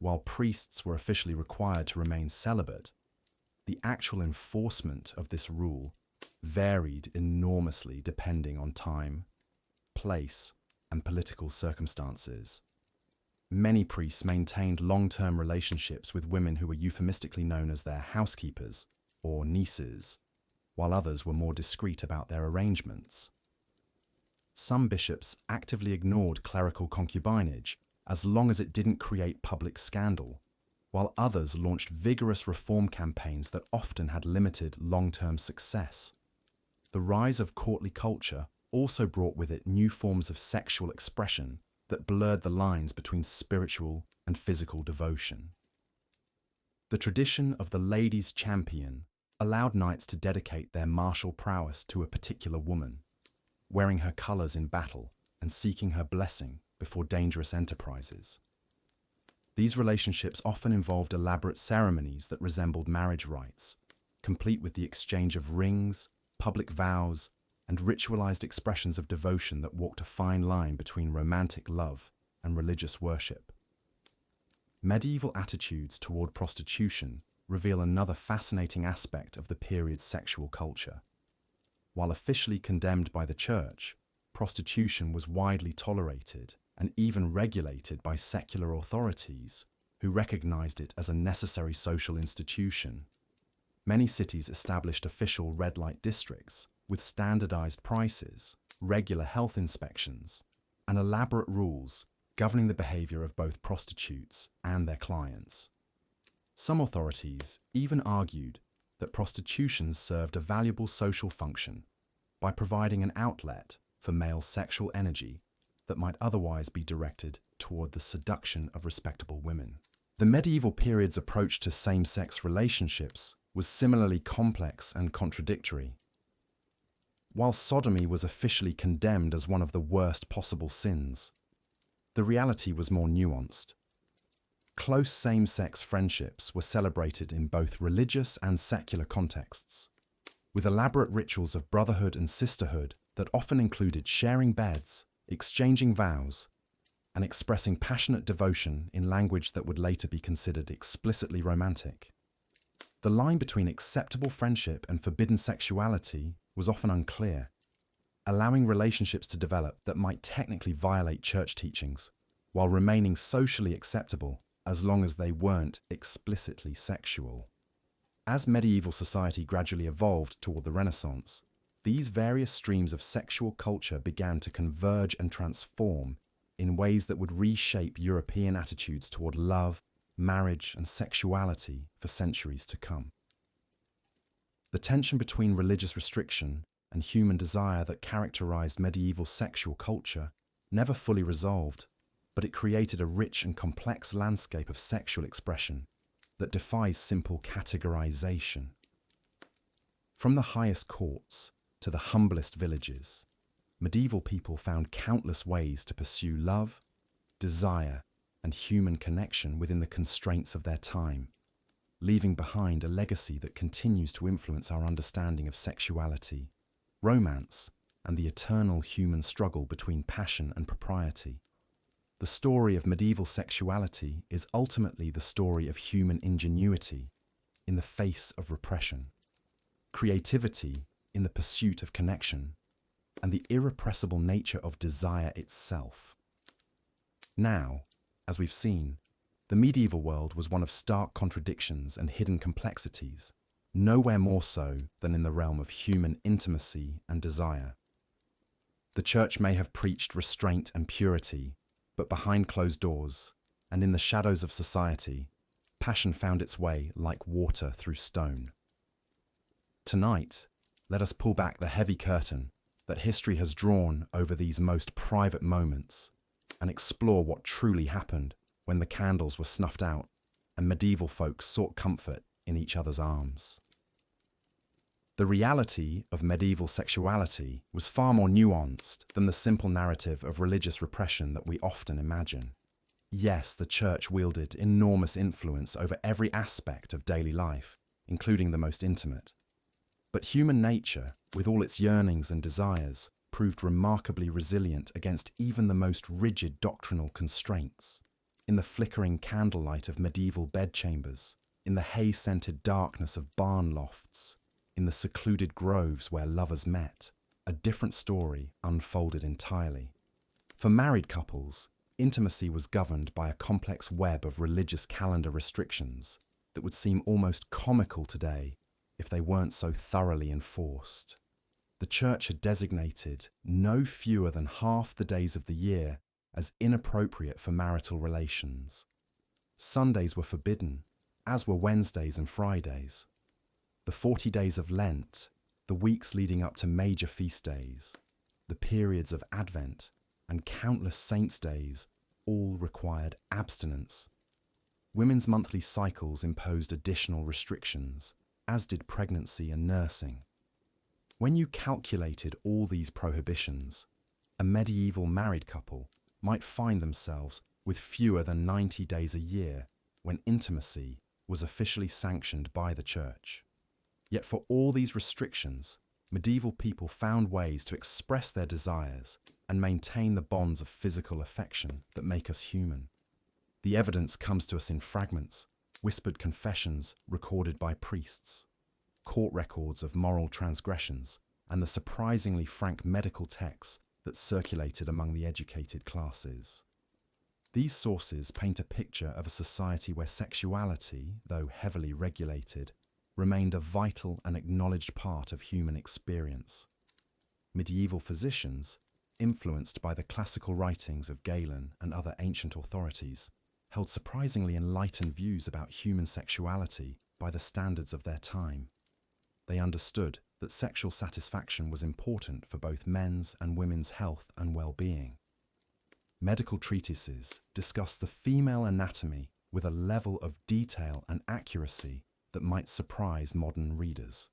while priests were officially required to remain celibate, the actual enforcement of this rule varied enormously depending on time, place, and political circumstances. Many priests maintained long-term relationships with women who were euphemistically known as their housekeepers or nieces, while others were more discreet about their arrangements. Some bishops actively ignored clerical concubinage as long as it didn't create public scandal, while others launched vigorous reform campaigns that often had limited long-term success. The rise of courtly culture also brought with it new forms of sexual expression that blurred the lines between spiritual and physical devotion. The tradition of the lady's champion allowed knights to dedicate their martial prowess to a particular woman, wearing her colours in battle and seeking her blessing before dangerous enterprises. These relationships often involved elaborate ceremonies that resembled marriage rites, complete with the exchange of rings, public vows, and ritualized expressions of devotion that walked a fine line between romantic love and religious worship. Medieval attitudes toward prostitution reveal another fascinating aspect of the period's sexual culture. While officially condemned by the Church, prostitution was widely tolerated and even regulated by secular authorities who recognized it as a necessary social institution. Many cities established official red light districts with standardized prices, regular health inspections, and elaborate rules governing the behavior of both prostitutes and their clients. Some authorities even argued that prostitution served a valuable social function by providing an outlet for male sexual energy that might otherwise be directed toward the seduction of respectable women. The medieval period's approach to same-sex relationships was similarly complex and contradictory. While sodomy was officially condemned as one of the worst possible sins, the reality was more nuanced. Close same-sex friendships were celebrated in both religious and secular contexts, with elaborate rituals of brotherhood and sisterhood that often included sharing beds, exchanging vows, and expressing passionate devotion in language that would later be considered explicitly romantic. The line between acceptable friendship and forbidden sexuality was often unclear, allowing relationships to develop that might technically violate church teachings, while remaining socially acceptable as long as they weren't explicitly sexual. As medieval society gradually evolved toward the Renaissance, these various streams of sexual culture began to converge and transform in ways that would reshape European attitudes toward love, marriage, and sexuality for centuries to come. The tension between religious restriction and human desire that characterized medieval sexual culture never fully resolved, but it created a rich and complex landscape of sexual expression that defies simple categorization. From the highest courts to the humblest villages, medieval people found countless ways to pursue love, desire, and human connection within the constraints of their time, leaving behind a legacy that continues to influence our understanding of sexuality, romance, and the eternal human struggle between passion and propriety. The story of medieval sexuality is ultimately the story of human ingenuity in the face of repression, creativity in the pursuit of connection, and the irrepressible nature of desire itself. Now, as we've seen, the medieval world was one of stark contradictions and hidden complexities, nowhere more so than in the realm of human intimacy and desire. The Church may have preached restraint and purity, but behind closed doors, and in the shadows of society, passion found its way like water through stone. Tonight, let us pull back the heavy curtain that history has drawn over these most private moments and explore what truly happened when the candles were snuffed out and medieval folk sought comfort in each other's arms. The reality of medieval sexuality was far more nuanced than the simple narrative of religious repression that we often imagine. Yes, the Church wielded enormous influence over every aspect of daily life, including the most intimate. But human nature, with all its yearnings and desires, proved remarkably resilient against even the most rigid doctrinal constraints. in the flickering candlelight of medieval bedchambers, in the hay-scented darkness of barn lofts, in the secluded groves where lovers met, a different story unfolded entirely. For married couples, intimacy was governed by a complex web of religious calendar restrictions that would seem almost comical today if they weren't so thoroughly enforced. The church had designated no fewer than half the days of the year as inappropriate for marital relations. Sundays were forbidden, as were Wednesdays and Fridays. The 40 days of Lent, the weeks leading up to major feast days, the periods of Advent, and countless saints' days all required abstinence. Women's monthly cycles imposed additional restrictions, as did pregnancy and nursing. When you calculated all these prohibitions, a medieval married couple might find themselves with fewer than 90 days a year when intimacy was officially sanctioned by the church. Yet for all these restrictions, medieval people found ways to express their desires and maintain the bonds of physical affection that make us human. The evidence comes to us in fragments, whispered confessions recorded by priests, court records of moral transgressions, and the surprisingly frank medical texts that circulated among the educated classes. These sources paint a picture of a society where sexuality, though heavily regulated, remained a vital and acknowledged part of human experience. Medieval physicians, influenced by the classical writings of Galen and other ancient authorities, held surprisingly enlightened views about human sexuality by the standards of their time. They understood that sexual satisfaction was important for both men's and women's health and well-being. Medical treatises discussed the female anatomy with a level of detail and accuracy that might surprise modern readers.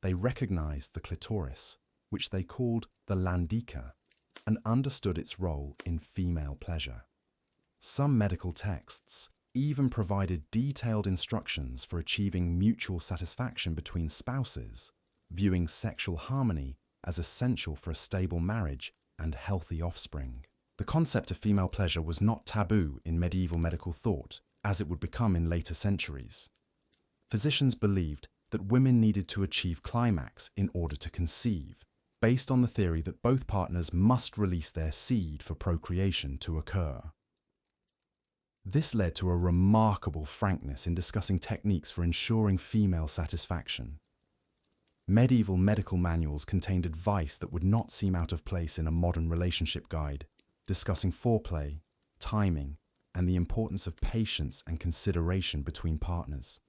They recognized the clitoris, which they called the landica, and understood its role in female pleasure. Some medical texts even provided detailed instructions for achieving mutual satisfaction between spouses, viewing sexual harmony as essential for a stable marriage and healthy offspring. The concept of female pleasure was not taboo in medieval medical thought, as it would become in later centuries. Physicians believed that women needed to achieve climax in order to conceive, based on the theory that both partners must release their seed for procreation to occur. This led to a remarkable frankness in discussing techniques for ensuring female satisfaction. Medieval medical manuals contained advice that would not seem out of place in a modern relationship guide, discussing foreplay, timing, and the importance of patience and consideration between partners.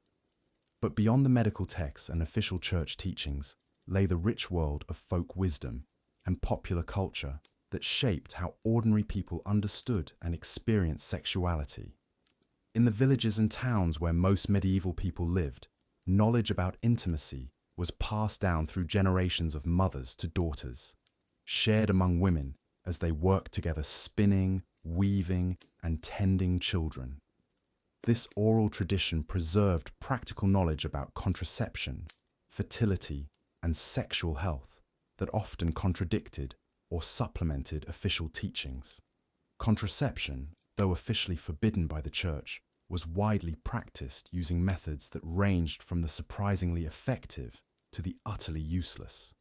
But beyond the medical texts and official church teachings lay the rich world of folk wisdom and popular culture that shaped how ordinary people understood and experienced sexuality. In the villages and towns where most medieval people lived, knowledge about intimacy was passed down through generations of mothers to daughters, shared among women as they worked together spinning, weaving, and tending children. This oral tradition preserved practical knowledge about contraception, fertility, and sexual health that often contradicted or supplemented official teachings. Contraception, though officially forbidden by the church, was widely practiced using methods that ranged from the surprisingly effective to the utterly useless.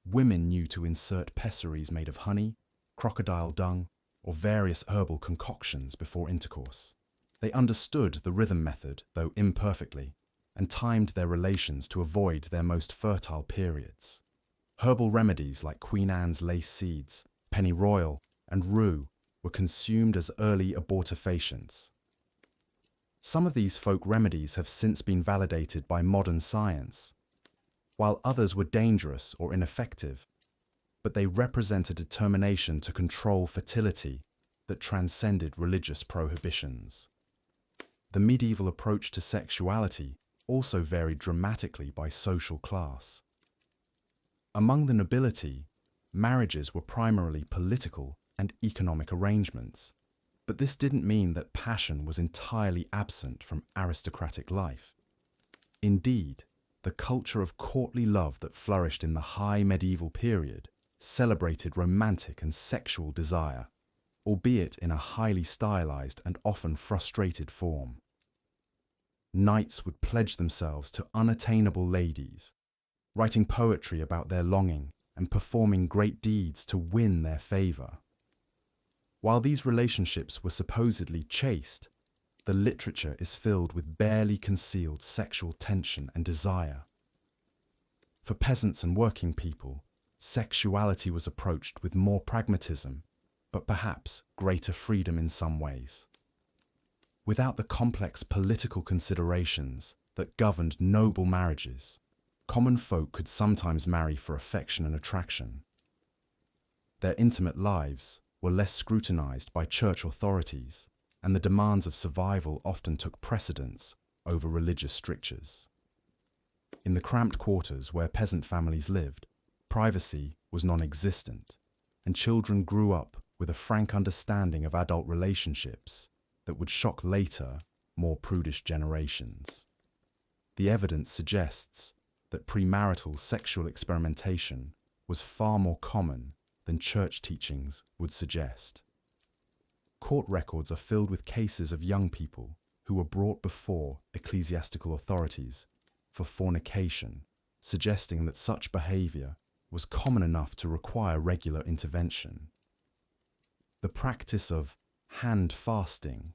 Women knew to insert pessaries made of honey, crocodile dung, or various herbal concoctions before intercourse. They understood the rhythm method, though imperfectly, and timed their relations to avoid their most fertile periods. Herbal remedies like Queen Anne's lace seeds, pennyroyal, and rue were consumed as early abortifacients. Some of these folk remedies have since been validated by modern science, while others were dangerous or ineffective, but they represent a determination to control fertility that transcended religious prohibitions. The medieval approach to sexuality also varied dramatically by social class. Among the nobility, marriages were primarily political and economic arrangements, but this didn't mean that passion was entirely absent from aristocratic life. Indeed, the culture of courtly love that flourished in the high medieval period celebrated romantic and sexual desire. albeit in a highly stylized and often frustrated form. Knights would pledge themselves to unattainable ladies, writing poetry about their longing and performing great deeds to win their favor. While these relationships were supposedly chaste, the literature is filled with barely concealed sexual tension and desire. For peasants and working people, sexuality was approached with more pragmatism, but perhaps greater freedom in some ways. Without the complex political considerations that governed noble marriages, common folk could sometimes marry for affection and attraction. Their intimate lives were less scrutinized by church authorities, and the demands of survival often took precedence over religious strictures. In the cramped quarters where peasant families lived, privacy was non-existent, and children grew up with a frank understanding of adult relationships that would shock later, more prudish generations. The evidence suggests that premarital sexual experimentation was far more common than church teachings would suggest. Court records are filled with cases of young people who were brought before ecclesiastical authorities for fornication, suggesting that such behavior was common enough to require regular intervention. The practice of hand fasting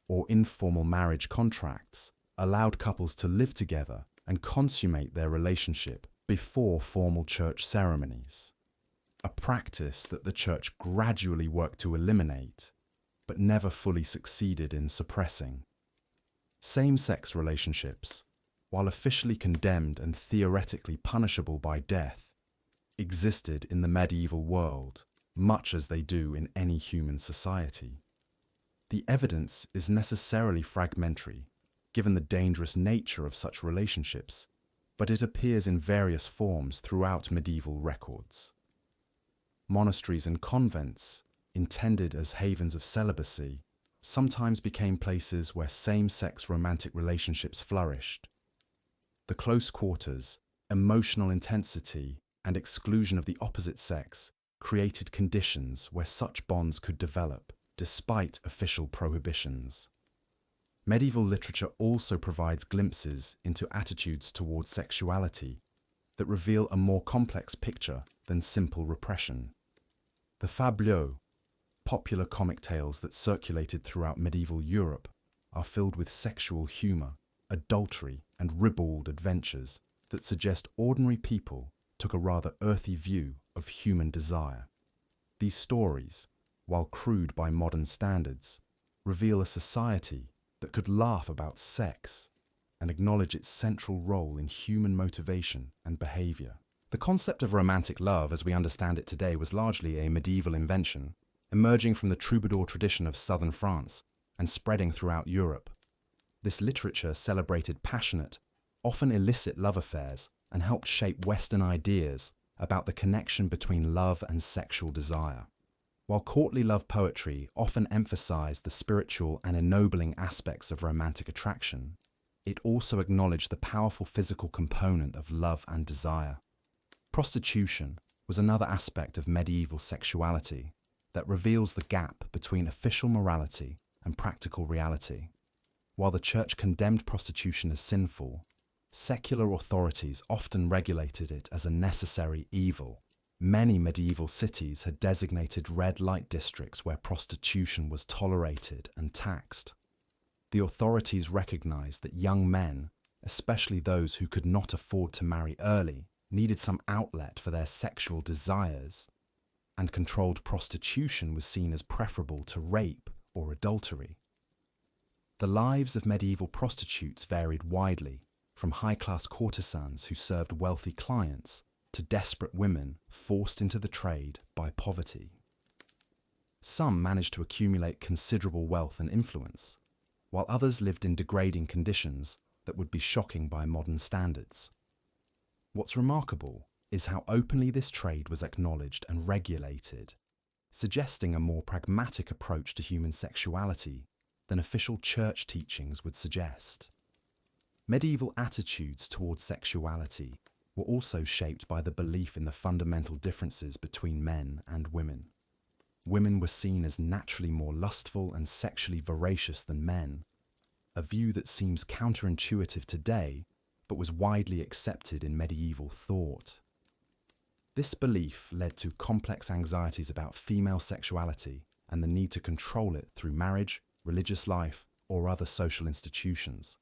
or informal marriage contracts allowed couples to live together and consummate their relationship before formal church ceremonies, a practice that the church gradually worked to eliminate, but never fully succeeded in suppressing. Same-sex relationships, while officially condemned and theoretically punishable by death, existed in the medieval world, much as they do in any human society. The evidence is necessarily fragmentary, given the dangerous nature of such relationships, but it appears in various forms throughout medieval records. Monasteries and convents, intended as havens of celibacy, sometimes became places where same-sex romantic relationships flourished. The close quarters, emotional intensity, and exclusion of the opposite sex created conditions where such bonds could develop, despite official prohibitions. Medieval literature also provides glimpses into attitudes towards sexuality that reveal a more complex picture than simple repression. The fabliaux, popular comic tales that circulated throughout medieval Europe, are filled with sexual humor, adultery, and ribald adventures that suggest ordinary people took a rather earthy view of human desire. These stories, while crude by modern standards, reveal a society that could laugh about sex and acknowledge its central role in human motivation and behavior. The concept of romantic love as we understand it today was largely a medieval invention, emerging from the troubadour tradition of southern France and spreading throughout Europe. This literature celebrated passionate, often illicit love affairs and helped shape Western ideas about the connection between love and sexual desire. While courtly love poetry often emphasized the spiritual and ennobling aspects of romantic attraction, it also acknowledged the powerful physical component of love and desire. Prostitution was another aspect of medieval sexuality that reveals the gap between official morality and practical reality. While the church condemned prostitution as sinful, secular authorities often regulated it as a necessary evil. Many medieval cities had designated red light districts where prostitution was tolerated and taxed. The authorities recognized that young men, especially those who could not afford to marry early, needed some outlet for their sexual desires, and controlled prostitution was seen as preferable to rape or adultery. The lives of medieval prostitutes varied widely, from high-class courtesans who served wealthy clients to desperate women forced into the trade by poverty. Some managed to accumulate considerable wealth and influence, while others lived in degrading conditions that would be shocking by modern standards. What's remarkable is how openly this trade was acknowledged and regulated, suggesting a more pragmatic approach to human sexuality than official church teachings would suggest. Medieval attitudes towards sexuality were also shaped by the belief in the fundamental differences between men and women. women were seen as naturally more lustful and sexually voracious than men, a view that seems counterintuitive today, but was widely accepted in medieval thought. This belief led to complex anxieties about female sexuality and the need to control it through marriage, religious life, or other social institutions.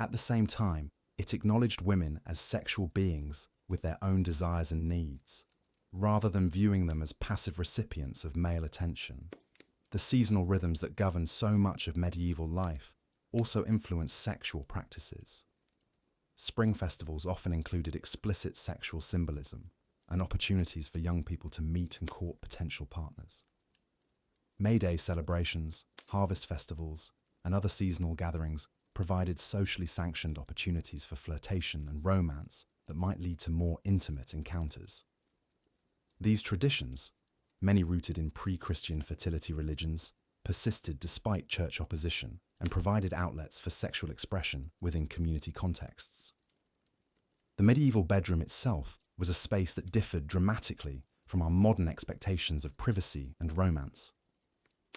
At the same time, it acknowledged women as sexual beings with their own desires and needs, rather than viewing them as passive recipients of male attention. The seasonal rhythms that governed so much of medieval life also influenced sexual practices. Spring festivals often included explicit sexual symbolism and opportunities for young people to meet and court potential partners. May Day celebrations, harvest festivals, and other seasonal gatherings provided socially sanctioned opportunities for flirtation and romance that might lead to more intimate encounters. These traditions, many rooted in pre-Christian fertility religions, persisted despite church opposition and provided outlets for sexual expression within community contexts. The medieval bedroom itself was a space that differed dramatically from our modern expectations of privacy and romance.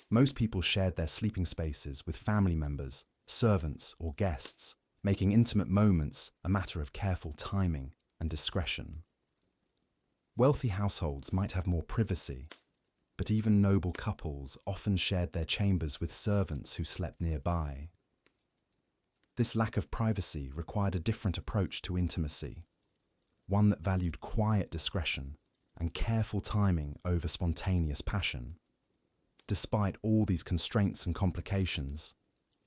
Most people shared their sleeping spaces with family members, servants, or guests, making intimate moments a matter of careful timing and discretion. Wealthy households might have more privacy, but even noble couples often shared their chambers with servants who slept nearby. This lack of privacy required a different approach to intimacy, one that valued quiet discretion and careful timing over spontaneous passion. Despite all these constraints and complications,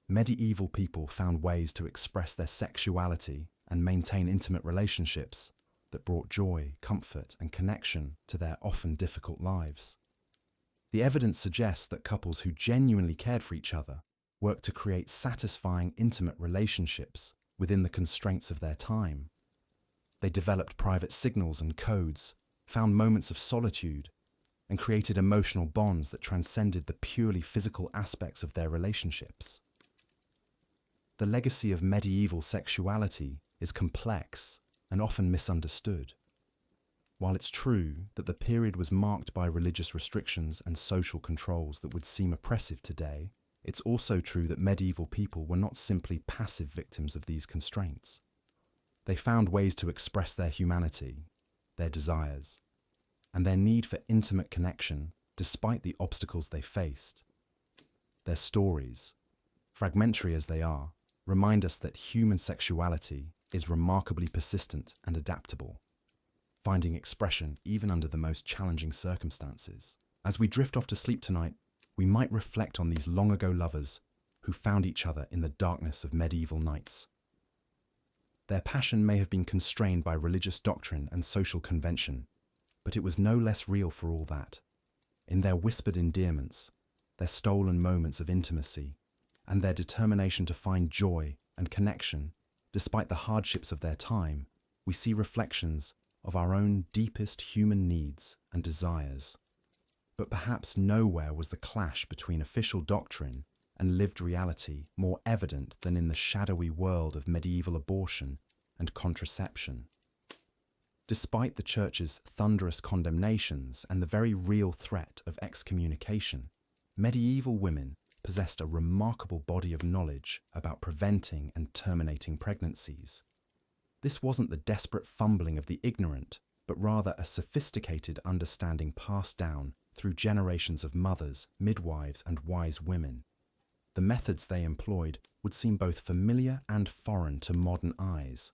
medieval people found ways to express their sexuality and maintain intimate relationships that brought joy, comfort, and connection to their often difficult lives. The evidence suggests that couples who genuinely cared for each other worked to create satisfying, intimate relationships within the constraints of their time. They developed private signals and codes, found moments of solitude, and created emotional bonds that transcended the purely physical aspects of their relationships. The legacy of medieval sexuality is complex and often misunderstood. While it's true that the period was marked by religious restrictions and social controls that would seem oppressive today, it's also true that medieval people were not simply passive victims of these constraints. They found ways to express their humanity, their desires, and their need for intimate connection despite the obstacles they faced. Their stories, fragmentary as they are, remind us that human sexuality is remarkably persistent and adaptable, finding expression even under the most challenging circumstances. As we drift off to sleep tonight, we might reflect on these long-ago lovers who found each other in the darkness of medieval nights. Their passion may have been constrained by religious doctrine and social convention, but it was no less real for all that. In their whispered endearments, their stolen moments of intimacy, and their determination to find joy and connection despite the hardships of their time, we see reflections of our own deepest human needs and desires. But perhaps nowhere was the clash between official doctrine and lived reality more evident than in the shadowy world of medieval abortion and contraception. Despite the Church's thunderous condemnations and the very real threat of excommunication, medieval women possessed a remarkable body of knowledge about preventing and terminating pregnancies. This wasn't the desperate fumbling of the ignorant, but rather a sophisticated understanding passed down through generations of mothers, midwives, and wise women. The methods they employed would seem both familiar and foreign to modern eyes.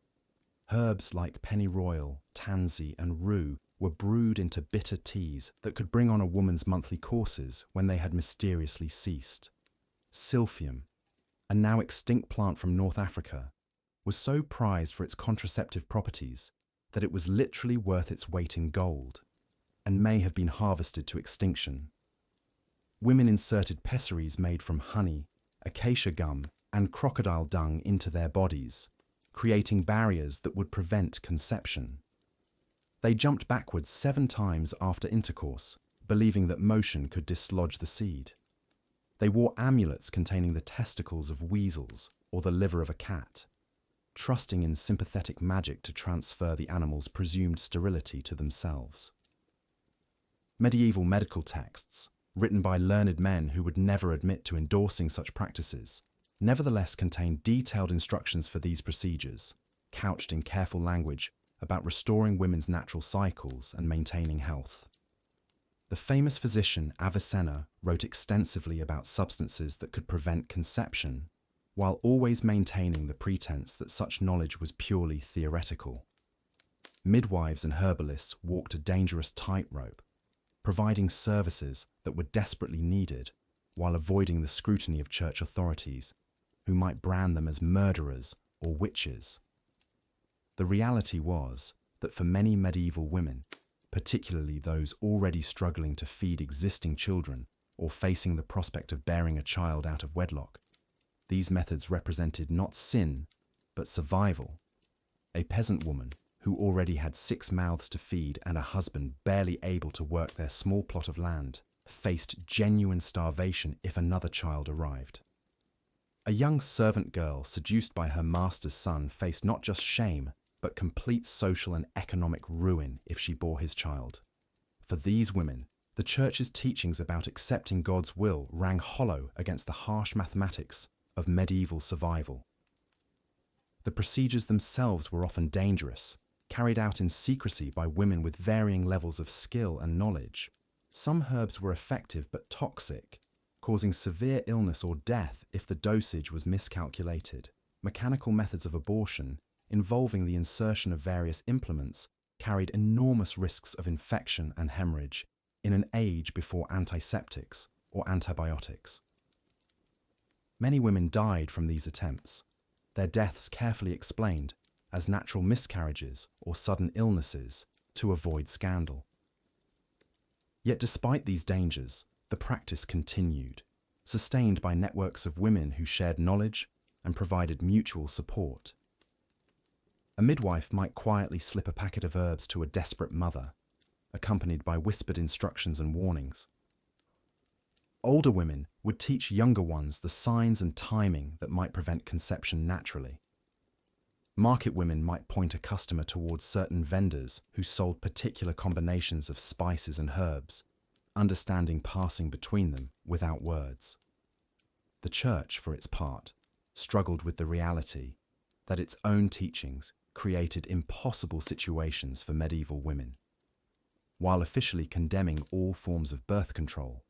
Herbs like pennyroyal, tansy, and rue were brewed into bitter teas that could bring on a woman's monthly courses when they had mysteriously ceased. Silphium, a now extinct plant from North Africa, was so prized for its contraceptive properties that it was literally worth its weight in gold, and may have been harvested to extinction. Women inserted pessaries made from honey, acacia gum, and crocodile dung into their bodies, creating barriers that would prevent conception. They jumped backwards 7 times after intercourse, believing that motion could dislodge the seed. They wore amulets containing the testicles of weasels or the liver of a cat, trusting in sympathetic magic to transfer the animal's presumed sterility to themselves. Medieval medical texts, written by learned men who would never admit to endorsing such practices, nevertheless contain detailed instructions for these procedures, couched in careful language about restoring women's natural cycles and maintaining health. The famous physician Avicenna wrote extensively about substances that could prevent conception, while always maintaining the pretense that such knowledge was purely theoretical. Midwives and herbalists walked a dangerous tightrope, providing services that were desperately needed while avoiding the scrutiny of church authorities, who might brand them as murderers or witches. The reality was that for many medieval women, particularly those already struggling to feed existing children or facing the prospect of bearing a child out of wedlock, these methods represented not sin, but survival. A peasant woman who already had 6 mouths to feed and a husband barely able to work their small plot of land faced genuine starvation if another child arrived. A young servant girl seduced by her master's son faced not just shame, but complete social and economic ruin if she bore his child. For these women, the Church's teachings about accepting God's will rang hollow against the harsh mathematics of medieval survival. The procedures themselves were often dangerous, carried out in secrecy by women with varying levels of skill and knowledge. Some herbs were effective but toxic, causing severe illness or death if the dosage was miscalculated. Mechanical methods of abortion, involving the insertion of various implements, carried enormous risks of infection and hemorrhage in an age before antiseptics or antibiotics. Many women died from these attempts, their deaths carefully explained as natural miscarriages or sudden illnesses to avoid scandal. Yet despite these dangers, the practice continued, sustained by networks of women who shared knowledge and provided mutual support. A midwife might quietly slip a packet of herbs to a desperate mother, accompanied by whispered instructions and warnings. Older women would teach younger ones the signs and timing that might prevent conception naturally. Market women might point a customer towards certain vendors who sold particular combinations of spices and herbs, understanding passing between them without words. The Church, for its part, struggled with the reality that its own teachings created impossible situations for medieval women. While officially condemning all forms of birth control,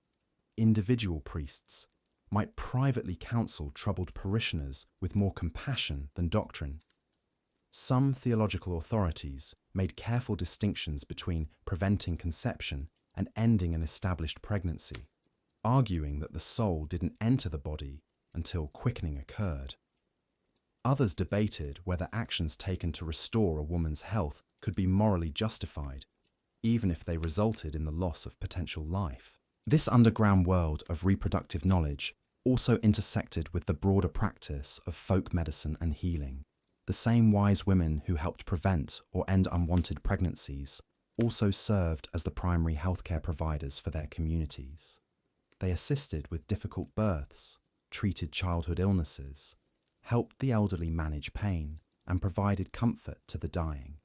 individual priests might privately counsel troubled parishioners with more compassion than doctrine. Some theological authorities made careful distinctions between preventing conception and ending an established pregnancy, arguing that the soul didn't enter the body until quickening occurred. Others debated whether actions taken to restore a woman's health could be morally justified, even if they resulted in the loss of potential life. This underground world of reproductive knowledge also intersected with the broader practice of folk medicine and healing. The same wise women who helped prevent or end unwanted pregnancies also served as the primary healthcare providers for their communities. They assisted with difficult births, treated childhood illnesses, helped the elderly manage pain, and provided comfort to the dying.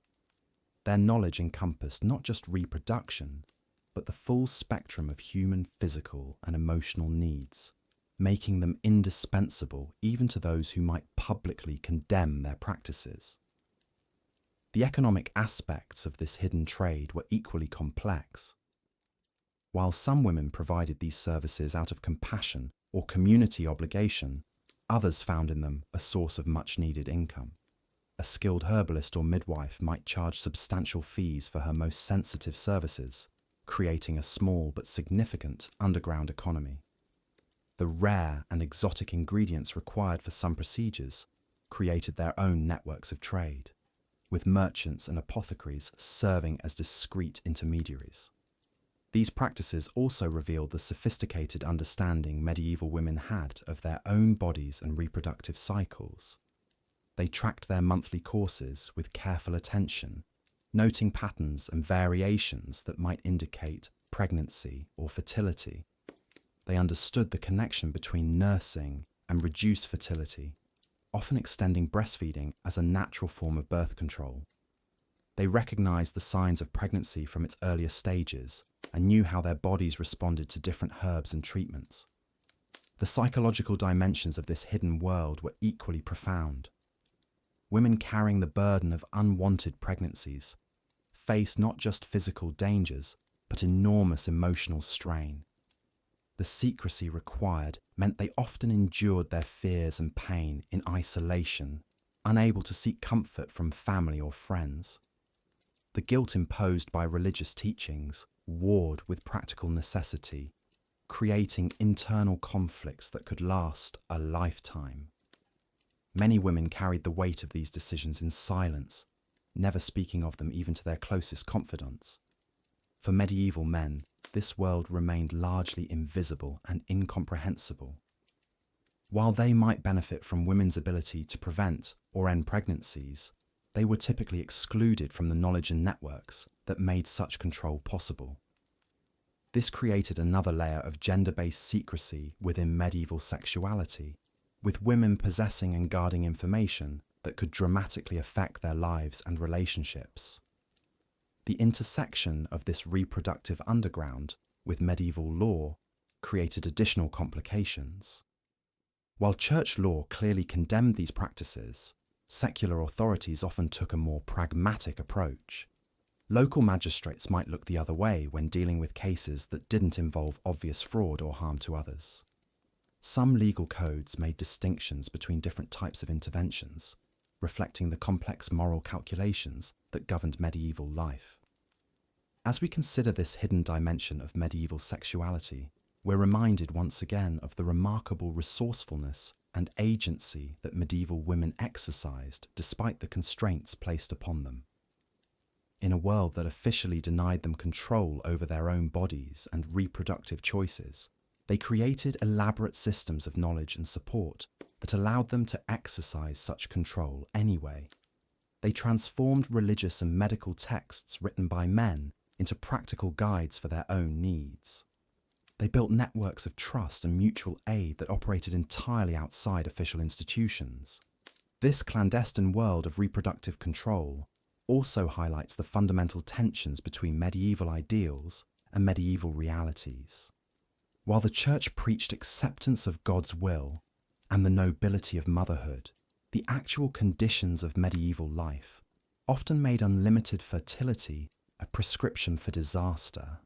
Their knowledge encompassed not just reproduction, but the full spectrum of human physical and emotional needs, making them indispensable even to those who might publicly condemn their practices. The economic aspects of this hidden trade were equally complex. While some women provided these services out of compassion or community obligation, others found in them a source of much-needed income. A skilled herbalist or midwife might charge substantial fees for her most sensitive services, creating a small but significant underground economy. The rare and exotic ingredients required for some procedures created their own networks of trade, with merchants and apothecaries serving as discreet intermediaries. These practices also revealed the sophisticated understanding medieval women had of their own bodies and reproductive cycles. They tracked their monthly courses with careful attention, noting patterns and variations that might indicate pregnancy or fertility. They understood the connection between nursing and reduced fertility, often extending breastfeeding as a natural form of birth control. They recognized the signs of pregnancy from its earliest stages and knew how their bodies responded to different herbs and treatments. The psychological dimensions of this hidden world were equally profound. Women carrying the burden of unwanted pregnancies faced not just physical dangers, but enormous emotional strain. The secrecy required meant they often endured their fears and pain in isolation, unable to seek comfort from family or friends. The guilt imposed by religious teachings warred with practical necessity, creating internal conflicts that could last a lifetime. Many women carried the weight of these decisions in silence, never speaking of them even to their closest confidants. For medieval men, this world remained largely invisible and incomprehensible. While they might benefit from women's ability to prevent or end pregnancies, they were typically excluded from the knowledge and networks that made such control possible. This created another layer of gender-based secrecy within medieval sexuality, with women possessing and guarding information that could dramatically affect their lives and relationships. The intersection of this reproductive underground with medieval law created additional complications. While church law clearly condemned these practices, secular authorities often took a more pragmatic approach. Local magistrates might look the other way when dealing with cases that didn't involve obvious fraud or harm to others. Some legal codes made distinctions between different types of interventions, reflecting the complex moral calculations that governed medieval life. As we consider this hidden dimension of medieval sexuality, we're reminded once again of the remarkable resourcefulness and agency that medieval women exercised despite the constraints placed upon them. In a world that officially denied them control over their own bodies and reproductive choices, they created elaborate systems of knowledge and support that allowed them to exercise such control anyway. They transformed religious and medical texts written by men into practical guides for their own needs. They built networks of trust and mutual aid that operated entirely outside official institutions. This clandestine world of reproductive control also highlights the fundamental tensions between medieval ideals and medieval realities. While the Church preached acceptance of God's will and the nobility of motherhood, the actual conditions of medieval life often made unlimited fertility a prescription for disaster.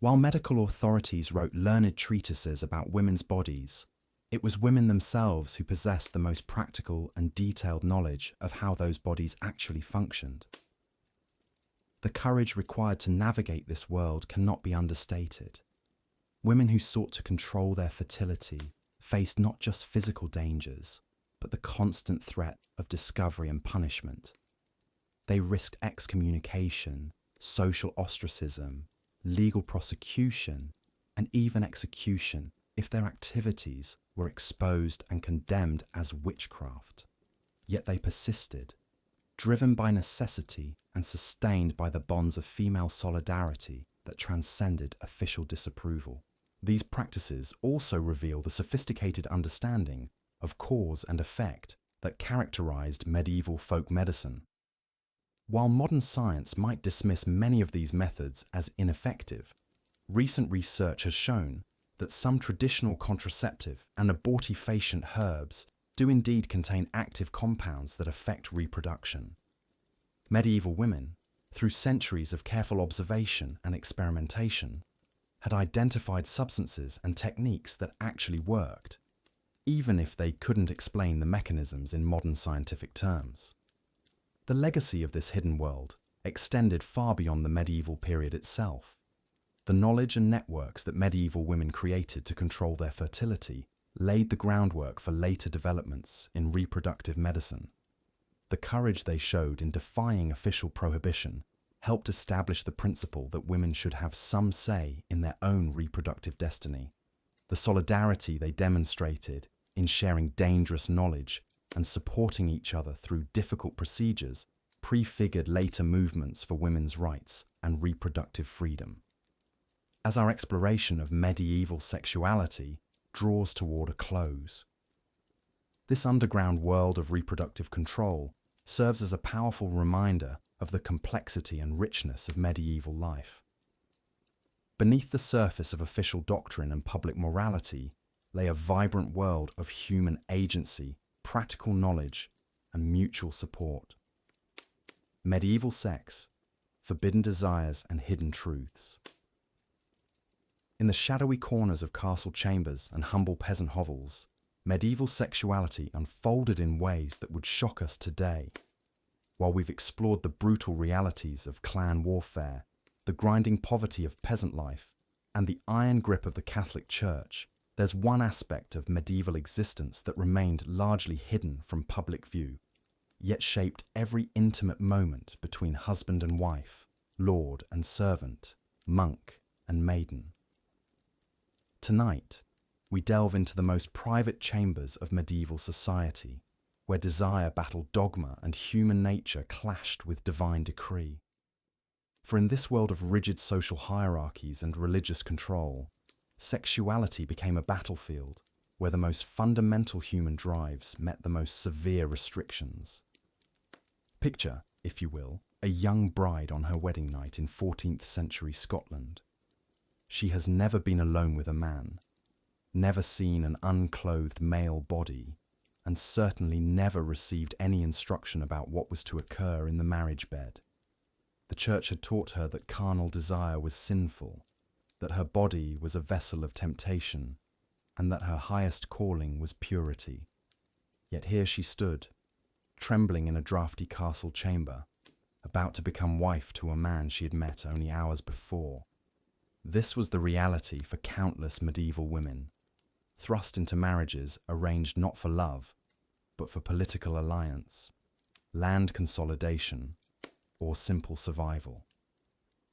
While medical authorities wrote learned treatises about women's bodies, it was women themselves who possessed the most practical and detailed knowledge of how those bodies actually functioned. The courage required to navigate this world cannot be understated. Women who sought to control their fertility faced not just physical dangers, but the constant threat of discovery and punishment. They risked excommunication, social ostracism, legal prosecution, and even execution if their activities were exposed and condemned as witchcraft. Yet they persisted, driven by necessity and sustained by the bonds of female solidarity that transcended official disapproval. These practices also reveal the sophisticated understanding of cause and effect that characterized medieval folk medicine. While modern science might dismiss many of these methods as ineffective, recent research has shown that some traditional contraceptive and abortifacient herbs do indeed contain active compounds that affect reproduction. Medieval women, through centuries of careful observation and experimentation, had identified substances and techniques that actually worked, even if they couldn't explain the mechanisms in modern scientific terms. The legacy of this hidden world extended far beyond the medieval period itself. The knowledge and networks that medieval women created to control their fertility laid the groundwork for later developments in reproductive medicine. The courage they showed in defying official prohibition helped establish the principle that women should have some say in their own reproductive destiny. The solidarity they demonstrated in sharing dangerous knowledge and supporting each other through difficult procedures prefigured later movements for women's rights and reproductive freedom. As our exploration of medieval sexuality draws toward a close, this underground world of reproductive control serves as a powerful reminder of the complexity and richness of medieval life. Beneath the surface of official doctrine and public morality lay a vibrant world of human agency, practical knowledge, and mutual support. Medieval sex, forbidden desires, and hidden truths. In the shadowy corners of castle chambers and humble peasant hovels, medieval sexuality unfolded in ways that would shock us today. While we've explored the brutal realities of clan warfare, the grinding poverty of peasant life, and the iron grip of the Catholic Church, there's one aspect of medieval existence that remained largely hidden from public view, yet shaped every intimate moment between husband and wife, lord and servant, monk and maiden. Tonight, we delve into the most private chambers of medieval society, where desire battled dogma and human nature clashed with divine decree. For in this world of rigid social hierarchies and religious control, sexuality became a battlefield where the most fundamental human drives met the most severe restrictions. Picture, if you will, a young bride on her wedding night in 14th century Scotland. She has never been alone with a man, never seen an unclothed male body, and certainly never received any instruction about what was to occur in the marriage bed. The church had taught her that carnal desire was sinful, that her body was a vessel of temptation, and that her highest calling was purity. Yet here she stood, trembling in a draughty castle chamber, about to become wife to a man she had met only hours before. This was the reality for countless medieval women, thrust into marriages arranged not for love, but for political alliance, land consolidation, or simple survival.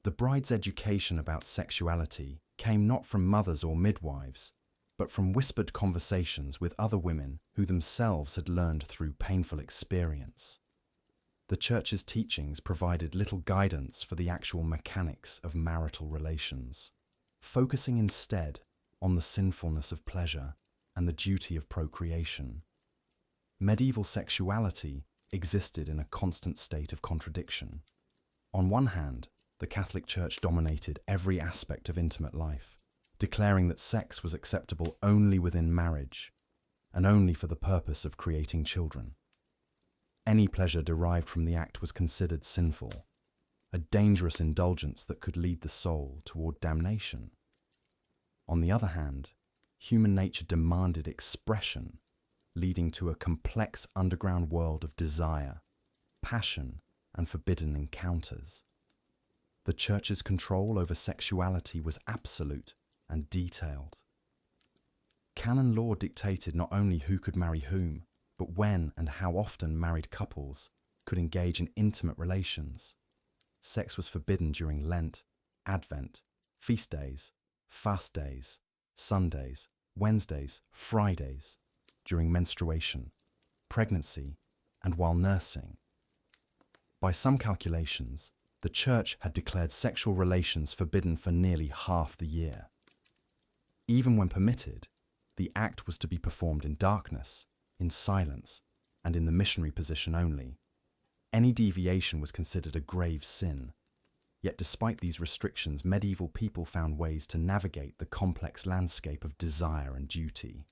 The bride's education about sexuality came not from mothers or midwives, but from whispered conversations with other women who themselves had learned through painful experience. The church's teachings provided little guidance for the actual mechanics of marital relations, focusing instead on the sinfulness of pleasure and the duty of procreation. Medieval sexuality existed in a constant state of contradiction. On one hand, the Catholic Church dominated every aspect of intimate life, declaring that sex was acceptable only within marriage, and only for the purpose of creating children. Any pleasure derived from the act was considered sinful, a dangerous indulgence that could lead the soul toward damnation. On the other hand, human nature demanded expression, leading to a complex underground world of desire, passion, and forbidden encounters. The Church's control over sexuality was absolute and detailed. Canon law dictated not only who could marry whom, but when and how often married couples could engage in intimate relations. Sex was forbidden during Lent, Advent, feast days, fast days, Sundays, Wednesdays, Fridays, during menstruation, pregnancy, and while nursing. By some calculations, the Church had declared sexual relations forbidden for nearly half the year. Even when permitted, the act was to be performed in darkness, in silence, and in the missionary position only. Any deviation was considered a grave sin. Yet despite these restrictions, medieval people found ways to navigate the complex landscape of desire and duty.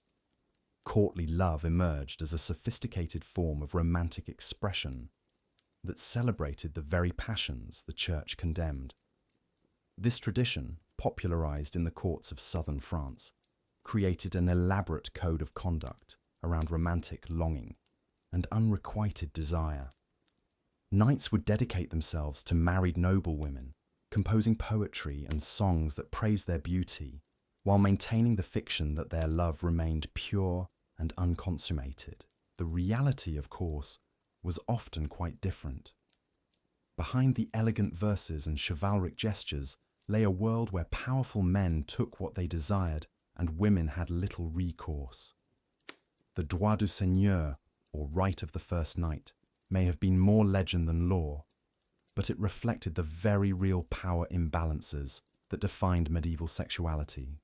Courtly love emerged as a sophisticated form of romantic expression that celebrated the very passions the Church condemned. This tradition, popularized in the courts of southern France, created an elaborate code of conduct around romantic longing and unrequited desire. Knights would dedicate themselves to married noblewomen, composing poetry and songs that praised their beauty, while maintaining the fiction that their love remained pure and unconsummated. The reality, of course, was often quite different. Behind the elegant verses and chivalric gestures lay a world where powerful men took what they desired and women had little recourse. The droit du seigneur, or right of the first night, may have been more legend than law, but it reflected the very real power imbalances that defined medieval sexuality.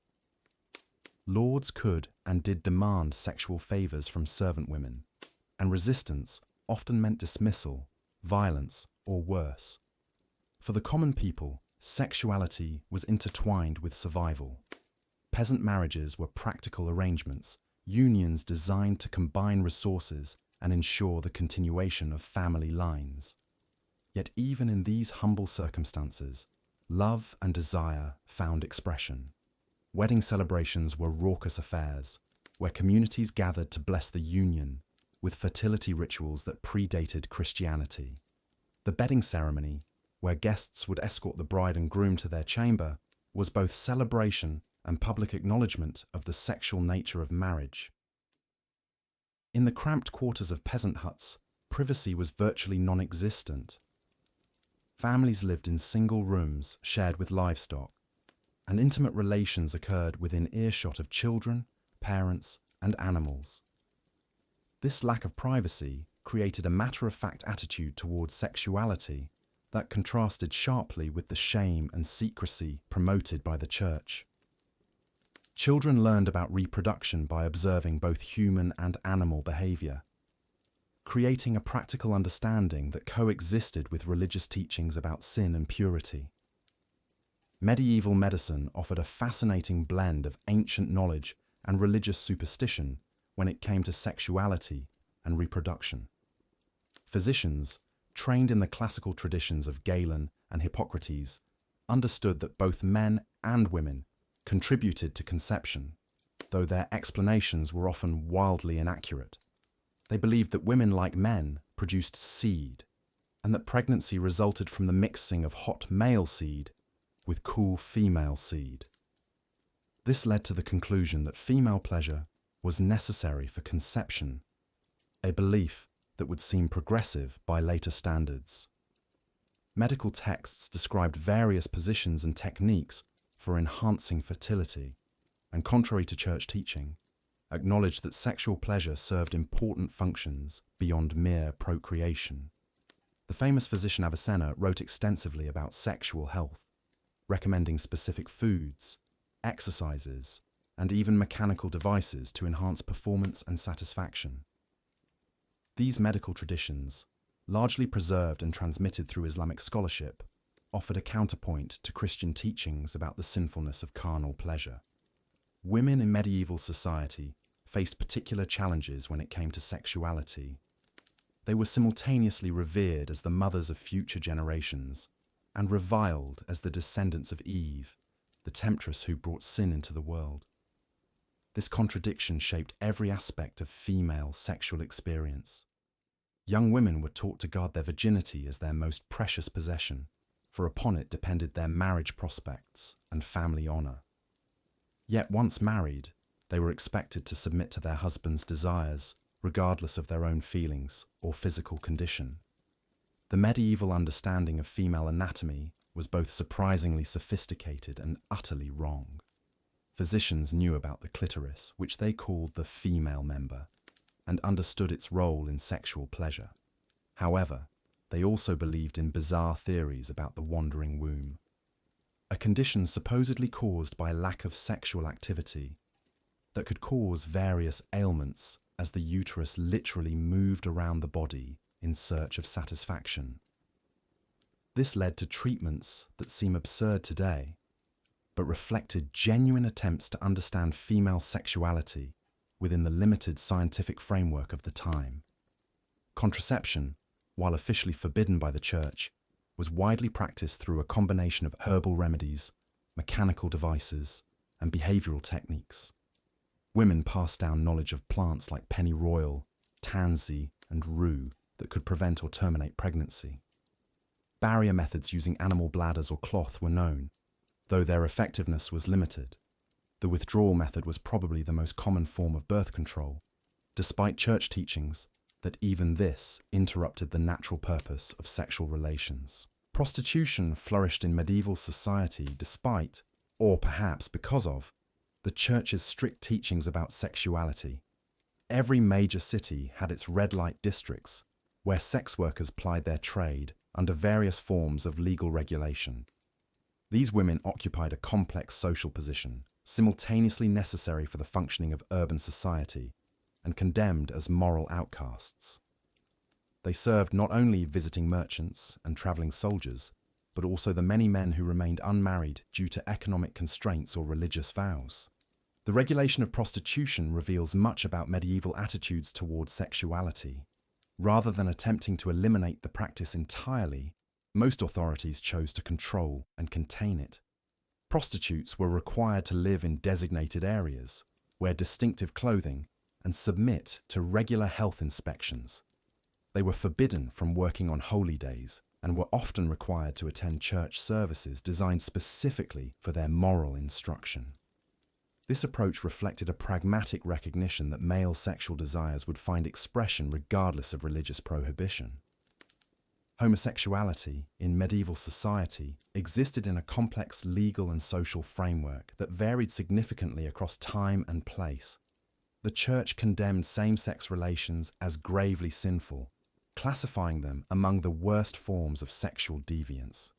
Lords could and did demand sexual favours from servant women, and resistance often meant dismissal violence, or worse. For the common people, sexuality was intertwined with survival. Peasant marriages were practical arrangements, unions designed to combine resources and ensure the continuation of family lines. Yet even in these humble circumstances, love and desire found expression. Wedding celebrations were raucous affairs, where communities gathered to bless the union with fertility rituals that predated Christianity. The bedding ceremony, where guests would escort the bride and groom to their chamber, was both celebration and public acknowledgement of the sexual nature of marriage. In the cramped quarters of peasant huts, privacy was virtually non-existent. Families lived in single rooms shared with livestock, and intimate relations occurred within earshot of children, parents, and animals. This lack of privacy created a matter-of-fact attitude towards sexuality that contrasted sharply with the shame and secrecy promoted by the church. Children learned about reproduction by observing both human and animal behavior, creating a practical understanding that coexisted with religious teachings about sin and purity. Medieval medicine offered a fascinating blend of ancient knowledge and religious superstition when it came to sexuality and reproduction. Physicians, trained in the classical traditions of Galen and Hippocrates, understood that both men and women contributed to conception, though their explanations were often wildly inaccurate. They believed that women, like men, produced seed, and that pregnancy resulted from the mixing of hot male seed with cool female seed. This led to the conclusion that female pleasure was necessary for conception, a belief that would seem progressive by later standards. Medical texts described various positions and techniques for enhancing fertility, and contrary to church teaching, acknowledged that sexual pleasure served important functions beyond mere procreation. The famous physician Avicenna wrote extensively about sexual health, recommending specific foods, exercises, and even mechanical devices to enhance performance and satisfaction. These medical traditions, largely preserved and transmitted through Islamic scholarship, offered a counterpoint to Christian teachings about the sinfulness of carnal pleasure. Women in medieval society faced particular challenges when it came to sexuality. They were simultaneously revered as the mothers of future generations and reviled as the descendants of Eve, the temptress who brought sin into the world. This contradiction shaped every aspect of female sexual experience. Young women were taught to guard their virginity as their most precious possession, for upon it depended their marriage prospects and family honor. Yet once married, they were expected to submit to their husband's desires, regardless of their own feelings or physical condition. The medieval understanding of female anatomy was both surprisingly sophisticated and utterly wrong. Physicians knew about the clitoris, which they called the female member, and understood its role in sexual pleasure. However, they also believed in bizarre theories about the wandering womb, a condition supposedly caused by lack of sexual activity that could cause various ailments as the uterus literally moved around the body in search of satisfaction. This led to treatments that seem absurd today, but reflected genuine attempts to understand female sexuality within the limited scientific framework of the time. Contraception, while officially forbidden by the church, was widely practiced through a combination of herbal remedies, mechanical devices, and behavioral techniques. Women passed down knowledge of plants like pennyroyal, tansy, and rue that could prevent or terminate pregnancy. Barrier methods using animal bladders or cloth were known, though their effectiveness was limited. The withdrawal method was probably the most common form of birth control, despite church teachings that even this interrupted the natural purpose of sexual relations. Prostitution flourished in medieval society despite, or perhaps because of, the church's strict teachings about sexuality. Every major city had its red light districts, where sex workers plied their trade under various forms of legal regulation. These women occupied a complex social position, simultaneously necessary for the functioning of urban society, and condemned as moral outcasts. They served not only visiting merchants and traveling soldiers, but also the many men who remained unmarried due to economic constraints or religious vows. The regulation of prostitution reveals much about medieval attitudes towards sexuality. Rather than attempting to eliminate the practice entirely, most authorities chose to control and contain it. Prostitutes were required to live in designated areas, wear distinctive clothing, and submit to regular health inspections. They were forbidden from working on holy days and were often required to attend church services designed specifically for their moral instruction. This approach reflected a pragmatic recognition that male sexual desires would find expression regardless of religious prohibition. Homosexuality in medieval society existed in a complex legal and social framework that varied significantly across time and place. The Church condemned same-sex relations as gravely sinful, classifying them among the worst forms of sexual deviance.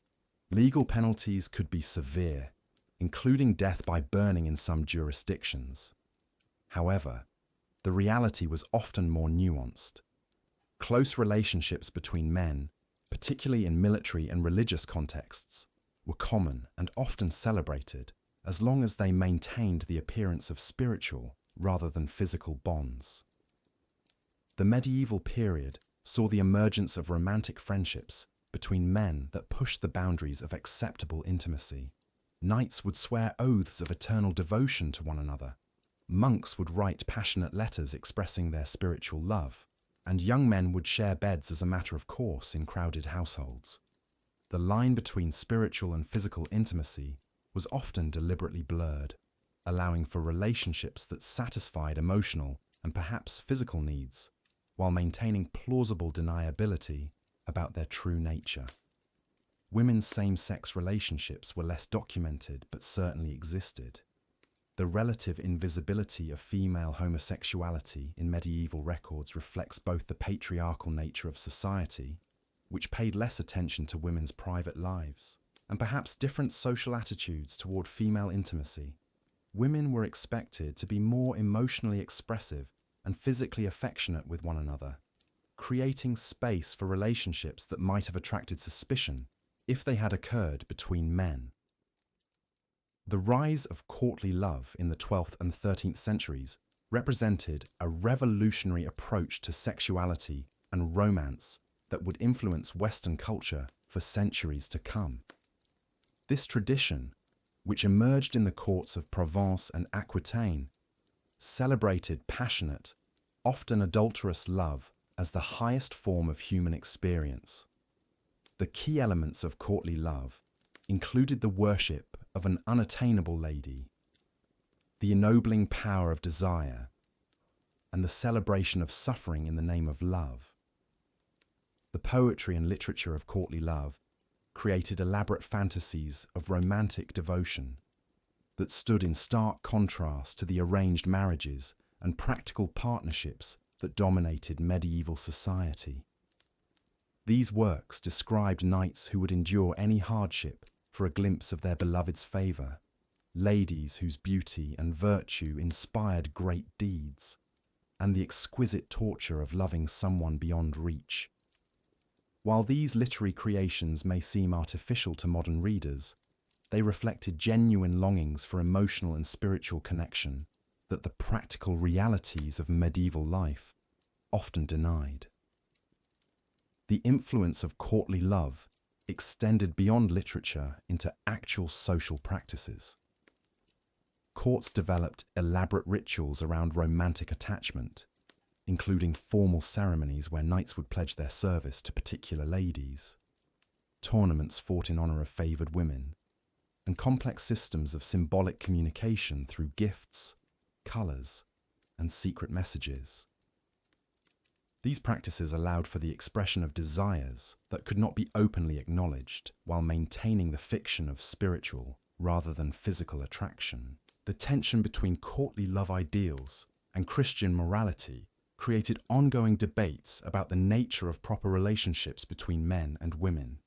Legal penalties could be severe, including death by burning in some jurisdictions. However, the reality was often more nuanced. Close relationships between men, particularly in military and religious contexts, were common and often celebrated, as long as they maintained the appearance of spiritual rather than physical bonds. The medieval period saw the emergence of romantic friendships between men that pushed the boundaries of acceptable intimacy. Knights would swear oaths of eternal devotion to one another. Monks would write passionate letters expressing their spiritual love, and young men would share beds as a matter of course in crowded households. The line between spiritual and physical intimacy was often deliberately blurred, allowing for relationships that satisfied emotional and perhaps physical needs, while maintaining plausible deniability about their true nature. Women's same-sex relationships were less documented but certainly existed. The relative invisibility of female homosexuality in medieval records reflects both the patriarchal nature of society, which paid less attention to women's private lives, and perhaps different social attitudes toward female intimacy. Women were expected to be more emotionally expressive and physically affectionate with one another, creating space for relationships that might have attracted suspicion if they had occurred between men. The rise of courtly love in the 12th and 13th centuries represented a revolutionary approach to sexuality and romance that would influence Western culture for centuries to come. This tradition, which emerged in the courts of Provence and Aquitaine, celebrated passionate, often adulterous love as the highest form of human experience. The key elements of courtly love included the worship of an unattainable lady, the ennobling power of desire, and the celebration of suffering in the name of love. The poetry and literature of courtly love created elaborate fantasies of romantic devotion that stood in stark contrast to the arranged marriages and practical partnerships that dominated medieval society. These works described knights who would endure any hardship for a glimpse of their beloved's favour, ladies whose beauty and virtue inspired great deeds, and the exquisite torture of loving someone beyond reach. While these literary creations may seem artificial to modern readers, they reflected genuine longings for emotional and spiritual connection that the practical realities of medieval life often denied. The influence of courtly love extended beyond literature into actual social practices. Courts developed elaborate rituals around romantic attachment, including formal ceremonies where knights would pledge their service to particular ladies, tournaments fought in honor of favored women, and complex systems of symbolic communication through gifts, colors, and secret messages. These practices allowed for the expression of desires that could not be openly acknowledged while maintaining the fiction of spiritual rather than physical attraction. The tension between courtly love ideals and Christian morality created ongoing debates about the nature of proper relationships between men and women.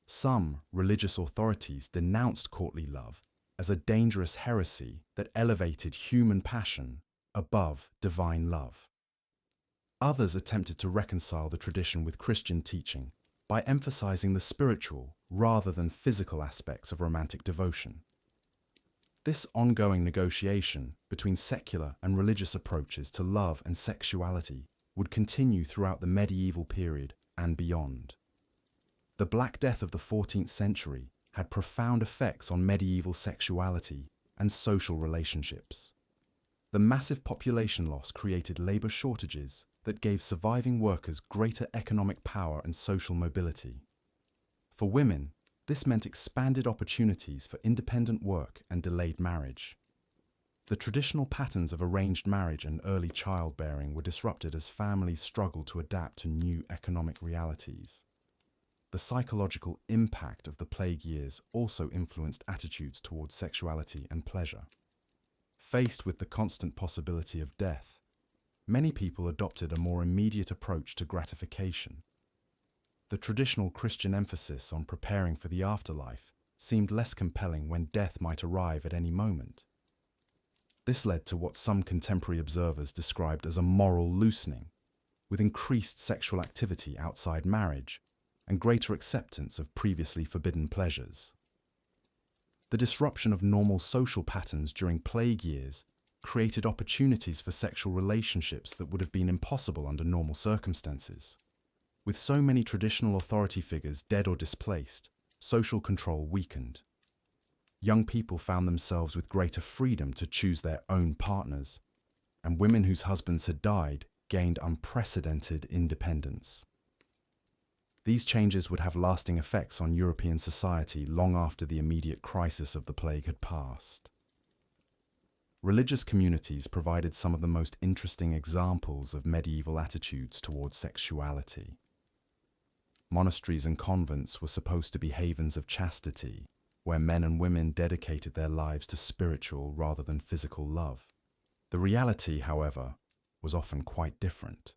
Some religious authorities denounced courtly love as a dangerous heresy that elevated human passion above divine love. Others attempted to reconcile the tradition with Christian teaching by emphasizing the spiritual rather than physical aspects of romantic devotion. This ongoing negotiation between secular and religious approaches to love and sexuality would continue throughout the medieval period and beyond. The Black Death of the 14th century had profound effects on medieval sexuality and social relationships. The massive population loss created labor shortages that gave surviving workers greater economic power and social mobility. For women, this meant expanded opportunities for independent work and delayed marriage. The traditional patterns of arranged marriage and early childbearing were disrupted as families struggled to adapt to new economic realities. The psychological impact of the plague years also influenced attitudes towards sexuality and pleasure. Faced with the constant possibility of death, many people adopted a more immediate approach to gratification. The traditional Christian emphasis on preparing for the afterlife seemed less compelling when death might arrive at any moment. This led to what some contemporary observers described as a moral loosening, with increased sexual activity outside marriage and greater acceptance of previously forbidden pleasures. The disruption of normal social patterns during plague years created opportunities for sexual relationships that would have been impossible under normal circumstances. With so many traditional authority figures dead or displaced, social control weakened. Young people found themselves with greater freedom to choose their own partners, and women whose husbands had died gained unprecedented independence. These changes would have lasting effects on European society long after the immediate crisis of the plague had passed. Religious communities provided some of the most interesting examples of medieval attitudes towards sexuality. Monasteries and convents were supposed to be havens of chastity, where men and women dedicated their lives to spiritual rather than physical love. The reality, however, was often quite different.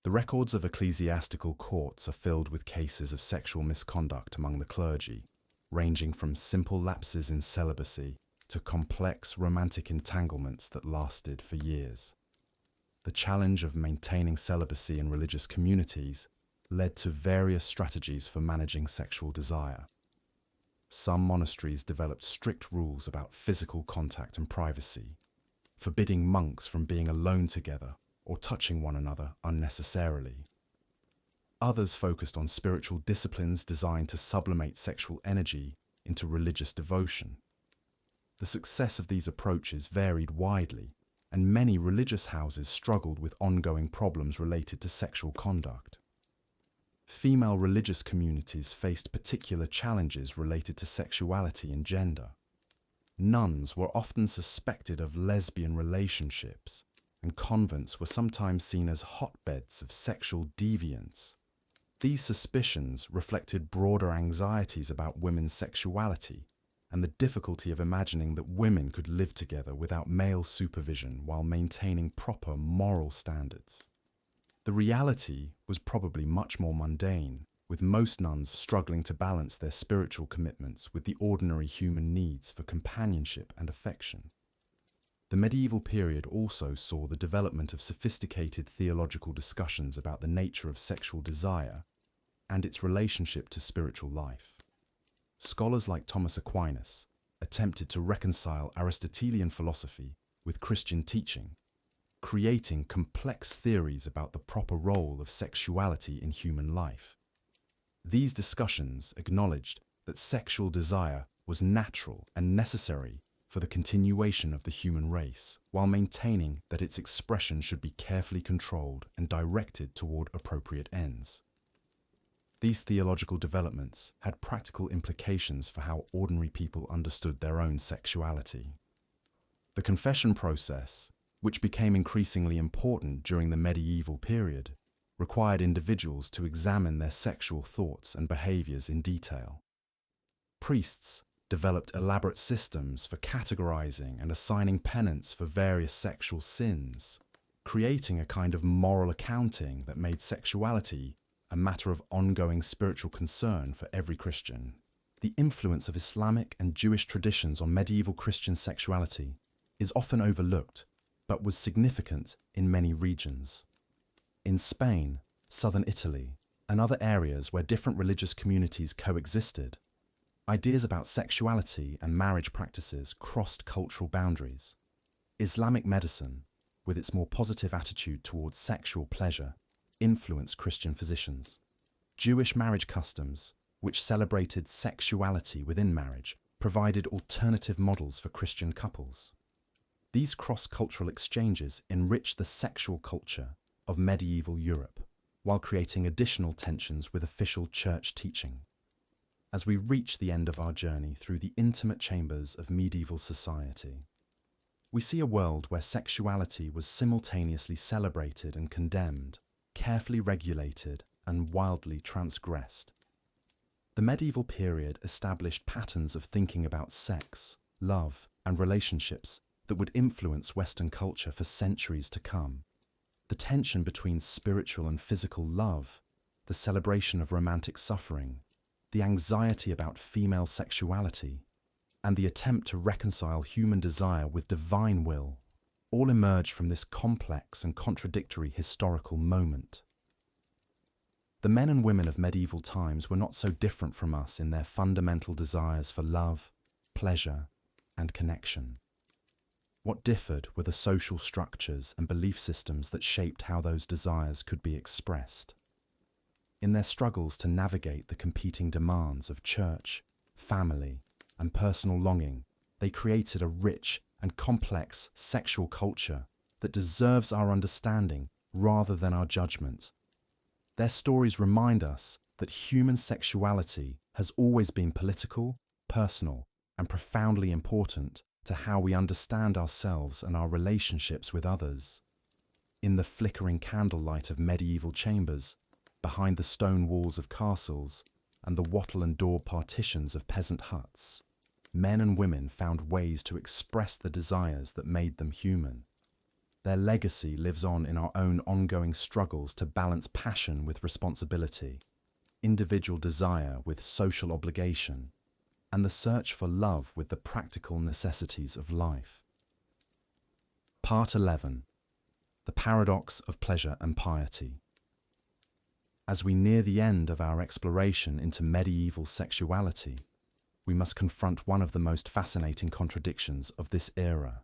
The records of ecclesiastical courts are filled with cases of sexual misconduct among the clergy, ranging from simple lapses in celibacy to complex romantic entanglements that lasted for years. The challenge of maintaining celibacy in religious communities led to various strategies for managing sexual desire. Some monasteries developed strict rules about physical contact and privacy, forbidding monks from being alone together or touching one another unnecessarily. Others focused on spiritual disciplines designed to sublimate sexual energy into religious devotion. The success of these approaches varied widely, and many religious houses struggled with ongoing problems related to sexual conduct. Female religious communities faced particular challenges related to sexuality and gender. Nuns were often suspected of lesbian relationships, and convents were sometimes seen as hotbeds of sexual deviance. These suspicions reflected broader anxieties about women's sexuality and the difficulty of imagining that women could live together without male supervision while maintaining proper moral standards. The reality was probably much more mundane, with most nuns struggling to balance their spiritual commitments with the ordinary human needs for companionship and affection. The medieval period also saw the development of sophisticated theological discussions about the nature of sexual desire and its relationship to spiritual life. Scholars like Thomas Aquinas attempted to reconcile Aristotelian philosophy with Christian teaching, creating complex theories about the proper role of sexuality in human life. These discussions acknowledged that sexual desire was natural and necessary for the continuation of the human race, while maintaining that its expression should be carefully controlled and directed toward appropriate ends. These theological developments had practical implications for how ordinary people understood their own sexuality. The confession process, which became increasingly important during the medieval period, required individuals to examine their sexual thoughts and behaviors in detail. Priests developed elaborate systems for categorizing and assigning penance for various sexual sins, creating a kind of moral accounting that made sexuality a matter of ongoing spiritual concern for every Christian. The influence of Islamic and Jewish traditions on medieval Christian sexuality is often overlooked, but was significant in many regions. In Spain, southern Italy, and other areas where different religious communities coexisted, ideas about sexuality and marriage practices crossed cultural boundaries. Islamic medicine, with its more positive attitude towards sexual pleasure, influenced Christian physicians. Jewish marriage customs, which celebrated sexuality within marriage, provided alternative models for Christian couples. These cross-cultural exchanges enriched the sexual culture of medieval Europe, while creating additional tensions with official church teaching. As we reach the end of our journey through the intimate chambers of medieval society, we see a world where sexuality was simultaneously celebrated and condemned, carefully regulated and wildly transgressed. The medieval period established patterns of thinking about sex, love, and relationships that would influence Western culture for centuries to come. The tension between spiritual and physical love, the celebration of romantic suffering, the anxiety about female sexuality, and the attempt to reconcile human desire with divine will, all emerge from this complex and contradictory historical moment. The men and women of medieval times were not so different from us in their fundamental desires for love, pleasure, and connection. What differed were the social structures and belief systems that shaped how those desires could be expressed. In their struggles to navigate the competing demands of church, family, and personal longing, they created a rich and complex sexual culture that deserves our understanding rather than our judgment. Their stories remind us that human sexuality has always been political, personal, and profoundly important to how we understand ourselves and our relationships with others. In the flickering candlelight of medieval chambers, behind the stone walls of castles, and the wattle and daub partitions of peasant huts, men and women found ways to express the desires that made them human. Their legacy lives on in our own ongoing struggles to balance passion with responsibility, individual desire with social obligation, and the search for love with the practical necessities of life. Part 11. The Paradox of Pleasure and Piety. As we near the end of our exploration into medieval sexuality, we must confront one of the most fascinating contradictions of this era: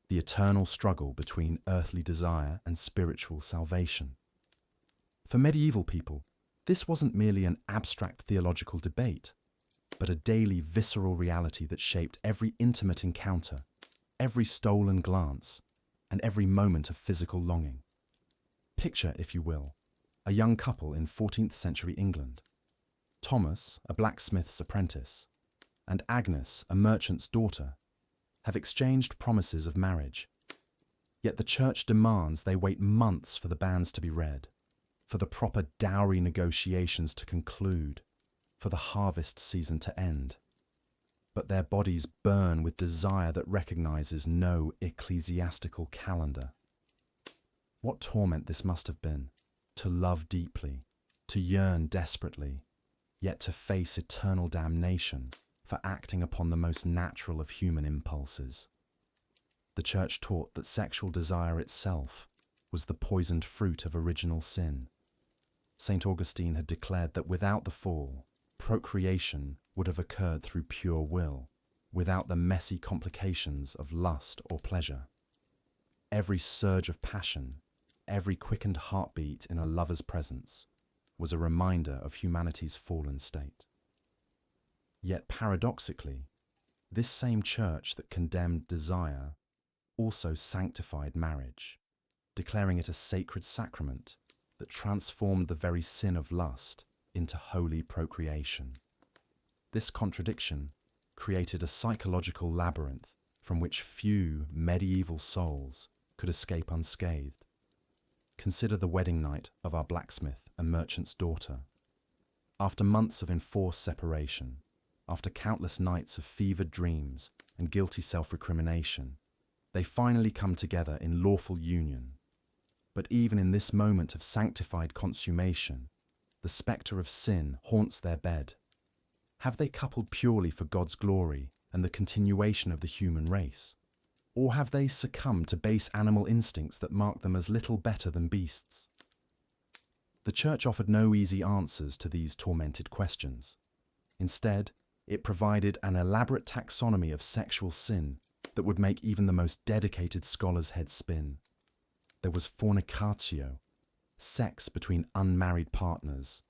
the eternal struggle between earthly desire and spiritual salvation. For medieval people, this wasn't merely an abstract theological debate, but a daily visceral reality that shaped every intimate encounter, every stolen glance, and every moment of physical longing. Picture, if you will, a young couple in 14th century England. Thomas, a blacksmith's apprentice, and Agnes, a merchant's daughter, have exchanged promises of marriage. Yet the church demands they wait months for the banns to be read, for the proper dowry negotiations to conclude, for the harvest season to end. But their bodies burn with desire that recognizes no ecclesiastical calendar. What torment this must have been, to love deeply, to yearn desperately, yet to face eternal damnation for acting upon the most natural of human impulses. The church taught that sexual desire itself was the poisoned fruit of original sin. St. Augustine had declared that without the fall, procreation would have occurred through pure will, without the messy complications of lust or pleasure. Every surge of passion, every quickened heartbeat in a lover's presence, was a reminder of humanity's fallen state. Yet paradoxically, this same church that condemned desire also sanctified marriage, declaring it a sacred sacrament that transformed the very sin of lust into holy procreation. This contradiction created a psychological labyrinth from which few medieval souls could escape unscathed. Consider the wedding night of our blacksmith and merchant's daughter. After months of enforced separation, after countless nights of fevered dreams and guilty self-recrimination, they finally come together in lawful union. But even in this moment of sanctified consummation, the spectre of sin haunts their bed. Have they coupled purely for God's glory and the continuation of the human race? Or have they succumbed to base animal instincts that mark them as little better than beasts? The Church offered no easy answers to these tormented questions. Instead, it provided an elaborate taxonomy of sexual sin that would make even the most dedicated scholar's head spin. There was fornicatio, sex between unmarried partners;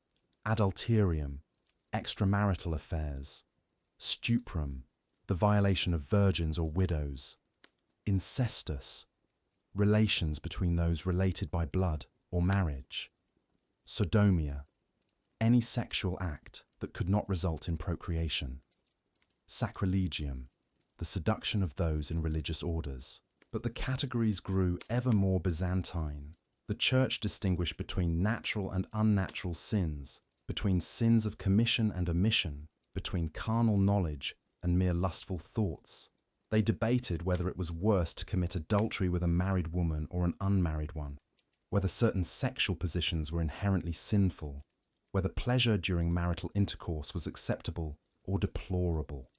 adulterium, extramarital affairs; stuprum, the violation of virgins or widows; incestus, relations between those related by blood or marriage; sodomia, any sexual act that could not result in procreation; sacrilegium, the seduction of those in religious orders. But the categories grew ever more Byzantine. The Church distinguished between natural and unnatural sins, between sins of commission and omission, between carnal knowledge and mere lustful thoughts. They debated whether it was worse to commit adultery with a married woman or an unmarried one, whether certain sexual positions were inherently sinful, whether pleasure during marital intercourse was acceptable or deplorable.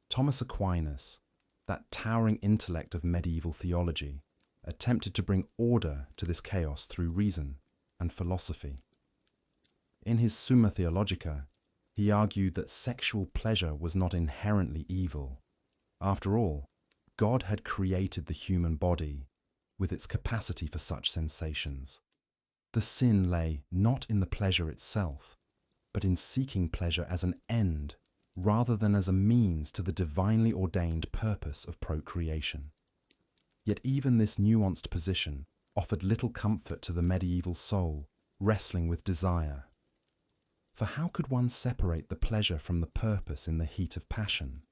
Thomas Aquinas, that towering intellect of medieval theology, attempted to bring order to this chaos through reason and philosophy. In his Summa Theologica, he argued that sexual pleasure was not inherently evil. After all, God had created the human body with its capacity for such sensations. The sin lay not in the pleasure itself, but in seeking pleasure as an end rather than as a means to the divinely ordained purpose of procreation. Yet even this nuanced position offered little comfort to the medieval soul wrestling with desire. For how could one separate the pleasure from the purpose in the heat of passion?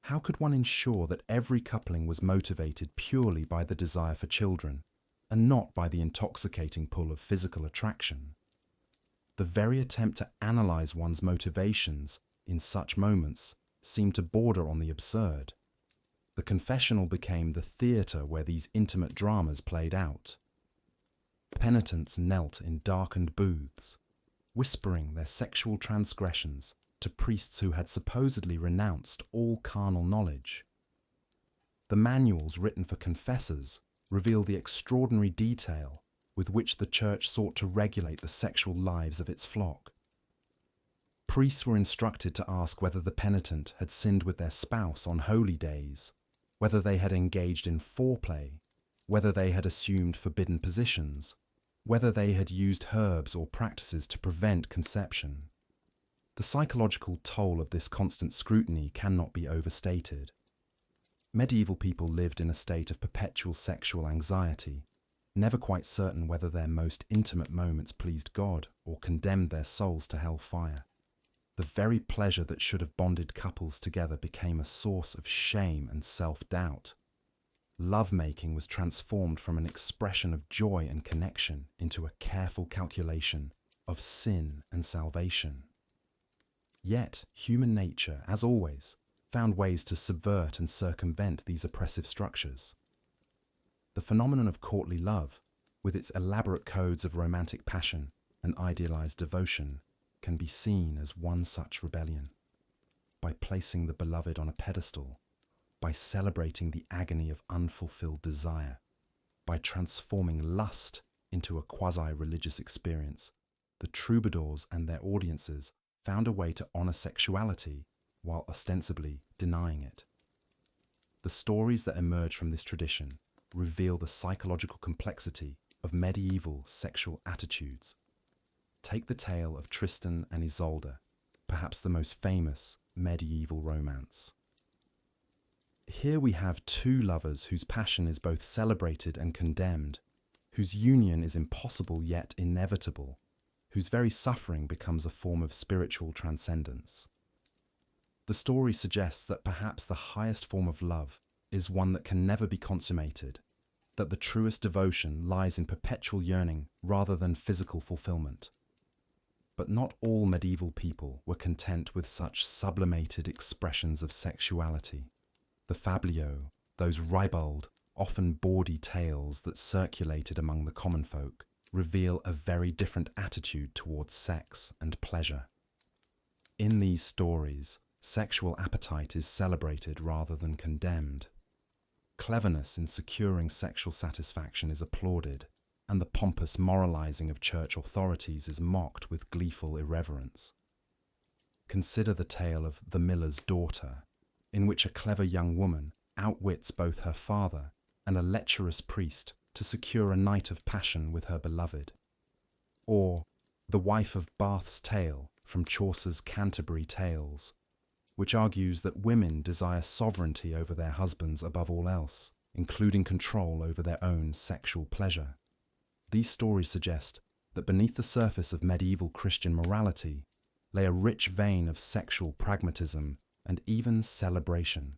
How could one ensure that every coupling was motivated purely by the desire for children, and not by the intoxicating pull of physical attraction? The very attempt to analyze one's motivations in such moments seemed to border on the absurd. The confessional became the theatre where these intimate dramas played out. Penitents knelt in darkened booths, whispering their sexual transgressions to priests who had supposedly renounced all carnal knowledge. The manuals written for confessors reveal the extraordinary detail with which the Church sought to regulate the sexual lives of its flock. Priests were instructed to ask whether the penitent had sinned with their spouse on holy days, whether they had engaged in foreplay, whether they had assumed forbidden positions, whether they had used herbs or practices to prevent conception. The psychological toll of this constant scrutiny cannot be overstated. Medieval people lived in a state of perpetual sexual anxiety, never quite certain whether their most intimate moments pleased God or condemned their souls to hellfire. The very pleasure that should have bonded couples together became a source of shame and self-doubt. Love-making was transformed from an expression of joy and connection into a careful calculation of sin and salvation. Yet, human nature, as always, found ways to subvert and circumvent these oppressive structures. The phenomenon of courtly love, with its elaborate codes of romantic passion and idealized devotion, can be seen as one such rebellion. By placing the beloved on a pedestal, by celebrating the agony of unfulfilled desire, by transforming lust into a quasi-religious experience, the troubadours and their audiences found a way to honor sexuality while ostensibly denying it. The stories that emerge from this tradition reveal the psychological complexity of medieval sexual attitudes. Take the tale of Tristan and Isolde, perhaps the most famous medieval romance. Here we have two lovers whose passion is both celebrated and condemned, whose union is impossible yet inevitable, whose very suffering becomes a form of spiritual transcendence. The story suggests that perhaps the highest form of love is one that can never be consummated, that the truest devotion lies in perpetual yearning rather than physical fulfillment. But not all medieval people were content with such sublimated expressions of sexuality. The fabliaux, those ribald, often bawdy tales that circulated among the common folk, reveal a very different attitude towards sex and pleasure. In these stories, sexual appetite is celebrated rather than condemned. Cleverness in securing sexual satisfaction is applauded, and the pompous moralizing of church authorities is mocked with gleeful irreverence. Consider the tale of The Miller's Daughter, in which a clever young woman outwits both her father and a lecherous priest to secure a night of passion with her beloved. Or The Wife of Bath's Tale from Chaucer's Canterbury Tales, which argues that women desire sovereignty over their husbands above all else, including control over their own sexual pleasure. These stories suggest that beneath the surface of medieval Christian morality lay a rich vein of sexual pragmatism and even celebration.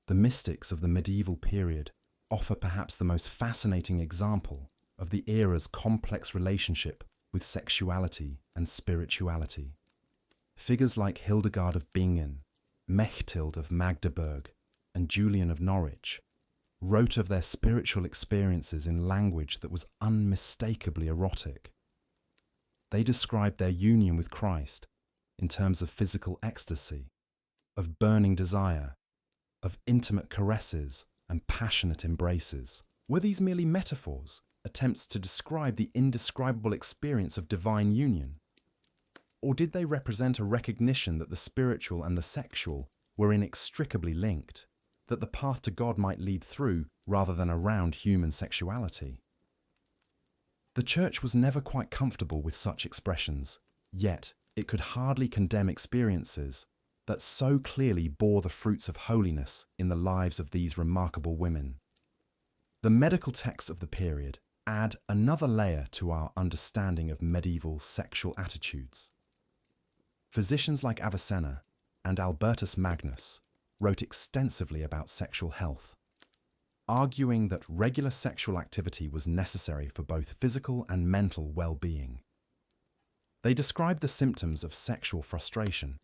The mystics of the medieval period offer perhaps the most fascinating example of the era's complex relationship with sexuality and spirituality. Figures like Hildegard of Bingen, Mechthild of Magdeburg, and Julian of Norwich wrote of their spiritual experiences in language that was unmistakably erotic. They described their union with Christ in terms of physical ecstasy, of burning desire, of intimate caresses and passionate embraces. Were these merely metaphors, attempts to describe the indescribable experience of divine union? Or did they represent a recognition that the spiritual and the sexual were inextricably linked, that the path to God might lead through rather than around human sexuality? The Church was never quite comfortable with such expressions, yet it could hardly condemn experiences that so clearly bore the fruits of holiness in the lives of these remarkable women. The medical texts of the period add another layer to our understanding of medieval sexual attitudes. Physicians like Avicenna and Albertus Magnus wrote extensively about sexual health, arguing that regular sexual activity was necessary for both physical and mental well-being. They described the symptoms of sexual frustration,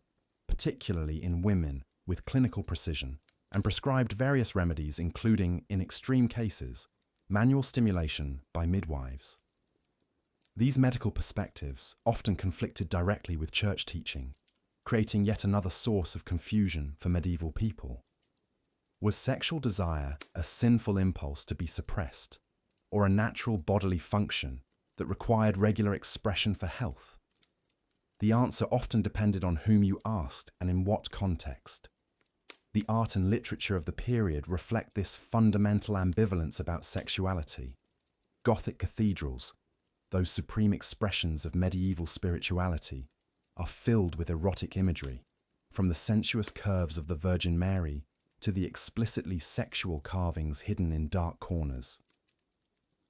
particularly in women, with clinical precision, and prescribed various remedies including, in extreme cases, manual stimulation by midwives. These medical perspectives often conflicted directly with church teaching, creating yet another source of confusion for medieval people. Was sexual desire a sinful impulse to be suppressed, or a natural bodily function that required regular expression for health? The answer often depended on whom you asked and in what context. The art and literature of the period reflect this fundamental ambivalence about sexuality. Gothic cathedrals, those supreme expressions of medieval spirituality, are filled with erotic imagery, from the sensuous curves of the Virgin Mary to the explicitly sexual carvings hidden in dark corners.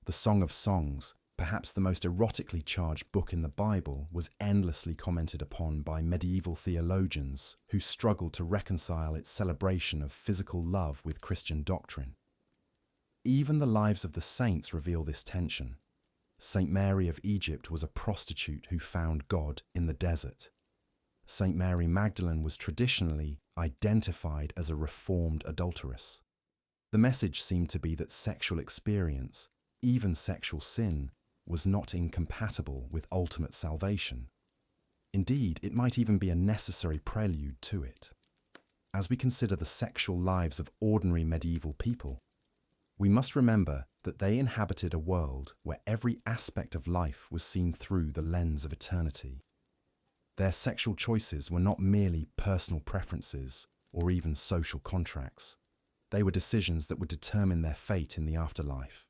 The Song of Songs, perhaps the most erotically charged book in the Bible, was endlessly commented upon by medieval theologians who struggled to reconcile its celebration of physical love with Christian doctrine. Even the lives of the saints reveal this tension. Saint Mary of Egypt was a prostitute who found God in the desert. Saint Mary Magdalene was traditionally identified as a reformed adulteress. The message seemed to be that sexual experience, even sexual sin, was not incompatible with ultimate salvation. Indeed, it might even be a necessary prelude to it. As we consider the sexual lives of ordinary medieval people, we must remember that they inhabited a world where every aspect of life was seen through the lens of eternity. Their sexual choices were not merely personal preferences or even social contracts. They were decisions that would determine their fate in the afterlife.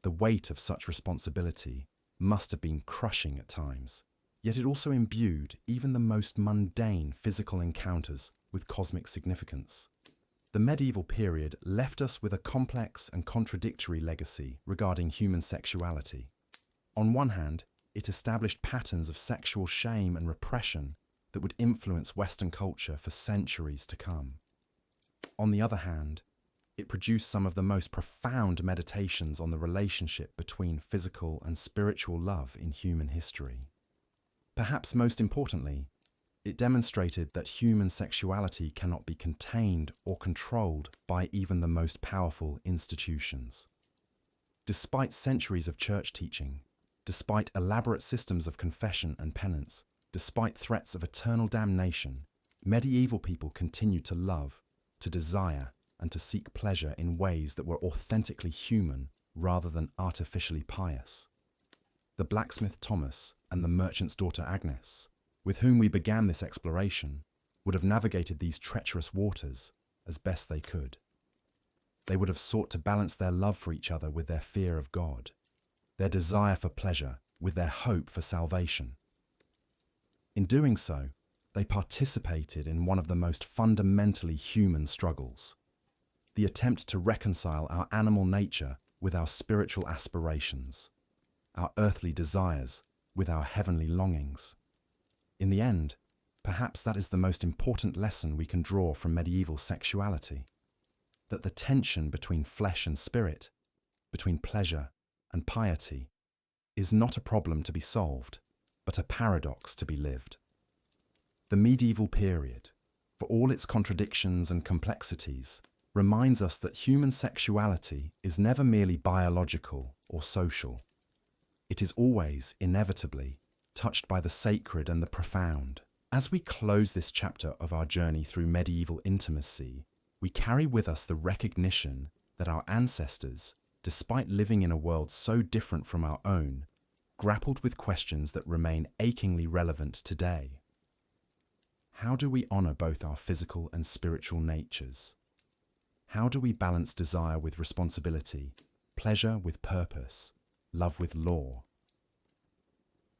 The weight of such responsibility must have been crushing at times, yet it also imbued even the most mundane physical encounters with cosmic significance. The medieval period left us with a complex and contradictory legacy regarding human sexuality. On one hand, it established patterns of sexual shame and repression that would influence Western culture for centuries to come. On the other hand, it produced some of the most profound meditations on the relationship between physical and spiritual love in human history. Perhaps most importantly, it demonstrated that human sexuality cannot be contained or controlled by even the most powerful institutions. Despite centuries of church teaching, despite elaborate systems of confession and penance, despite threats of eternal damnation, medieval people continued to love, to desire, and to seek pleasure in ways that were authentically human rather than artificially pious. The blacksmith Thomas and the merchant's daughter Agnes, with whom we began this exploration, would have navigated these treacherous waters as best they could. They would have sought to balance their love for each other with their fear of God, their desire for pleasure with their hope for salvation. In doing so, they participated in one of the most fundamentally human struggles, the attempt to reconcile our animal nature with our spiritual aspirations, our earthly desires with our heavenly longings. In the end, perhaps that is the most important lesson we can draw from medieval sexuality, that the tension between flesh and spirit, between pleasure and piety, is not a problem to be solved, but a paradox to be lived. The medieval period, for all its contradictions and complexities, reminds us that human sexuality is never merely biological or social. It is always, inevitably, touched by the sacred and the profound. As we close this chapter of our journey through medieval intimacy, we carry with us the recognition that our ancestors, despite living in a world so different from our own, grappled with questions that remain achingly relevant today. How do we honor both our physical and spiritual natures? How do we balance desire with responsibility, pleasure with purpose, love with law?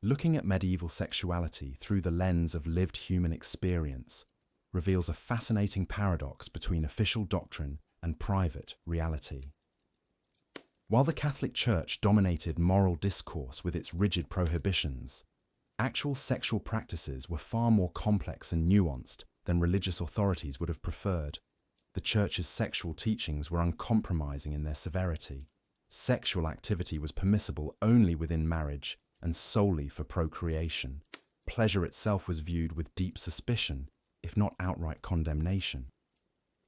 Looking at medieval sexuality through the lens of lived human experience reveals a fascinating paradox between official doctrine and private reality. While the Catholic Church dominated moral discourse with its rigid prohibitions, actual sexual practices were far more complex and nuanced than religious authorities would have preferred. The Church's sexual teachings were uncompromising in their severity. Sexual activity was permissible only within marriage and solely for procreation. Pleasure itself was viewed with deep suspicion, if not outright condemnation.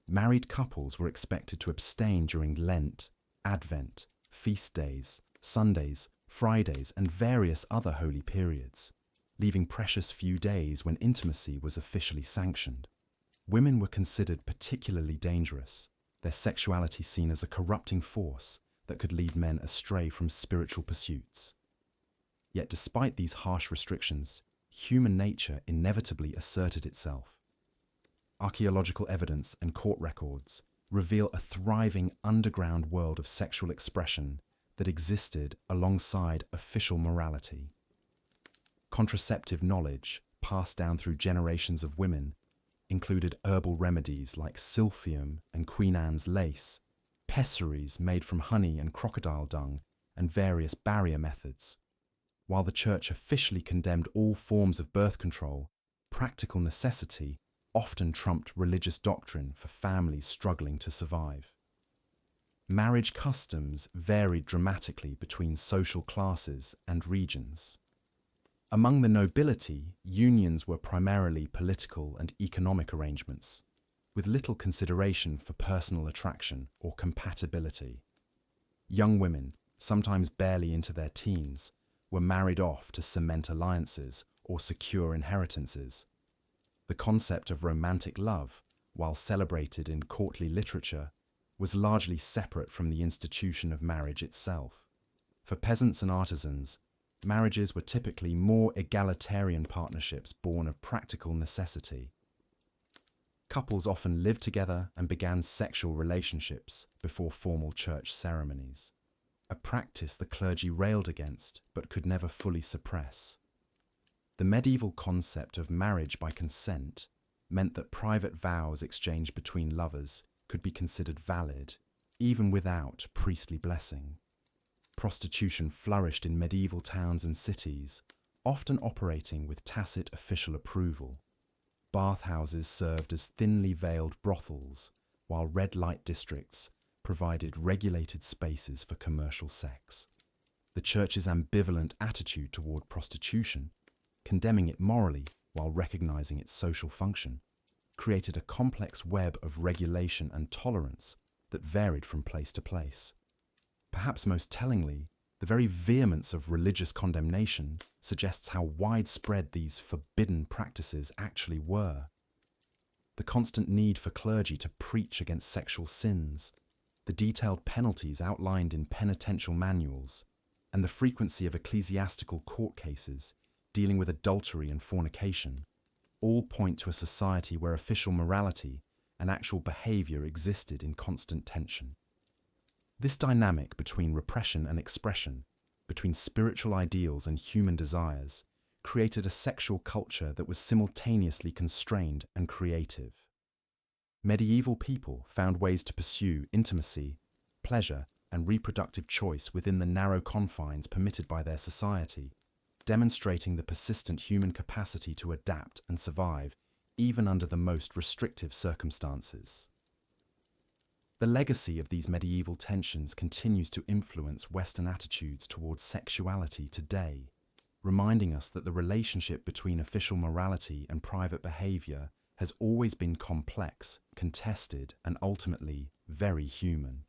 Married couples were expected to abstain during Lent, Advent, feast days, Sundays, Fridays, and various other holy periods, leaving precious few days when intimacy was officially sanctioned. Women were considered particularly dangerous, their sexuality seen as a corrupting force that could lead men astray from spiritual pursuits. Yet despite these harsh restrictions, human nature inevitably asserted itself. Archaeological evidence and court records reveal a thriving underground world of sexual expression that existed alongside official morality. Contraceptive knowledge, passed down through generations of women, included herbal remedies like silphium and Queen Anne's lace, pessaries made from honey and crocodile dung, and various barrier methods. While the Church officially condemned all forms of birth control, practical necessity often trumped religious doctrine for families struggling to survive. Marriage customs varied dramatically between social classes and regions. Among the nobility, unions were primarily political and economic arrangements, with little consideration for personal attraction or compatibility. Young women, sometimes barely into their teens, were married off to cement alliances or secure inheritances. The concept of romantic love, while celebrated in courtly literature, was largely separate from the institution of marriage itself. For peasants and artisans, marriages were typically more egalitarian partnerships born of practical necessity. Couples often lived together and began sexual relationships before formal church ceremonies, a practice the clergy railed against but could never fully suppress. The medieval concept of marriage by consent meant that private vows exchanged between lovers could be considered valid, even without priestly blessing. Prostitution flourished in medieval towns and cities, often operating with tacit official approval. Bathhouses served as thinly veiled brothels, while red light districts provided regulated spaces for commercial sex. The Church's ambivalent attitude toward prostitution, condemning it morally while recognizing its social function, created a complex web of regulation and tolerance that varied from place to place. Perhaps most tellingly, the very vehemence of religious condemnation suggests how widespread these forbidden practices actually were. The constant need for clergy to preach against sexual sins, the detailed penalties outlined in penitential manuals, and the frequency of ecclesiastical court cases dealing with adultery and fornication all point to a society where official morality and actual behavior existed in constant tension. This dynamic between repression and expression, between spiritual ideals and human desires, created a sexual culture that was simultaneously constrained and creative. Medieval people found ways to pursue intimacy, pleasure, and reproductive choice within the narrow confines permitted by their society, demonstrating the persistent human capacity to adapt and survive even under the most restrictive circumstances. The legacy of these medieval tensions continues to influence Western attitudes towards sexuality today, reminding us that the relationship between official morality and private behavior has always been complex, contested, and ultimately very human.